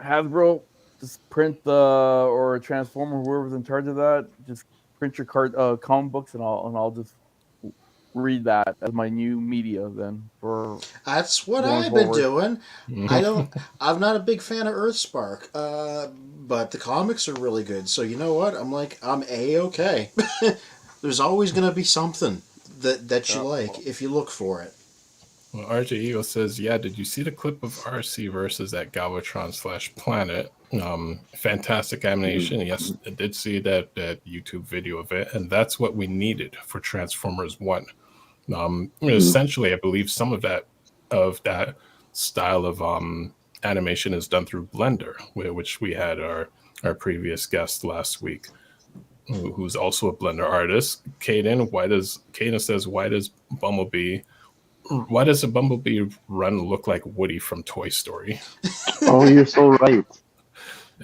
Hasbro, just print or Transformer, whoever's in charge of that, just print your comic books, and I'll just read that as my new media then. That's what I've been doing. I'm not a big fan of Earthspark, but the comics are really good. So you know what? I'm A-okay. There's always going to be something that you like if you look for it. Well, RJ Eagle says, yeah, did you see the clip of RC versus that Galvatron/Planet? Fantastic animation. Yes, I did see that YouTube video of it, and that's what we needed for Transformers 1. Essentially, I believe some of that style of animation is done through Blender, which we had our previous guest last week, who's also a Blender artist. Caden says, why does a Bumblebee run look like Woody from Toy Story? Oh, you're so right.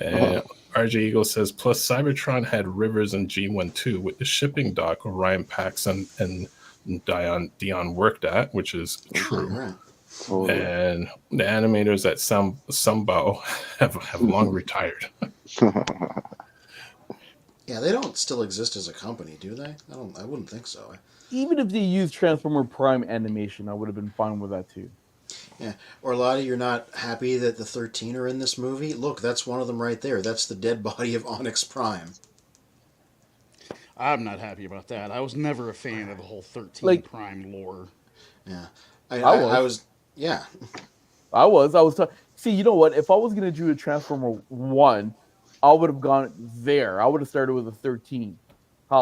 And RJ Eagle says, plus Cybertron had rivers in G1 too, with the shipping dock Orion Pax and Dion worked at, which is true. Right. Totally. And the animators at Sumbao have long retired. Yeah, they don't still exist as a company, do they? I wouldn't think so. Even if they used Transformer Prime animation, I would have been fine with that too. Yeah. Orlati, you're not happy that the 13 are in this movie? Look, that's one of them right there. That's the dead body of Onyx Prime. I'm not happy about that. I was never a fan of the whole 13 Prime lore. Yeah. I was. Yeah. I was. See, you know what? If I was going to do a Transformer 1, I would have gone there. I would have started with a 13. How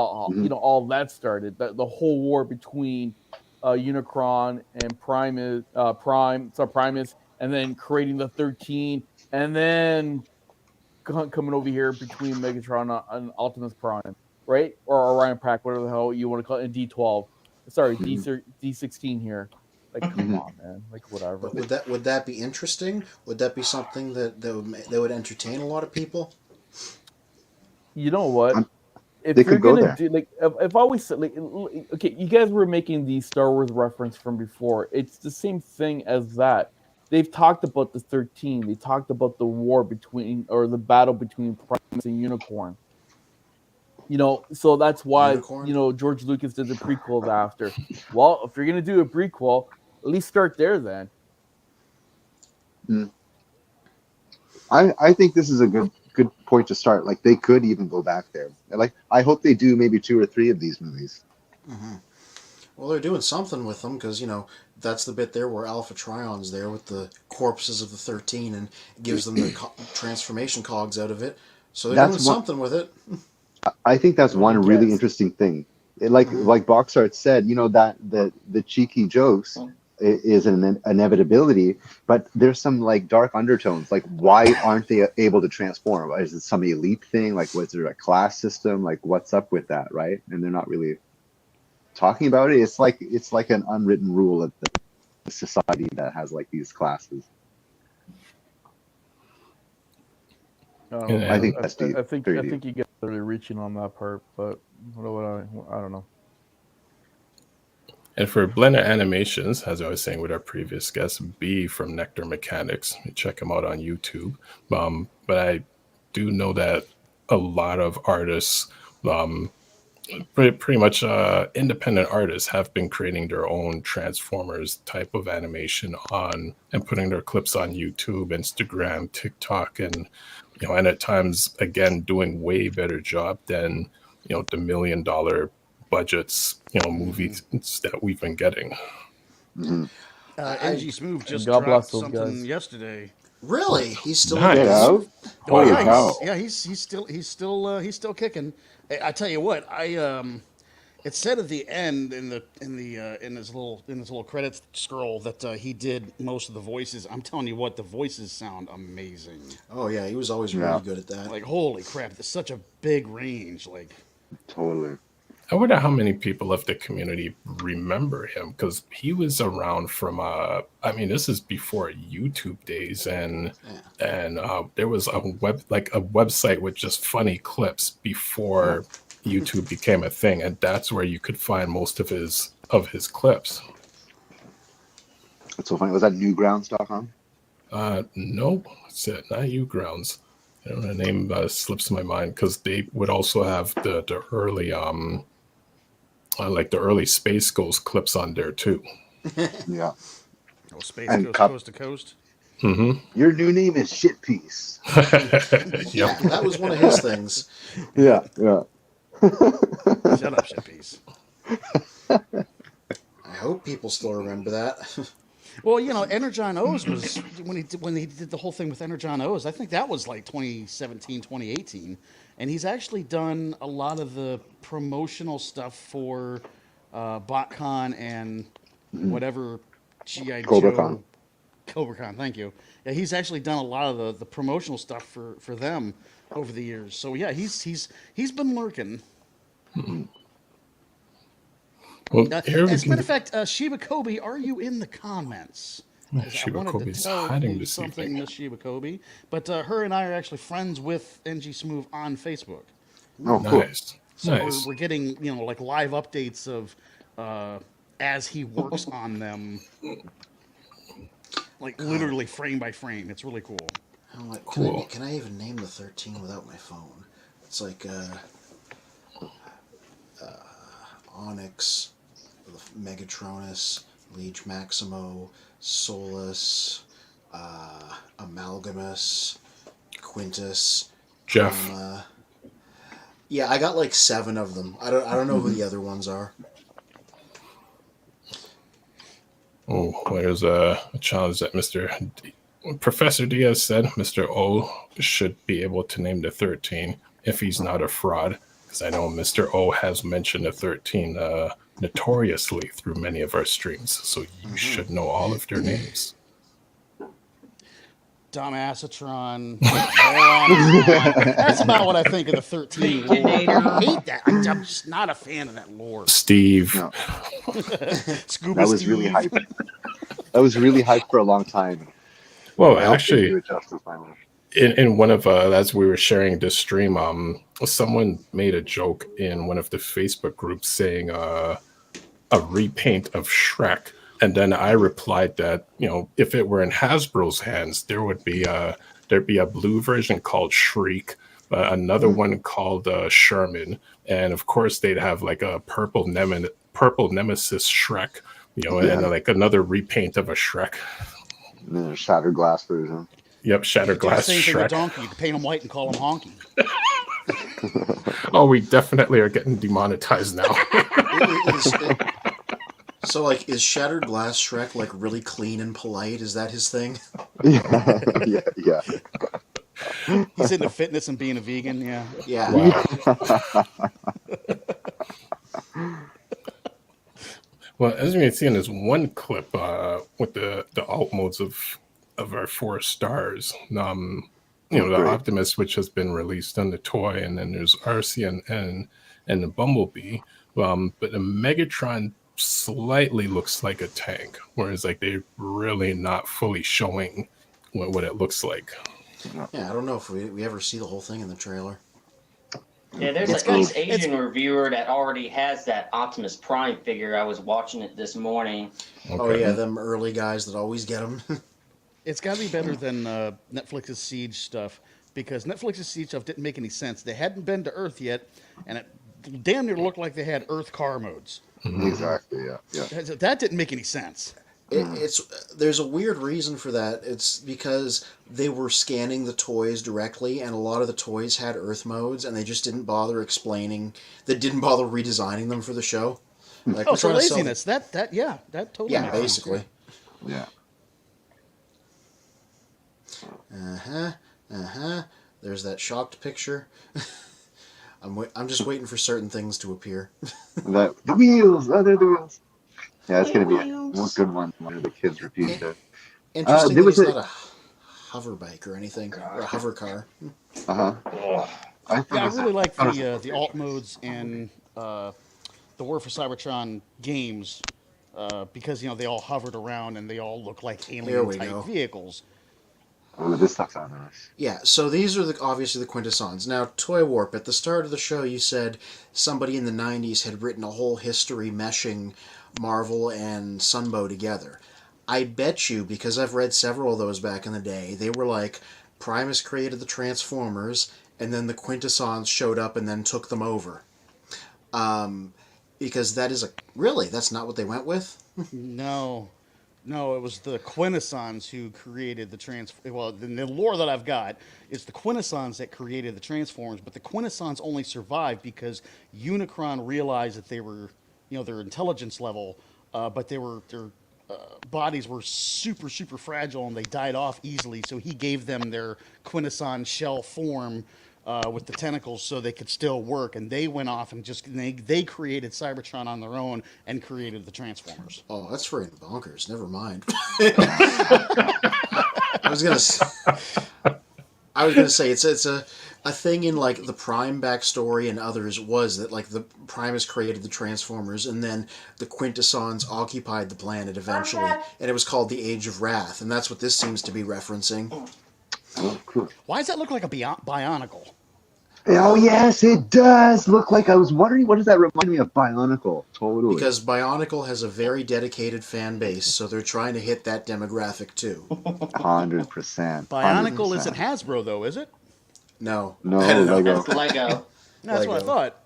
all that started. The whole war between Unicron and Primus, and then creating the 13, and then coming over here between Megatron and Optimus Prime, right? Or Orion Pack, whatever the hell you want to call it, and D12. Sorry, D16 here. Like, come on, man. Like, whatever. But would that be interesting? Would that be something that would entertain a lot of people? You know what? If they you're could go gonna there. do if I always said okay, you guys were making the Star Wars reference from before. It's the same thing as that. They've talked about the 13. They talked about the war between, or the battle between Primus and Unicorn. So that's why Unicorn? George Lucas did the prequels after. Well, if you're gonna do a prequel, at least start there then. I think this is a good point to start. Like, they could even go back there. Like, I hope they do maybe 2 or 3 of these movies. Mm-hmm. Well, they're doing something with them because that's the bit there where Alpha Trion's there with the corpses of the 13 and gives them the transformation cogs out of it. So they're doing something with it. I think that's one really interesting thing. Like Boxart said, that the cheeky jokes is an inevitability, but there's some like dark undertones. Like, why aren't they able to transform? Is it some elite thing? Like, was there a class system? Like, what's up with that, right? And they're not really talking about it. It's like an unwritten rule of the society that has like these classes. I think that's deep. I think you guys are really reaching on that part, but I don't know. And for Blender Animations, as I was saying with our previous guest, B from Nectar Mechanics, check him out on YouTube. But I do know that a lot of artists, pretty much independent artists, have been creating their own Transformers type of animation and putting their clips on YouTube, Instagram, TikTok, and at times, again, doing way better job than the $1 million budgets, movies that we've been getting. NG Smooth just dropped something yesterday. Really? He's still nice. Holy cow! Yeah, he's still kicking. I tell you what, it said at the end in his little credits scroll that he did most of the voices. I'm telling you what, the voices sound amazing. Oh yeah, he was always really good at that. Like, holy crap, there's such a big range. Like, totally. I wonder how many people of the community remember him, because he was around from this is before YouTube days, and there was a website with just funny clips before YouTube became a thing, and that's where you could find most of his clips. That's so funny. Was that newgrounds.com? No, it's not Newgrounds. I don't know, the name slips my mind, because they would also have the early the early Space Ghost clips on there too. Yeah. Oh, Space Ghost Coast to Coast. Mm-hmm. Your new name is Shitpiece. Yeah, that was one of his things. Yeah. Shut up, Shitpiece. I hope people still remember that. Well, Energon O's was when he did the whole thing with Energon O's. I think that was like 2017, 2018, and he's actually done a lot of the promotional stuff for BotCon and whatever GI Joe. CobraCon, thank you. Yeah, he's actually done a lot of the promotional stuff for them over the years. So yeah, he's been lurking. Well, as a matter of fact, Shiba Kobe, are you in the comments? Shiba Kobe's tell hiding you this something, evening. Miss Shiba Kobe, but her and I are actually friends with NG Smooth on Facebook. Oh, cool. Nice. So Nice. we're getting like live updates of as he works on them, like literally frame by frame. It's really cool. I'm like, Cool. Can I even name the 13 without my phone? It's like Onyx, Megatronus, Liege Maximo, Solus, Amalgamus, Quintus, Jeff. Yeah, I got like 7 of them. I don't know who the other ones are. Oh, there's a challenge that Professor Diaz said Mr. O should be able to name the 13 if he's not a fraud. Because I know Mr. O has mentioned the 13 notoriously through many of our streams. So you should know all of their names. Dumbassatron. That's about what I think of the 13 lore. I hate that. I'm just not a fan of that lore. Steve. No. Scuba That was Steve. really hype. That was really hype for a long time. Well, I don't actually, think you adjusted finally. in one of as we were sharing this stream, someone made a joke in one of the Facebook groups saying a repaint of Shrek, and then I replied that if it were in Hasbro's hands, there'd be a blue version called Shriek, another one called Sherman, and of course they'd have like a purple nemesis Shrek, and like another repaint of a Shrek. And then a shattered glass version. Yep, shattered glass Same thing Shrek. with Donkey. You can paint him white and call him Honky. Oh, we definitely are getting demonetized now. So, like, is Shattered Glass Shrek, like, really clean and polite? Is that his thing? Yeah. He's into fitness and being a vegan, yeah. Yeah. Wow. Well, as you can see in this one clip with the alt modes of our 4 stars, the Optimus, which has been released on the toy, and then there's RC and the Bumblebee, but the Megatron slightly looks like a tank, whereas like they're really not fully showing what it looks like. Yeah, I don't know if we ever see the whole thing in the trailer. Yeah, there's an East Asian reviewer that already has that Optimus Prime figure. I was watching it this morning. Okay. Oh yeah, them early guys that always get them. It's got to be better than Netflix's Siege stuff, because Netflix's Siege stuff didn't make any sense. They hadn't been to Earth yet, and it damn near looked like they had Earth car modes. Exactly. Yeah. That didn't make any sense. There's a weird reason for that. It's because they were scanning the toys directly, and a lot of the toys had Earth modes, and they just didn't bother explaining. They didn't bother redesigning them for the show. Like, So laziness. That totally. Yeah, makes basically. sense. Yeah. There's that shocked picture. I'm just waiting for certain things to appear. The wheels. Oh, they're the wheels. Yeah, it's going to be a good one. One of the kids refused it. Interesting that it's not a hover bike or anything, or a hover car. I really like the alt modes and the warforcybertron games because they all hovered around and they all look like alien type vehicles. Oh, this stuff's on us. Yeah, so these are obviously the quintessons. Now, Toy Warp, at the start of the show, you said somebody in the 90s had written a whole history meshing Marvel and Sunbow together. I bet you, because I've read several of those back in the day, they were like, Primus created the Transformers, and then the quintessons showed up and then took them over. Because that is that's not what they went with? No, it was the quintessons who created the Well, the lore that I've got is the quintessons that created the Transformers, but the quintessons only survived because Unicron realized that they were, their intelligence level, but they're bodies were super, super fragile and they died off easily. So he gave them their quintesson shell form with the tentacles so they could still work. And they went off and they created Cybertron on their own and created the Transformers. Oh, that's freaking bonkers. Never mind. I was gonna say it's a thing in like the Prime backstory and others was that like the Primus created the Transformers and then the Quintessons occupied the planet eventually, and it was called the Age of Wrath, and that's what this seems to be referencing. Oh, cool. Why does that look like a Bionicle? Oh yes, it does look like. I was wondering, what does that remind me of? Bionicle, totally. Because Bionicle has a very dedicated fan base, so they're trying to hit that demographic too. 100%. Bionicle isn't Hasbro though, is it? No, Lego. That's Lego. That's what I thought.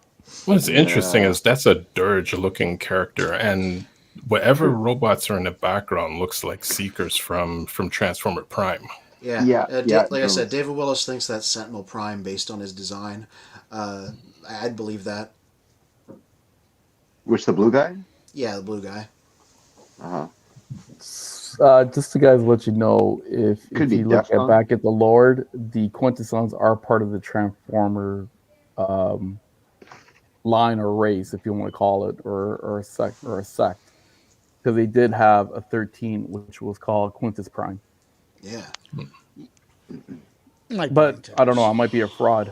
What's interesting is that's a dirge-looking character, and whatever robots are in the background looks like Seekers from Transformer Prime. Yeah. Like I said, David Willis thinks that's Sentinel Prime based on his design. I'd believe that. Which, the blue guy? Yeah, the blue guy. Just to guys let you know, if you look back at the Lord, the Quintessons are part of the Transformer line or race, if you want to call it, or a sect, because they did have a 13, which was called Quintus Prime. Yeah. But I don't know. I might be a fraud.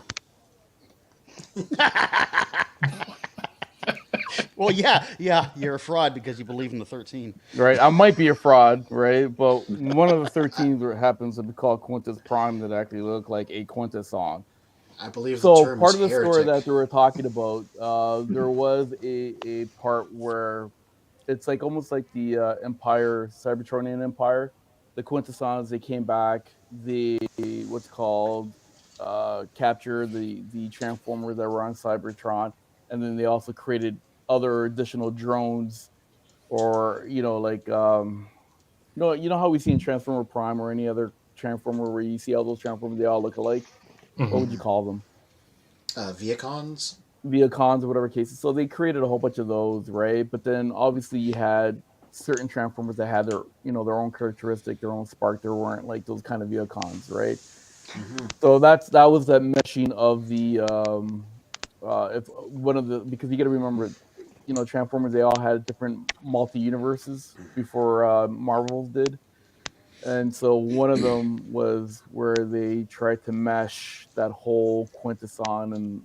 Well, yeah, you're a fraud because you believe in the 13. Right, I might be a fraud, right? But one of the 13 happens to be called Quintus Prime that actually look like a Quintesson. I believe so. The term Part is of the heretic. story that they were talking about, there was a part where it's like almost like the Empire, Cybertronian Empire. The Quintessons, they came back. They captured the Transformers that were on Cybertron, and then they also created other additional drones, or like how we see in Transformer Prime or any other Transformer where you see all those Transformers, they all look alike. Mm-hmm. What would you call them? Viacons, or whatever cases. So they created a whole bunch of those, right? But then obviously you had certain Transformers that had their their own characteristic, their own spark. There weren't like those kind of Viacons, right? Mm-hmm. So that was that meshing of the because you got to remember, Transformers, they all had different multi-universes before Marvel did. And so one of them was where they tried to mesh that whole Quintesson and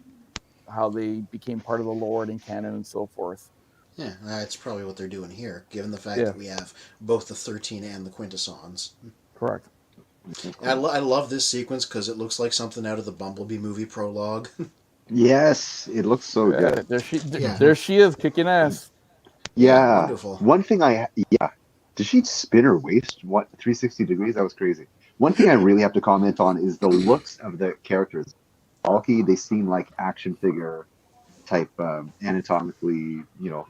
how they became part of the Lord and canon and so forth. Yeah, that's probably what they're doing here, given the fact that we have both the 13 and the Quintessons. Correct. I love this sequence because it looks like something out of the Bumblebee movie prologue. Yes, it looks so good. There she is, kicking ass. Yeah. Wonderful. One thing did she spin her waist 360 degrees? That was crazy. One thing I really have to comment on is the looks of the characters. Bulky, they seem like action figure type, anatomically,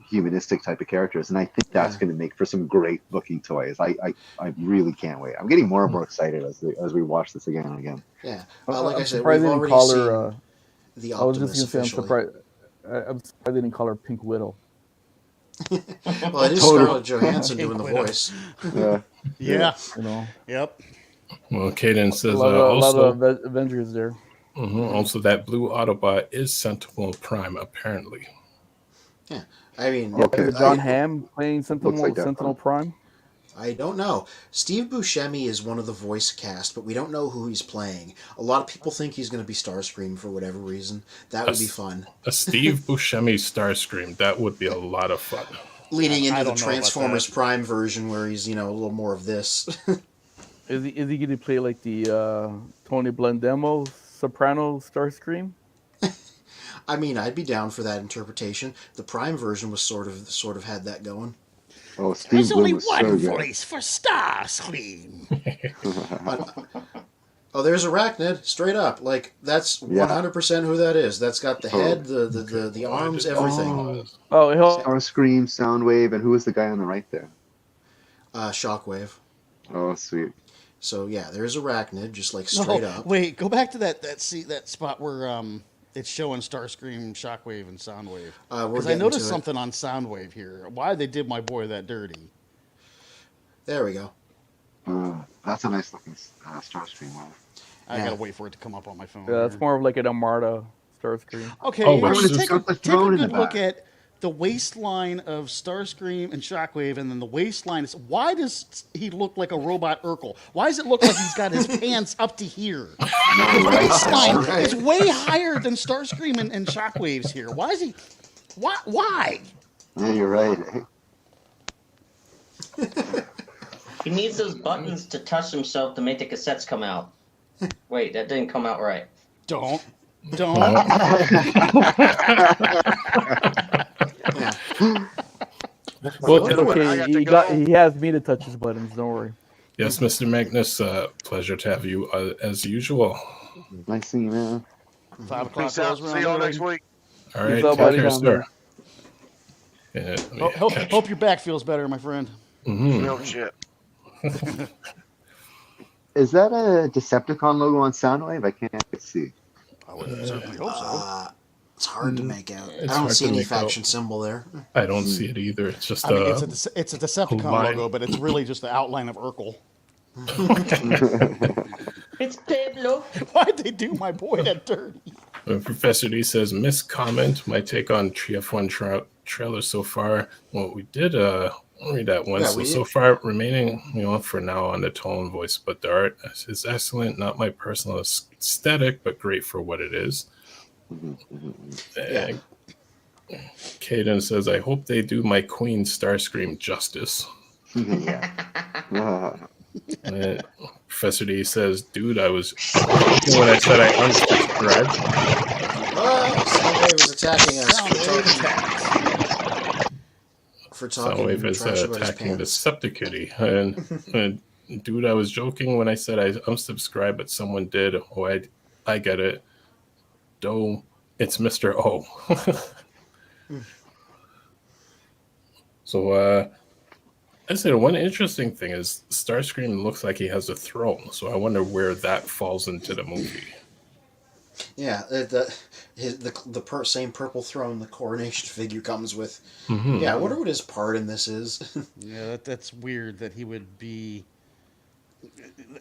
humanistic type of characters, and I think that's going to make for some great looking toys. I really can't wait. I'm getting more and more excited as we watch this again and again. Yeah, like I said, we've already seen the Optimus. I was just going to say, officially. I'm surprised they didn't call her Pink Widow. Well, it is Scarlett Johansson doing the voice. Yeah. Yep. Well, Kaden says a lot of Avengers there. Also, that blue Autobot is Sentinel Prime, apparently. Yeah, I mean, is John Hamm playing Sentinel Prime? I don't know. Steve Buscemi is one of the voice cast, but we don't know who he's playing. A lot of people think he's going to be Starscream for whatever reason. That would be fun. A Steve Buscemi Starscream, that would be a lot of fun. Leaning into the Transformers Prime version where he's, a little more of this. Is he going to play like the Tony Blundemo soprano Starscream? I mean, I'd be down for that interpretation. The Prime version was sort of had that going. Oh, Steve There's Bloom only was one so good. voice for Starscream. Oh, there's Arachnid, straight up. Like, that's 100% who that is. That's got the head, the arms, everything. Starscream, Soundwave, and who was the guy on the right there? Shockwave. Oh, sweet. So, yeah, there's Arachnid, just like straight up. Wait, go back to that spot where it's showing Starscream, Shockwave, and Soundwave. Because I noticed something on Soundwave here. Why they did my boy that dirty? There we go. That's a nice looking Starscream one. I gotta wait for it to come up on my phone. Yeah, that's more of like an Armada Starscream. Okay, Oh, I which mean, is- take a got the take a throne in good the look back. at the waistline of Starscream and Shockwave, and then the waistline is. Why does he look like a robot Urkel? Why does it look like he's got his pants up to here? The waistline is way higher than Starscream and Shockwave's here. Why is he? Why? Yeah, you're right. He needs those buttons to touch himself to make the cassettes come out. Wait, that didn't come out right. Don't. Well, It's okay. He has me to touch his buttons. Don't worry. yes, Mr. Magnus, pleasure to have you as usual. Nice seeing you, man. 5 o'clock. Peace out. See y'all next week. All right, up, take buddy? care, Down sir. Hope your back feels better, my friend. No shit. Is that a Decepticon logo on Soundwave? I can't see. I would certainly hope so. It's hard to make out. It's I don't hard see to any make out. faction symbol there. I don't see it either. It's just I mean, it's a Decepticon line. logo, but it's really just the outline of Urkel. It's Pablo. Why'd they do my boy that dirty? Professor D says, missed comment. My take on TF1 trailer so far. Well, we did read that one. Yeah, So far, remaining, for now on the tone, voice, but the art is excellent. Not my personal aesthetic, but great for what it is. Yeah. Caden says, I hope they do my Queen Starscream justice. Yeah. And Professor D says, dude, I was joking when I said I unsubscribed. Soundwave is attacking us for talking Soundwave is trash about his attacking pants. Deceptikitty. And dude, I was joking when I said I unsubscribed, but someone did. Oh, I get it. Doe, it's Mr. O. So, I said one interesting thing is Starscream looks like he has a throne, so I wonder where that falls into the movie. Yeah, same purple throne the coronation figure comes with. Mm-hmm. Yeah, I wonder what his part in this is. Yeah, that's weird that he would be.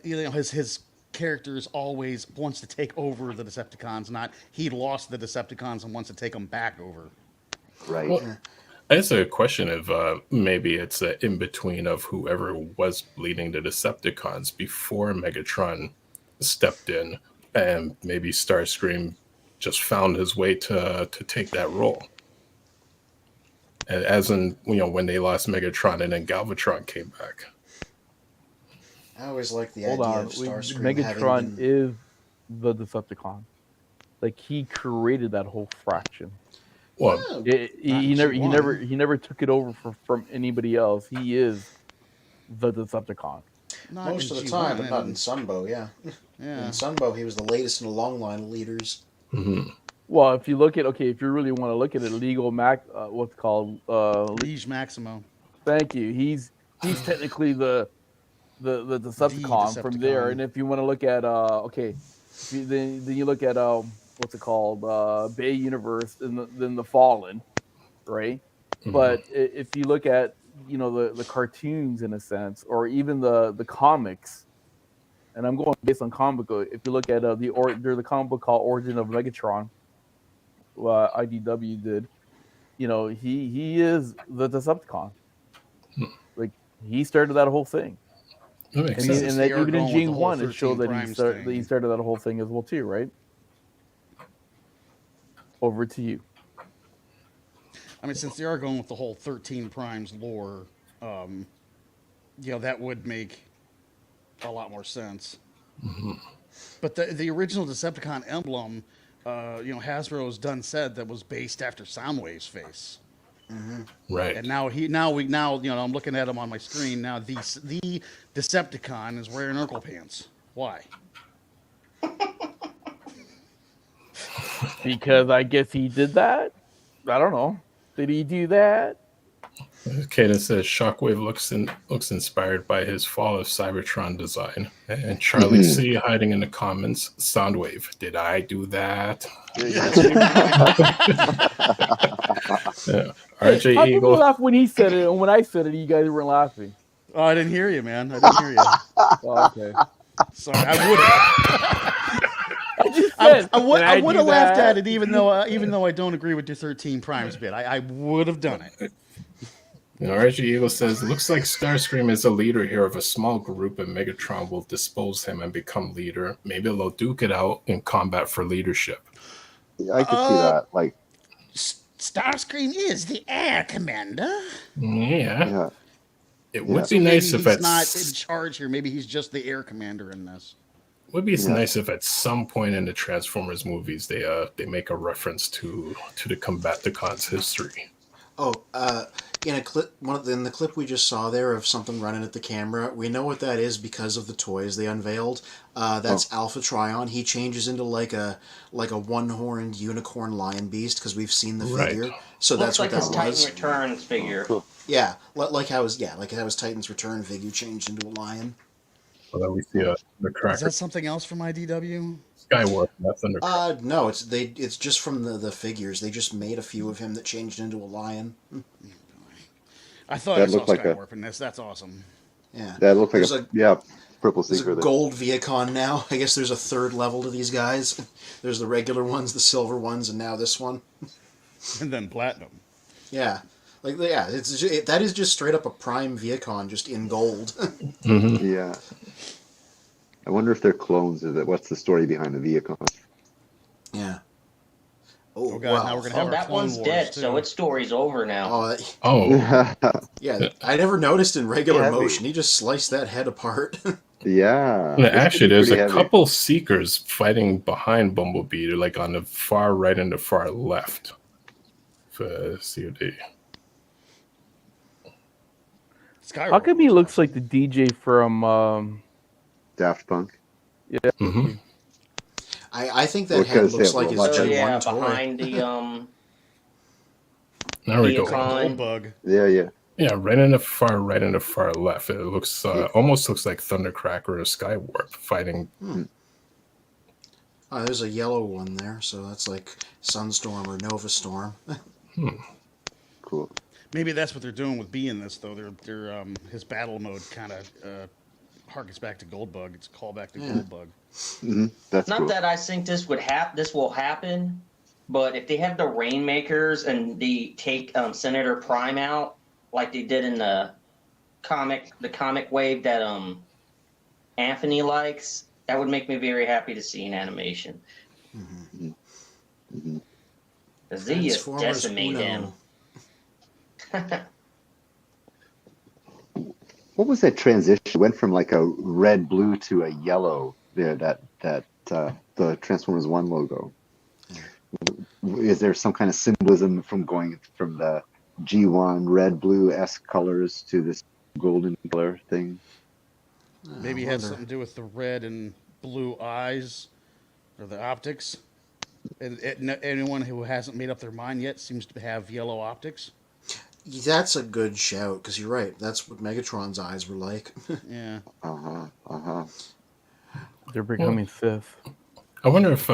His characters always wants to take over the Decepticons, not he lost the Decepticons and wants to take them back over. Right. Well, that's a question of maybe it's an in-between of whoever was leading the Decepticons before Megatron stepped in, and maybe Starscream just found his way to take that role. And as in, when they lost Megatron and then Galvatron came back. I always like the Hold idea on. of Starscream Megatron having been... is the Decepticon. Like he created that whole fraction. Well, He never took it over from anybody else. He is the Decepticon. Most of the time, but not in Sunbow, yeah. In Sunbow, he was the latest in a long line of leaders. Mm-hmm. Well, if you look at if you really want to look at it, Liege Maximo. Thank you. He's technically the Decepticon from there. And if you want to look at then you look at what's it called, Bay Universe, then the Fallen, right? Mm-hmm. But if you look at the cartoons in a sense, or even the comics, and I'm going based on comic book. If you look at there's a comic book called Origin of Megatron, IDW did. He is the Decepticon. Like he started that whole thing. And that even in Gene 1, it showed that he started that whole thing as well too, right? Over to you. I mean, since they are going with the whole 13 Primes lore, that would make a lot more sense. Mm-hmm. But the original Decepticon emblem, Hasbro has said that was based after Soundwave's face. Mm-hmm. Right. And now I'm looking at him on my screen now. The Decepticon is wearing Urkel pants. Why? Because I guess he did that. I don't know. Did he do that? Kaden says Shockwave looks inspired by his Fall of Cybertron design. And Charlie C hiding in the comments, Soundwave, did I do that? Hey, RJ how Eagle. people laugh when he said it, and when I said it, you guys weren't laughing. Oh, I didn't hear you, man. I didn't hear you. Oh, okay. Sorry, I would have. I just said, I would do have laughed that? at it, even though I don't agree with the 13 primes bit. I would have done it. Reggie Eagle says, looks like Starscream is a leader here of a small group, and Megatron will dispose him and become leader. Maybe they'll duke it out in combat for leadership. Yeah, I could see that. Like, Starscream is the air commander. Yeah. It would So be nice maybe if he's not in charge here. Maybe he's just the air commander in this. Would be nice if at some point in the Transformers movies they make a reference to the Combaticons history. Oh, in a clip, in the clip we just saw there of something running at the camera, we know what that is because of the toys they unveiled. That's Alpha Trion. He changes into like a one-horned unicorn lion beast because we've seen the figure. So looks that's like what that his Titan was. Returns figure. Yeah, like how his Titan's Return figure changed into a lion. Well, then we see the cracker. Is that something else from IDW? Skyward, that's under. No, it's just from the figures. They just made a few of him that changed into a lion. I thought I saw Skywarp in this. That's awesome. Yeah, that looked like purple there's secret. a gold Viacon now. I guess there's a third level to these guys. There's the regular ones, the silver ones, and now this one. And then platinum. Yeah. That is just straight up a prime Viacon, just in gold. Yeah. I wonder if they're clones. What's the story behind the Viacon? Yeah. Oh God! Now we're gonna have that one's dead, so its story's over now. Yeah. I never noticed in regular motion. He just sliced that head apart. Yeah. Actually, there's a couple Seekers fighting behind Bumblebee, like on the far right and the far left. For COD. How come he looks like the DJ from Daft Punk? Yeah. Mm-hmm. I think that head looks like his G1 toy. Behind the there we go. Goldbug. Yeah. Yeah, right in the far right and the far left. It looks almost looks like Thundercracker or Skywarp fighting. Oh, there's a yellow one there, so that's like Sunstorm or Nova Storm. Cool. Maybe that's what they're doing with B in this, though. They're his battle mode kind of harkens back to Goldbug. It's a callback to Goldbug. Mm-hmm. That's not cool. that I think this will happen, but if they have the Rainmakers and they take Senator Prime out, like they did in the comic wave that Anthony likes, that would make me very happy to see in animation. Because they just decimate him. What was that transition? It went from like a red blue to a yellow there, that the Transformers 1 logo. Is there some kind of symbolism from going from the G1 red blue-esque colors to this golden color thing? Maybe it has something to do with the red and blue eyes or the optics. Anyone who hasn't made up their mind yet seems to have yellow optics. That's a good shout, because you're right. That's what Megatron's eyes were like. Yeah. They're becoming Sith. I wonder if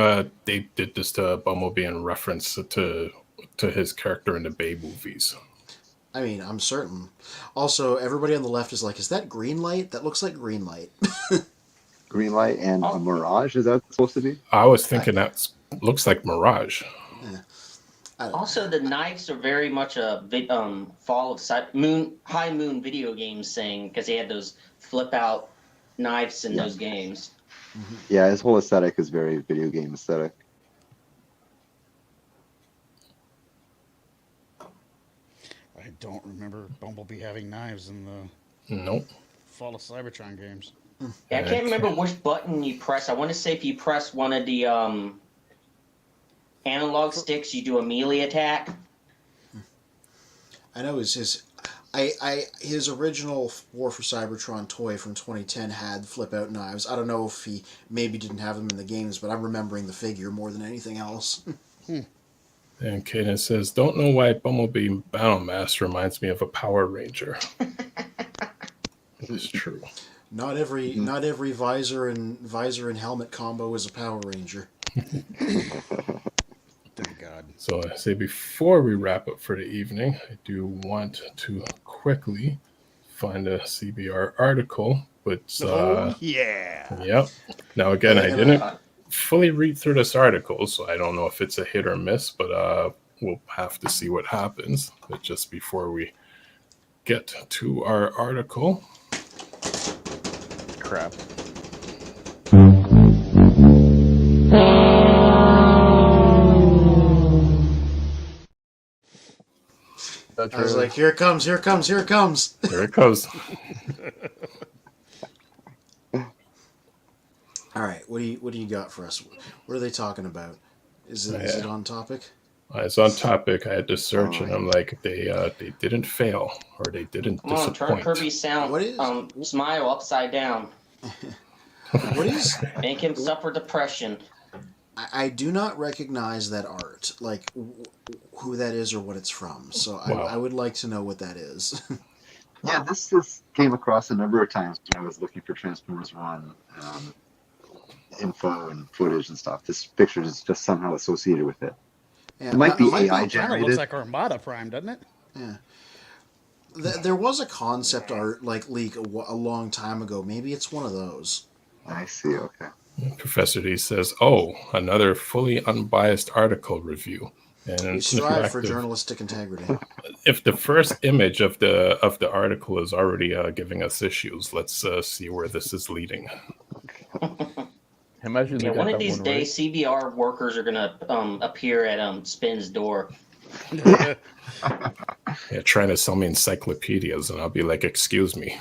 they did this to Bumblebee in reference to his character in the Bay movies. I mean, I'm certain. Also, everybody on the left is like, is that green light? That looks like green light. Green light and a Mirage, is that supposed to be? I was thinking that looks like Mirage. Yeah. Also, the knives are very much a fall of high moon video games thing, because they had those flip out knives in those games. Yeah, his whole aesthetic is very video game aesthetic. I don't remember Bumblebee having knives in the Fall of Cybertron games. Yeah, I can't remember which button you press. I want to say if you press one of the analog sticks, you do a melee attack. I know his original War for Cybertron toy from 2010 had flip-out knives. I don't know if he maybe didn't have them in the games, but I'm remembering the figure more than anything else. And Kaden says, don't know why Bumblebee Battle Mass reminds me of a Power Ranger. It is true. Not every visor and helmet combo is a Power Ranger. Thank God. So I say before we wrap up for the evening, I do want to quickly find a CBR article, but yeah. Yep. Now again, I didn't fully read through this article, so I don't know if it's a hit or miss, but we'll have to see what happens. But just before we get to our article, Crap. I was like, here it comes, here it comes, here it comes. Here it comes. All right, what do you got for us? What are they talking about? Is it on topic? It's on topic. I had to search, and I'm like, they didn't fail, or they didn't Come on, turn disappoint. Kirby's smile upside down. What is? Make him suffer depression. I do not recognize that art, like who that is or what it's from. So I would like to know what that is. Yeah, this came across a number of times when I was looking for Transformers 1 info and footage and stuff. This picture is just somehow associated with it. Yeah, it might be AI Kind of generated. looks like Armada Prime, doesn't it? Yeah. There was a concept art leak a long time ago. Maybe it's one of those. I see. Okay. Professor D says, "Oh, another fully unbiased article review." And We strive for journalistic integrity. If the first image of the article is already giving us issues, let's see where this is leading. Yeah, one of these days, CBR workers are gonna appear at Spin's door. Yeah, trying to sell me encyclopedias, and I'll be like, "Excuse me."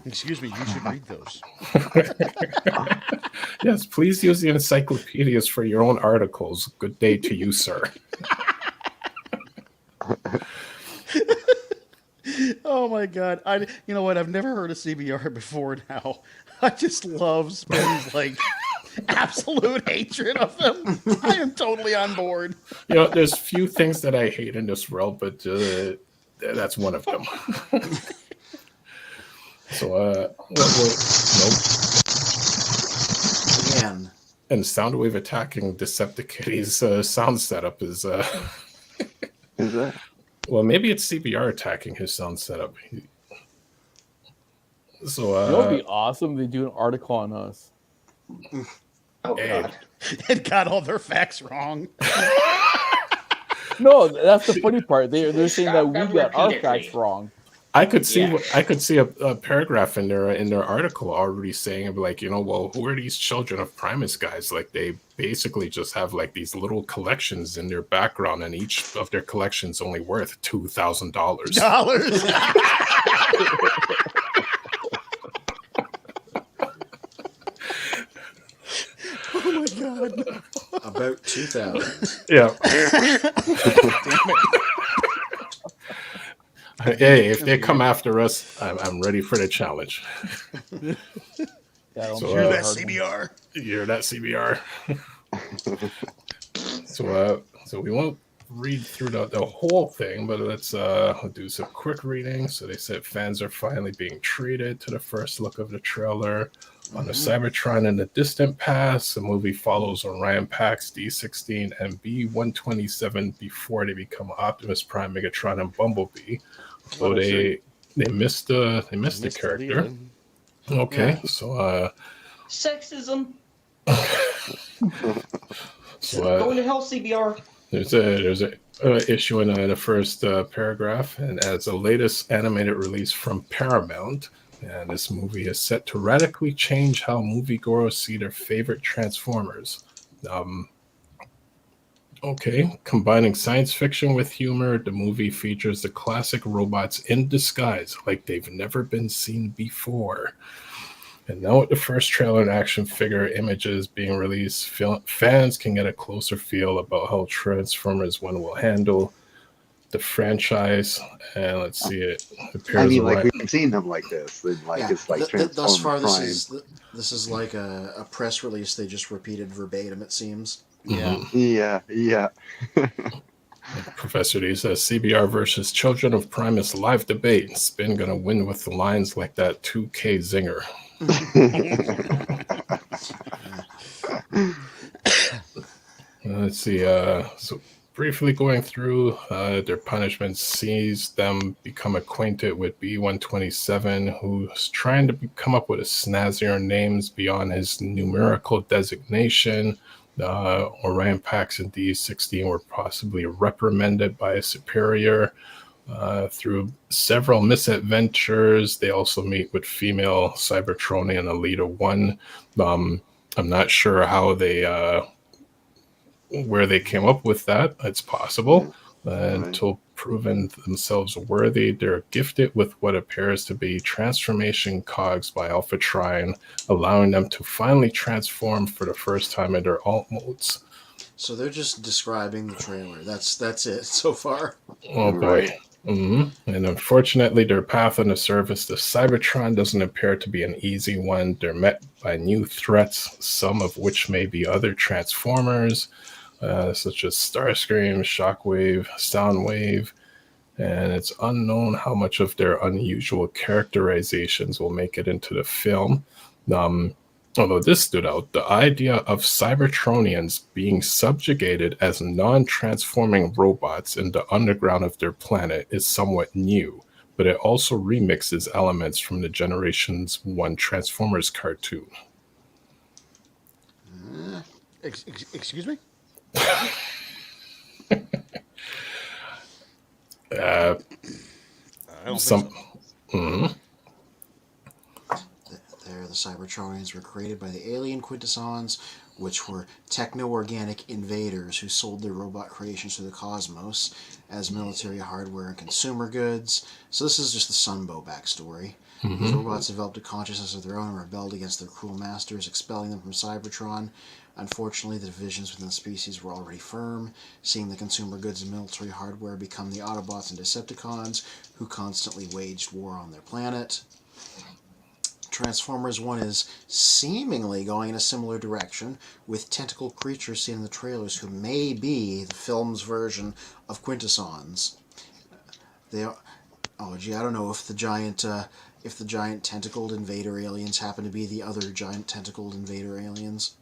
Excuse me, you should read those. Yes, please use the encyclopedias for your own articles. Good day to you, sir. Oh my god! You know what? I've never heard of CBR before. Now I just love Spin's absolute hatred of them. I am totally on board. You know, there's few things that I hate in this world, but that's one of them. So, nope. Again. And Soundwave attacking Deceptikitty's sound setup is. Is that? Well, maybe it's CBR attacking his sound setup. So, it would be awesome if they do an article on us. Oh god! It got all their facts wrong. No, that's the funny part. They're saying that we got our facts wrong. I could see a paragraph in their article already saying, like, you know, well, who are these Children of Primus guys? Like, they basically just have like these little collections in their background, and each of their collections only worth $2,000. Oh my god! About 2,000. Yeah. Hey, if they come after us, I'm ready for the challenge. You're that CBR. You're that CBR. So we won't read through the whole thing, but let's do some quick reading. So they said fans are finally being treated to the first look of the trailer. On the Cybertron in the distant past, the movie follows Orion Pax, D16, and B127 before they become Optimus Prime, Megatron, and Bumblebee. So they missed the character. Okay, so sexism. So going to hell, CBR. There's a issue in the first paragraph, and as the latest animated release from Paramount. And this movie is set to radically change how moviegoers see their favorite Transformers. Okay, combining science fiction with humor, the movie features the classic robots in disguise like they've never been seen before. And now with the first trailer and action figure images being released, fans can get a closer feel about how Transformers 1 will handle the franchise, and let's see it. I mean, like we've seen them like this. Like it's like thus far, Prime. this is like a press release they just repeated verbatim. It seems. Yeah. Professor D says CBR versus Children of Primus live debate. Spin gonna win with the lines like that 2K zinger. Let's see. So briefly going through their punishment sees them become acquainted with B-127, who's trying to come up with a snazzier names beyond his numerical designation. Orion Pax and D-16 were possibly reprimanded by a superior. Through several misadventures, they also meet with female Cybertronian Alita 1. I'm not sure how they where they came up with that. It's possible. Until proven themselves worthy, they're gifted with what appears to be transformation cogs by Alpha Trine, allowing them to finally transform for the first time in their alt modes. So they're just describing the trailer. That's it so far. Oh boy. And unfortunately, their path on the surface to Cybertron doesn't appear to be an easy one. They're met by new threats, some of which may be other Transformers, such as Starscream, Shockwave, Soundwave, and it's unknown how much of their unusual characterizations will make it into the film. Although this stood out, the idea of Cybertronians being subjugated as non-transforming robots in the underground of their planet is somewhat new, but it also remixes elements from the Generations 1 Transformers cartoon. Excuse me? I don't think so. The Cybertronians were created by the alien Quintessons, which were techno-organic invaders who sold their robot creations to the cosmos as military hardware and consumer goods. So this is just the Sunbow backstory. These robots developed a consciousness of their own and rebelled against their cruel masters, expelling them from Cybertron. Unfortunately, the divisions within the species were already firm, seeing the consumer goods and military hardware become the Autobots and Decepticons, who constantly waged war on their planet. Transformers 1 is seemingly going in a similar direction, with tentacle creatures seen in the trailers who may be the film's version of Quintessons. They are, I don't know if the giant tentacled invader aliens happen to be the other giant tentacled invader aliens.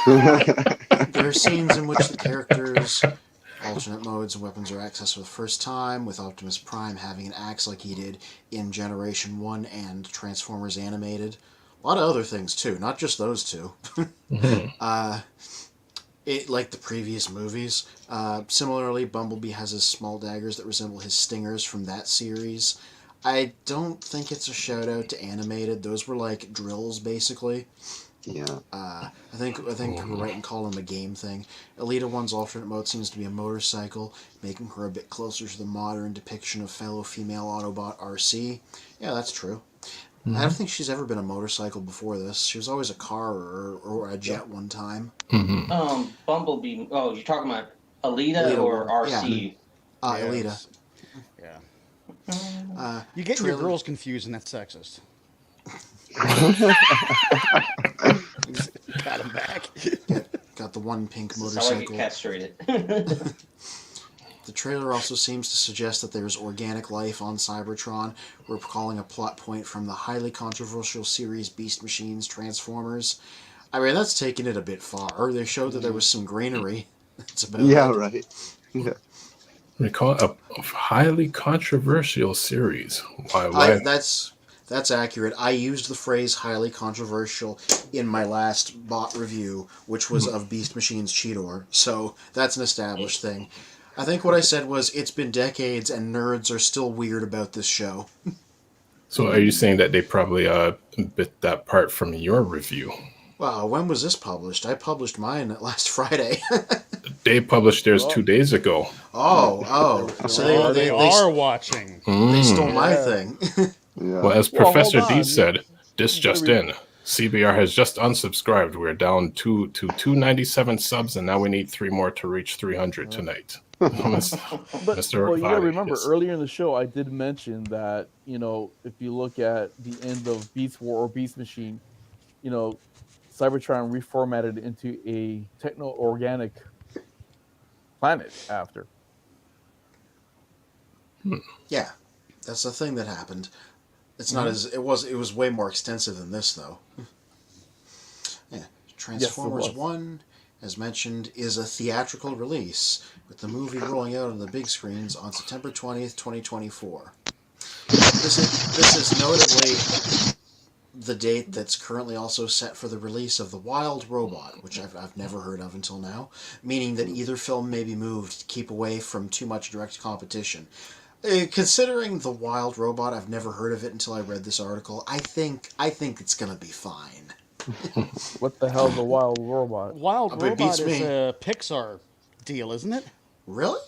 There are scenes in which the characters' alternate modes and weapons are accessed for the first time, with Optimus Prime having an axe like he did in Generation 1 and Transformers Animated. A lot of other things, too, not just those two. Like the previous movies. Similarly, Bumblebee has his small daggers that resemble his stingers from that series. I don't think it's a shout-out to Animated. Those were like drills, basically. Yeah. I think we're right in calling them a game thing. Alita 1's alternate mode seems to be a motorcycle, making her a bit closer to the modern depiction of fellow female Autobot RC. Yeah, that's true. I don't think she's ever been a motorcycle before this. She was always a car or a jet one time. Bumblebee. Oh, you're talking about Alita or RC? Yeah. Alita. Yeah. You get your girls confused, and that's sexist. Got him back. Got the one pink motorcycle. That's how I get castrated. The trailer also seems to suggest that there's organic life on Cybertron. We're calling a plot point from the highly controversial series Beast Machines Transformers. I mean, that's taking it a bit far. They showed that there was some greenery. That's about it. Right. Yeah. We call it a highly controversial series. Why? That's accurate. I used the phrase highly controversial in my last bot review, which was of Beast Machines Cheetor, so that's an established thing. I think what I said was, it's been decades and nerds are still weird about this show. So are you saying that they probably bit that part from your review? Wow, when was this published? I published mine last Friday. They published theirs 2 days ago. Oh. So they are watching. They stole my thing. Yeah. Well, as Professor D said, this just in. CBR has just unsubscribed. We're down to 297 subs, and now we need 3 more to reach 300 tonight. But you gotta remember, earlier in the show, I did mention that, if you look at the end of Beast War or Beast Machine, Cybertron reformatted into a techno-organic planet after. Yeah, that's the thing that happened. It's not as it was way more extensive than this though. Yeah, Transformers 1 as mentioned, is a theatrical release, with the movie rolling out on the big screens on September 20th, 2024. This is notably the date that's currently also set for the release of The Wild Robot, which I've never heard of until now, meaning that either film may be moved to keep away from too much direct competition. Considering The Wild Robot, I've never heard of it until I read this article. I think it's gonna be fine. What the hell's a wild robot? Wild Robot is a Pixar deal, isn't it? Really?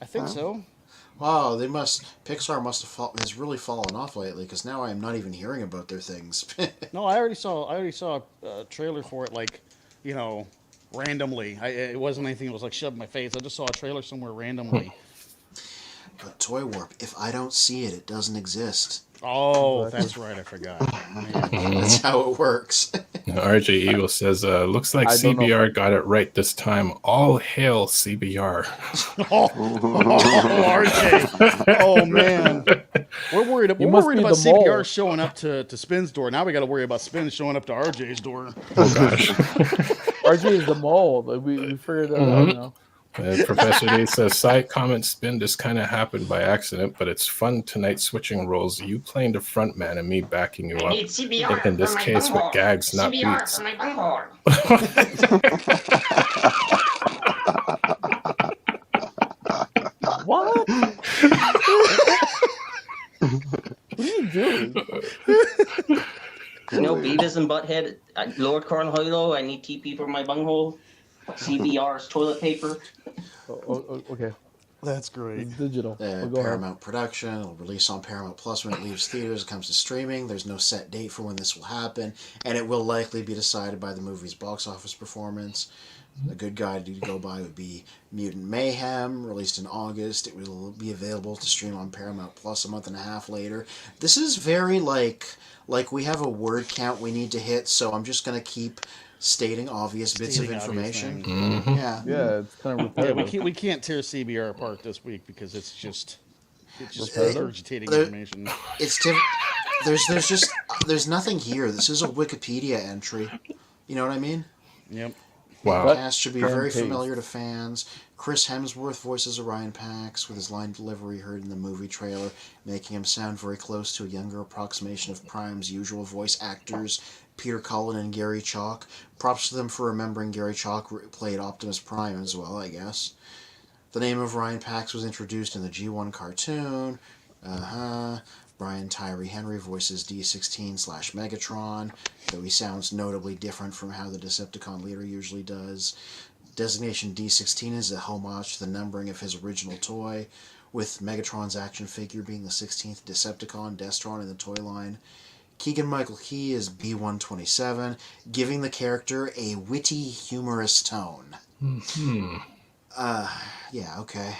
I think so. Wow, Pixar has really fallen off lately, because now I am not even hearing about their things. No, I already saw a trailer for it, like, randomly. It wasn't anything that was like shoved in my face. I just saw a trailer somewhere randomly. But Toy Warp, if I don't see it, it doesn't exist. Oh, that's right. I forgot. That's how it works. RJ Eagle says, looks like CBR got it right this time. All hail CBR. RJ. Oh, man. We're worried about CBR showing up to Spin's door. Now we got to worry about Spin showing up to RJ's door. Oh, gosh. RJ is the mole. We figured that out now. Professor D says, side comment, Spin, this kind of happened by accident, but it's fun tonight switching roles. You playing the front man and me backing you up. In this case, with gags, not beats. What? What are you doing? Beavis and Butthead, Lord Cornholio, I need TP for my bunghole. CBR's toilet paper. Okay. That's great. It's digital. Paramount production. It'll release on Paramount Plus when it leaves theaters. It comes to streaming. There's no set date for when this will happen, and it will likely be decided by the movie's box office performance. A good guide to go by would be Mutant Mayhem, released in August. It will be available to stream on Paramount Plus a month and a half later. This is very like we have a word count we need to hit, so I'm just going to keep stating obvious bits of information. Mm-hmm. Yeah, it's kind of repetitive. Yeah, we can't tear CBR apart this week because it's just regurgitating information. There's nothing here. This is a Wikipedia entry. You know what I mean? Yep. Wow. The cast should be very familiar to fans. Chris Hemsworth voices Orion Pax, with his line delivery heard in the movie trailer, making him sound very close to a younger approximation of Prime's usual voice actors, Peter Cullen and Gary Chalk. Props to them for remembering Gary Chalk played Optimus Prime as well, I guess. The name of Ryan Pax was introduced in the G1 cartoon. Brian Tyree Henry voices D16/Megatron, though he sounds notably different from how the Decepticon leader usually does. Designation D16 is a homage to the numbering of his original toy, with Megatron's action figure being the 16th Decepticon, Destron, in the toy line. Keegan-Michael Key is B127, giving the character a witty, humorous tone. Mm-hmm. Yeah, okay.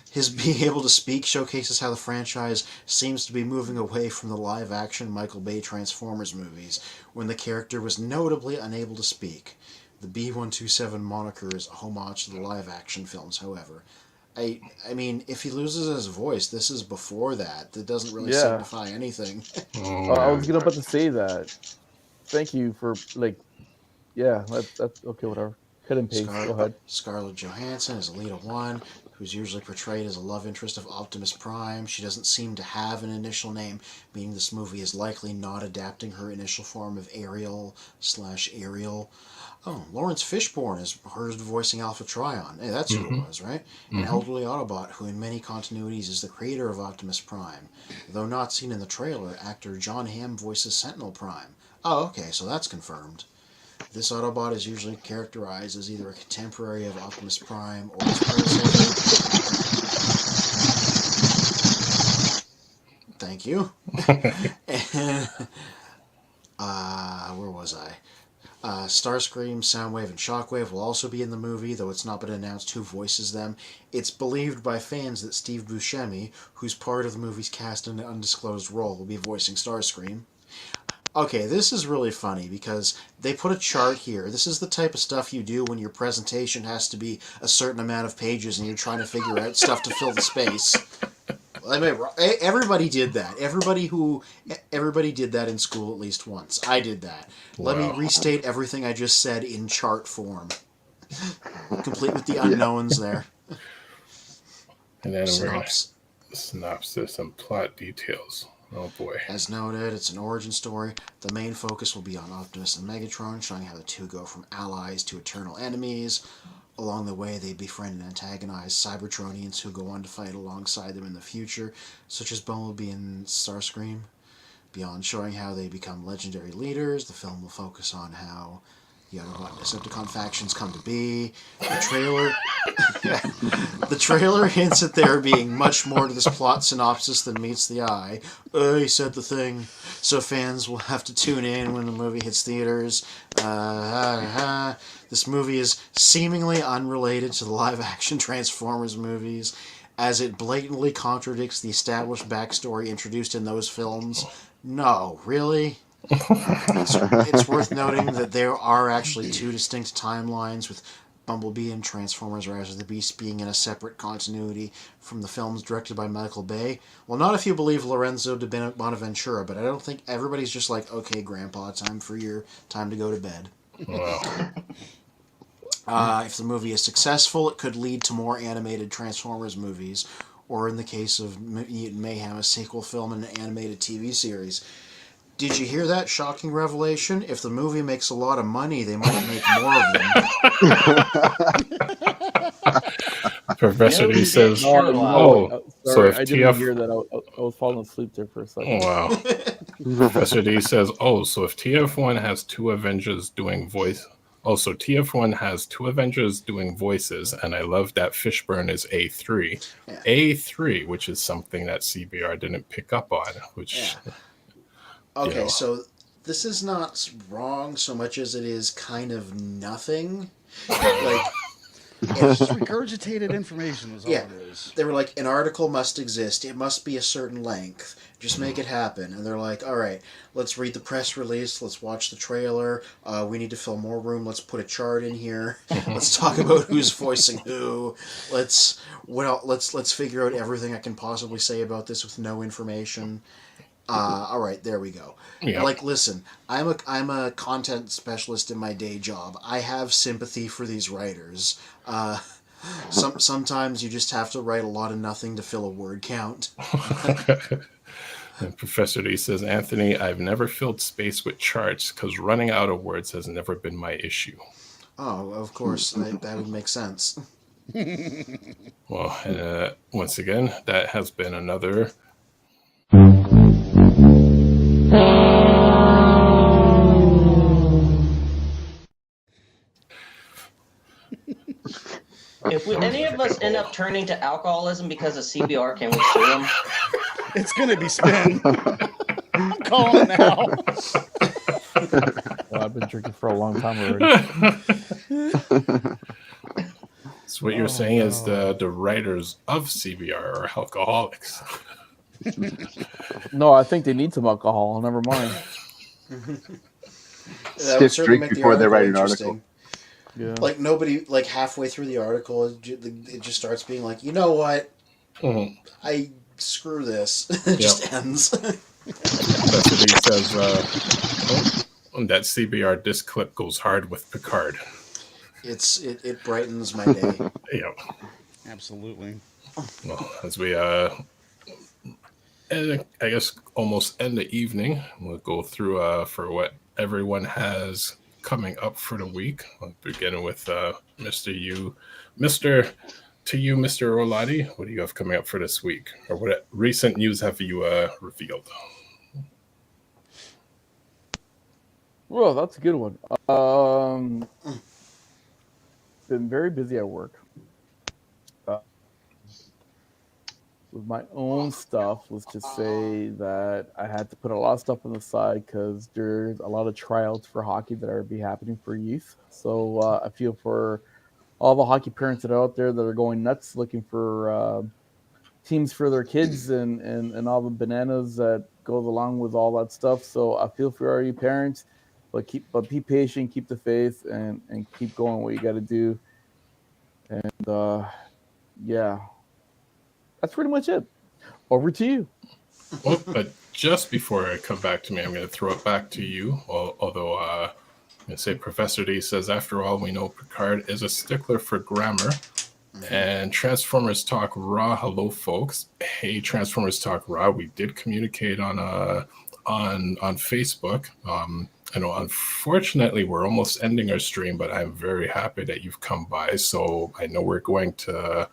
His being able to speak showcases how the franchise seems to be moving away from the live-action Michael Bay Transformers movies, when the character was notably unable to speak. The B127 moniker is a homage to the live-action films, however. I mean, if he loses his voice, this is before that. That doesn't really signify anything. I was about to say that. Thank you for, that's okay, whatever. Cut and paste, go ahead. Scarlett Johansson is Alita 1, who's usually portrayed as a love interest of Optimus Prime. She doesn't seem to have an initial name, meaning this movie is likely not adapting her initial form of Ariel/Ariel. Oh, Lawrence Fishburne is heard voicing Alpha Trion. Hey, that's who it was, right? An elderly Autobot who in many continuities is the creator of Optimus Prime. Though not seen in the trailer, actor John Hamm voices Sentinel Prime. Oh, okay, so that's confirmed. This Autobot is usually characterized as either a contemporary of Optimus Prime or his predecessor. Thank you. And, where was I? Starscream, Soundwave, and Shockwave will also be in the movie, though it's not been announced who voices them. It's believed by fans that Steve Buscemi, who's part of the movie's cast in an undisclosed role, will be voicing Starscream. Okay, this is really funny because they put a chart here. This is the type of stuff you do when your presentation has to be a certain amount of pages and you're trying to figure out stuff to fill the space. I mean, everybody did that. Everybody did that in school at least once. I did that. Wow. Let me restate everything I just said in chart form. Complete with the unknowns there. And then synopsis and plot details. Oh boy. As noted, it's an origin story. The main focus will be on Optimus and Megatron, showing how the two go from allies to eternal enemies. Along the way, they befriend and antagonize Cybertronians who go on to fight alongside them in the future, such as Bumblebee and Starscream. Beyond showing how they become legendary leaders, the film will focus on how the Autobot and Decepticon factions come to be. The trailer hints at there being much more to this plot synopsis than meets the eye. He said the thing. So fans will have to tune in when the movie hits theaters. This movie is seemingly unrelated to the live-action Transformers movies, as it blatantly contradicts the established backstory introduced in those films. No, really? It's worth noting that there are actually two distinct timelines, with Bumblebee and Transformers Rise of the Beast being in a separate continuity from the films directed by Michael Bay. Well, not if you believe Lorenzo de Bonaventura, but I don't think everybody's just like, okay, Grandpa, time to go to bed. Wow. If the movie is successful, it could lead to more animated Transformers movies, or in the case of Mutant Mayhem, a sequel film and an animated TV series. Did you hear that shocking revelation? If the movie makes a lot of money, they might make more of them. Professor D says, sorry, so if I didn't hear that. I was falling asleep there for a second. Wow. Professor D says, so if TF1 has two Avengers doing voices, and I love that Fishburne is A3. Yeah. A3, which is something that CBR didn't pick up on, which... Yeah. Okay, so this is not wrong so much as it is kind of nothing. It's just regurgitated information is all it is. They were like, an article must exist. It must be a certain length. Just make it happen. And they're like, all right, let's read the press release. Let's watch the trailer. We need to fill more room. Let's put a chart in here. Let's talk about who's voicing who. Let's figure out everything I can possibly say about this with no information. All right, there we go. Yep. Like, listen, I'm a content specialist in my day job. I have sympathy for these writers. Sometimes you just have to write a lot of nothing to fill a word count. And Professor D says, Anthony, I've never filled space with charts because running out of words has never been my issue. Oh, of course, that would make sense. Well, and once again, that has been another... If any of us end up turning to alcoholism because of CBR, can we sue them? It's going to be spin. I'm calling it now. Well, I've been drinking for a long time already. So what you're saying is the writers of CBR are alcoholics. No, I think they need some alcohol. Never mind. Stiff drink before they write an article. Yeah. Like nobody, like halfway through the article, it just starts being like, you know what? I screw this. It just ends. That's what he says. That CBR disc clip goes hard with Picard. It brightens my day. Yeah, absolutely. Well, as we I guess almost end the evening, we'll go through for what everyone has coming up for the week. I'll begin with Mr. Rolati. What do you have coming up for this week? Or what recent news have you revealed? Well, that's a good one. Been very busy at work. With my own stuff, let's just say that I had to put a lot of stuff on the side because there's a lot of tryouts for hockey that are be happening for youth. So I feel for all the hockey parents that are out there that are going nuts looking for teams for their kids and all the bananas that goes along with all that stuff. So I feel for all you parents, but be patient, keep the faith, and keep going what you got to do. And yeah. That's pretty much it. Over to you. Well, but just before I come back to me, I'm going to throw it back to you. Although I say Professor D says, after all, we know Picard is a stickler for grammar. And Transformers Talk Raw, hello folks. Hey, Transformers Talk Raw. We did communicate on Facebook. I know, unfortunately, we're almost ending our stream, but I'm very happy that you've come by. So I know we're going to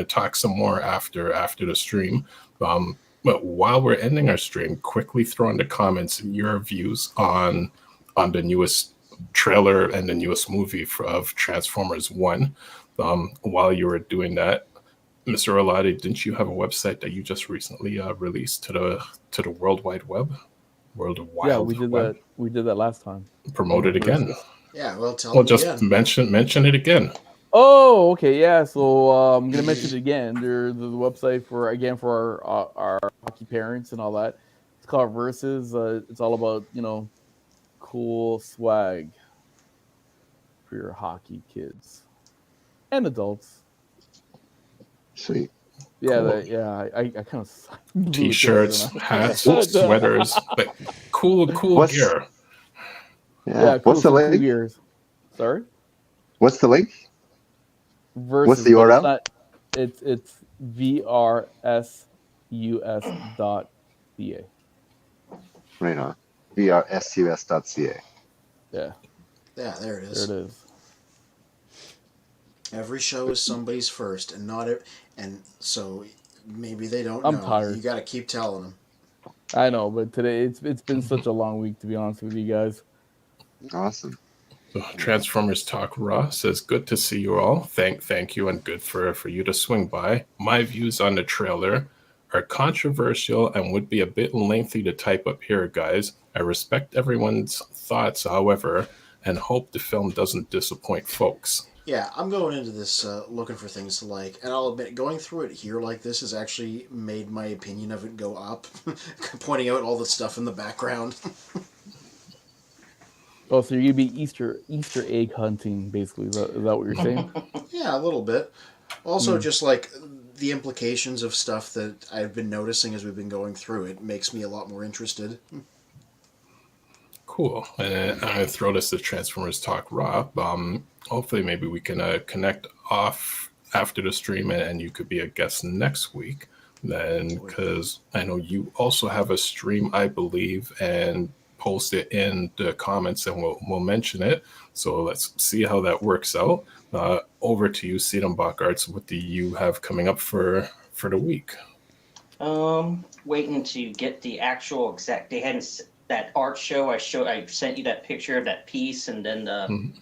talk some more after the stream. But while we're ending our stream, quickly throw in the comments your views on the newest trailer and the newest movie of Transformers 1. While you were doing that, Mr. Rolati, didn't you have a website that you just recently released to the World Wide Web? Yeah, we did that. We did that last time. Promote it again. Yeah, well, tell Well, me just again. mention it again. Oh, okay, yeah. So I'm gonna mention it again. There's the website for our hockey parents and all that. It's called Versus. It's all about cool swag for your hockey kids and adults. Sweet. Yeah, cool. I kind of t-shirts, hats, sweaters, like cool gear. Yeah. Cool, What's the link? Cool gears. Sorry. What's the link? Versus, what's the URL? It's vrsus.ca. Right on. vrsus.ca. Yeah. Yeah, there it is. There it is. Every show is somebody's first, and not it. And so maybe they don't I'm know. tired. You got to keep telling them. I know, but today it's been such a long week, to be honest with you guys. Awesome. So Transformers Talk Raw says, good to see you all. Thank you, and good for you to swing by. My views on the trailer are controversial and would be a bit lengthy to type up here, guys. I respect everyone's thoughts, however, and hope the film doesn't disappoint folks. Yeah, I'm going into this looking for things to like, and I'll admit, going through it here like this has actually made my opinion of it go up, pointing out all the stuff in the background. Oh, so you're gonna be Easter egg hunting, basically. Is that what you're saying? Yeah, a little bit. Also, just like the implications of stuff that I've been noticing as we've been going through it makes me a lot more interested. Cool. And I'm going to throw this to Transformers Talk Raw. Hopefully, maybe we can connect off after the stream, and you could be a guest next week. Then, because I know you also have a stream, I believe, and post it in the comments, and we'll mention it. So let's see how that works out. Over to you, SETTOM BOCKS. What do you have coming up for the week? Waiting to get the actual exact. They hadn't that art show. I sent you that picture of that piece, and then the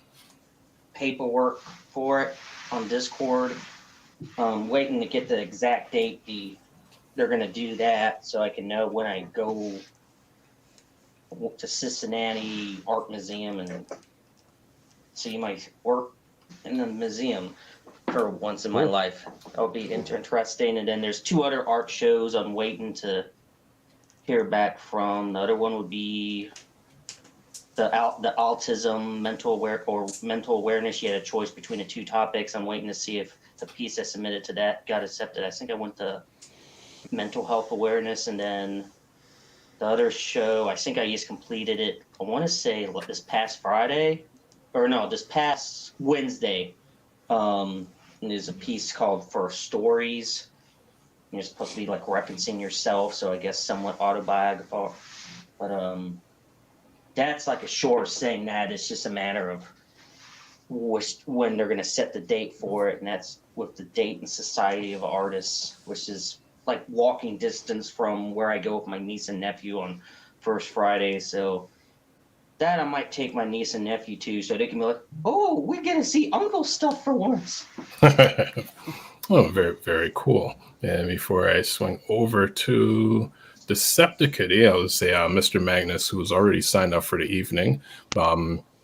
paperwork for it on Discord. Waiting to get the exact date. They're gonna do that, so I can know when I go to Cincinnati Art Museum and see my work in the museum for once in my life. That'll be interesting. And then there's 2 other art shows I'm waiting to hear back from. The other one would be the autism, mental awareness. You had a choice between the 2 topics. I'm waiting to see if the piece I submitted to that got accepted. I think I went to mental health awareness, and then the other show, I think I just completed it. I want to say this past Friday, or no, this past Wednesday. And there's a piece called For Stories. You're supposed to be like referencing yourself, so I guess somewhat autobiographical. But that's like a short saying that. It's just a matter of when they're going to set the date for it, and that's with the Dayton Society of Artists, which is like walking distance from where I go with my niece and nephew on First Friday. So that I might take my niece and nephew to, so they can be like, oh, we're going to see Uncle stuff for once. Oh, very, very cool. And before I swing over to Deceptikitty, I would say Mr. Magnus, who's already signed up for the evening,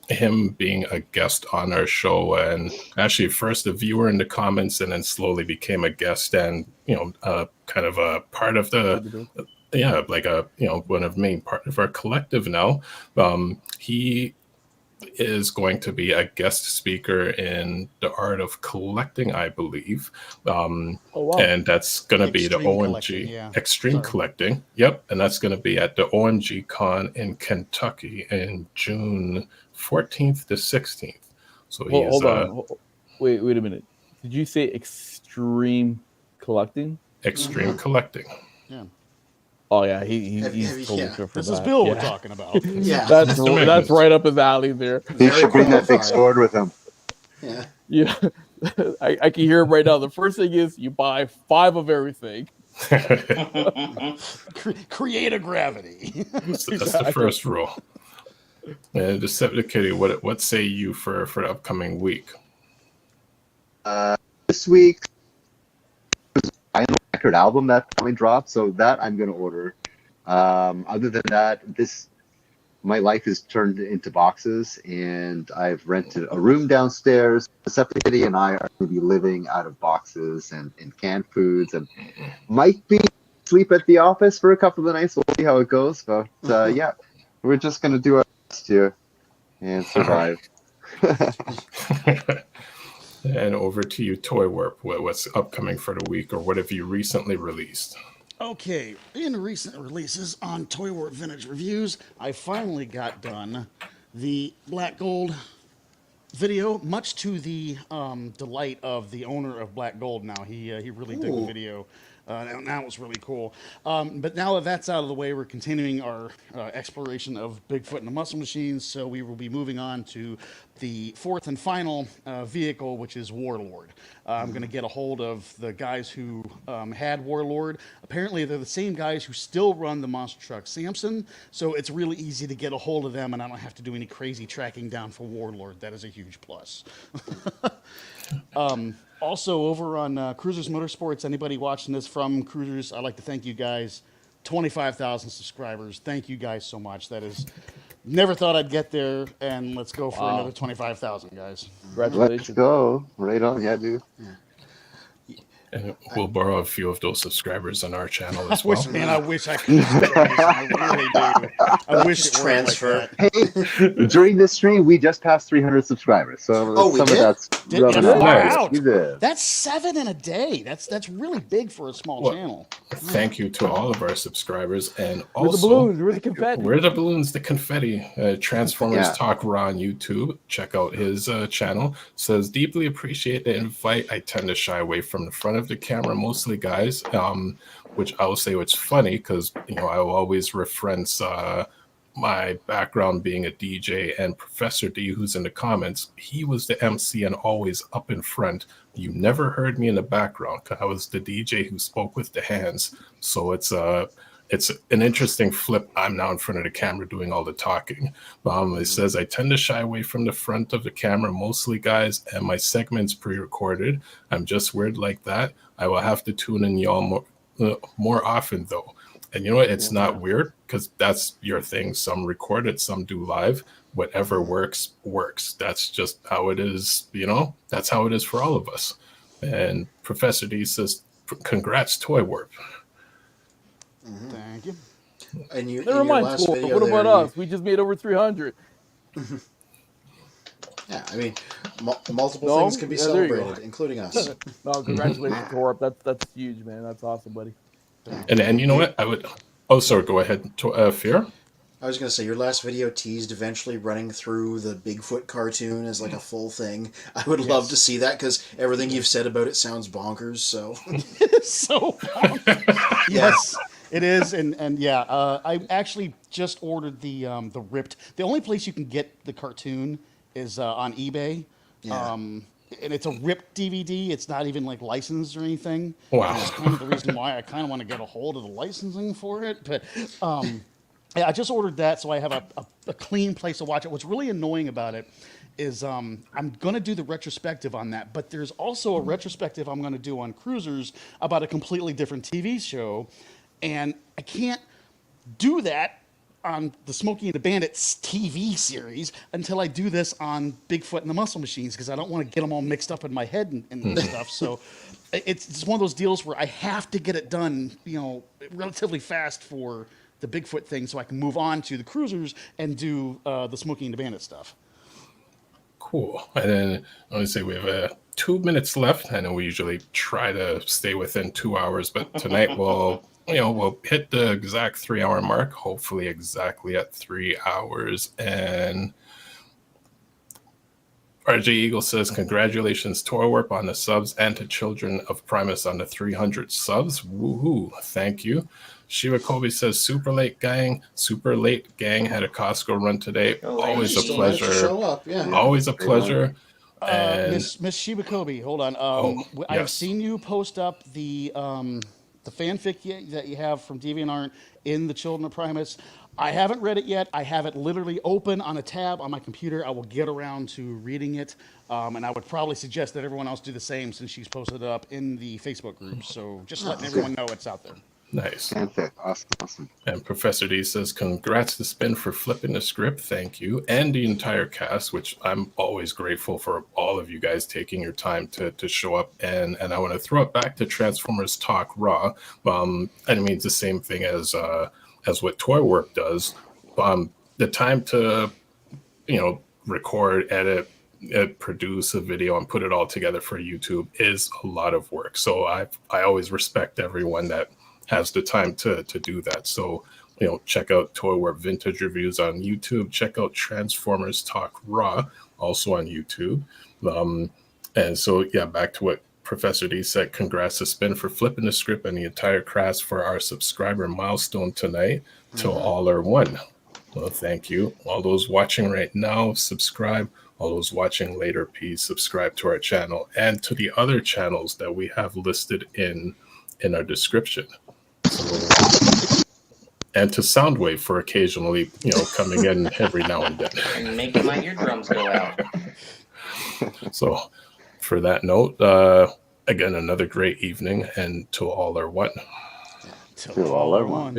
him being a guest on our show, and actually first a viewer in the comments, and then slowly became a guest, and kind of a part of the one of the main part of our collective now. He is going to be a guest speaker in the art of collecting, I believe. And that's going to be the OMG Extreme Collecting. Yep. And that's going to be at the OMG Con in Kentucky in June 14th to 16th. So Hold, he's hold on. Wait a minute. Did you say extreme collecting? extreme collecting. Yeah. Oh yeah, he's totally yeah. good for This that. is Bill yeah. we're talking about. Yeah. that's Mr. Magnus. that's right up his alley there. He should bring that big qualified. sword with him. Yeah. Yeah, I can hear it right now. The first thing is you buy 5 of everything. Create a gravity. That's the first rule. And Deceptikitty, what say you for the upcoming week? This week, I know record album that finally dropped, so that I'm going to order. Other than that, my life is turned into boxes, and I've rented a room downstairs. Deceptikitty and I are going to be living out of boxes and canned foods, and might be sleep at the office for a couple of nights. We'll see how it goes, but yeah, we're just going to do our best here and survive. And over to you, Toy Warp. What's upcoming for the week, or what have you recently released? Okay, in recent releases on Toy War Vintage Reviews, I finally got done the Black Gold video, much to the delight of the owner of Black Gold. Now he really did the video. Now it was really cool. But now that that's out of the way, we're continuing our exploration of Bigfoot and the Muscle Machines. So we will be moving on to the fourth and final vehicle, which is Warlord. I'm going to get a hold of the guys who had Warlord. Apparently, they're the same guys who still run the monster truck Samson. So it's really easy to get a hold of them, and I don't have to do any crazy tracking down for Warlord. That is a huge plus. Also, over on Cruisers Motorsports, anybody watching this from Cruisers, I'd like to thank you guys. 25,000 subscribers. Thank you guys so much. That is, never thought I'd get there, and let's go for another 25,000, guys. Congratulations. Let's go. Right on. Yeah, dude. Yeah. And we'll borrow a few of those subscribers on our channel as well. I wish I could. I really do. I wish it transfer. Like that. Hey, during this stream, we just passed 300 subscribers. So Oh, we some did? of that's Did- rubbing yeah, off. wow. We did. That's 7 in a day. That's really big for a small Well, channel. Thank you to all of our subscribers, and We're the also balloons. We're the confetti. we're the balloons, the confetti. Transformers Yeah. Talk Raw on YouTube. Check out his channel. Says deeply appreciate the invite. I tend to shy away from the front of the camera, mostly guys. Which I will say it's funny because I will always reference my background being a DJ, and Professor D, who's in the comments, he was the MC and always up in front. You never heard me in the background because I was the DJ who spoke with the hands. So it's an interesting flip. I'm now in front of the camera doing all the talking. It says I tend to shy away from the front of the camera, mostly guys, and my segments pre-recorded. I'm just weird like that. I will have to tune in y'all more often though. And you know what? It's not weird because that's your thing. Some record it, some do live. Whatever works. That's just how it is. That's how it is for all of us. And Professor D says, "Congrats, Toy Warp." Thank you. And you, Never in your mind. last Tour. video What about there, us? We just made over 300. Yeah, I mean, multiple No? things can be Yeah, there you go. celebrated, including us. No, congratulations, Torp. That's huge, man. That's awesome, buddy. And you know what? I would. Oh, sorry. Go ahead, Fear. I was going to say, your last video teased eventually running through the Bigfoot cartoon as like a full thing. I would love to see that because everything you've said about it sounds bonkers. So, So yes, it is, and yeah, I actually just ordered the ripped. The only place you can get the cartoon is on eBay. Yeah. And it's a ripped DVD. It's not even like licensed or anything. Wow. And that's kind of the reason why I kind of want to get a hold of the licensing for it. But yeah, I just ordered that, so I have a clean place to watch it. What's really annoying about it is I'm going to do the retrospective on that, but there's also a retrospective I'm going to do on Cruisers about a completely different TV show, and I can't do that on the Smokey and the Bandits TV series until I do this on Bigfoot and the Muscle Machines, because I don't want to get them all mixed up in my head and stuff. So it's one of those deals where I have to get it done, relatively fast for the Bigfoot thing, so I can move on to the Cruisers and do the Smokey and the Bandit stuff. Cool. And then I want to say we have 2 minutes left. I know we usually try to stay within 2 hours, but tonight we'll hit the exact 3 hour mark, hopefully exactly at 3 hours and RJ Eagle says, congratulations, Torwarp, on the subs, and to Children of Primus on the 300 subs. Woohoo. Thank you. Shiva Kobe says, super late gang had a Costco run today. Always a pleasure. Show up, yeah. Always a pleasure. And Miss Shiba Kobe, hold on. I have seen you post up the fanfic that you have from DeviantArt in the Children of Primus. I haven't read it yet. I have it literally open on a tab on my computer. I will get around to reading it, and I would probably suggest that everyone else do the same since she's posted it up in the Facebook group. So just letting everyone know it's out there. Nice. Okay, awesome. And Professor D says, congrats to Spin for flipping the script. Thank you. And the entire cast, which I'm always grateful for all of you guys taking your time to show up. And I want to throw it back to Transformers Talk Raw. And it means the same thing as what Toywarp does. The time to, record, edit, produce a video and put it all together for YouTube is a lot of work. So I always respect everyone that has the time to do that. So, check out Toywarp Vintage Reviews on YouTube. Check out Transformers Talk Raw, also on YouTube. And so, back to what Professor D said. Congrats to Spin for flipping the script and the entire cast for our subscriber milestone tonight. Till all are one. Well, thank you. All those watching right now, subscribe. All those watching later, please subscribe to our channel and to the other channels that we have listed in our description. So, and to Soundwave for occasionally, coming in every now and then. And making my eardrums go out. So, for that note, again, another great evening, and to all are one. Till all are one.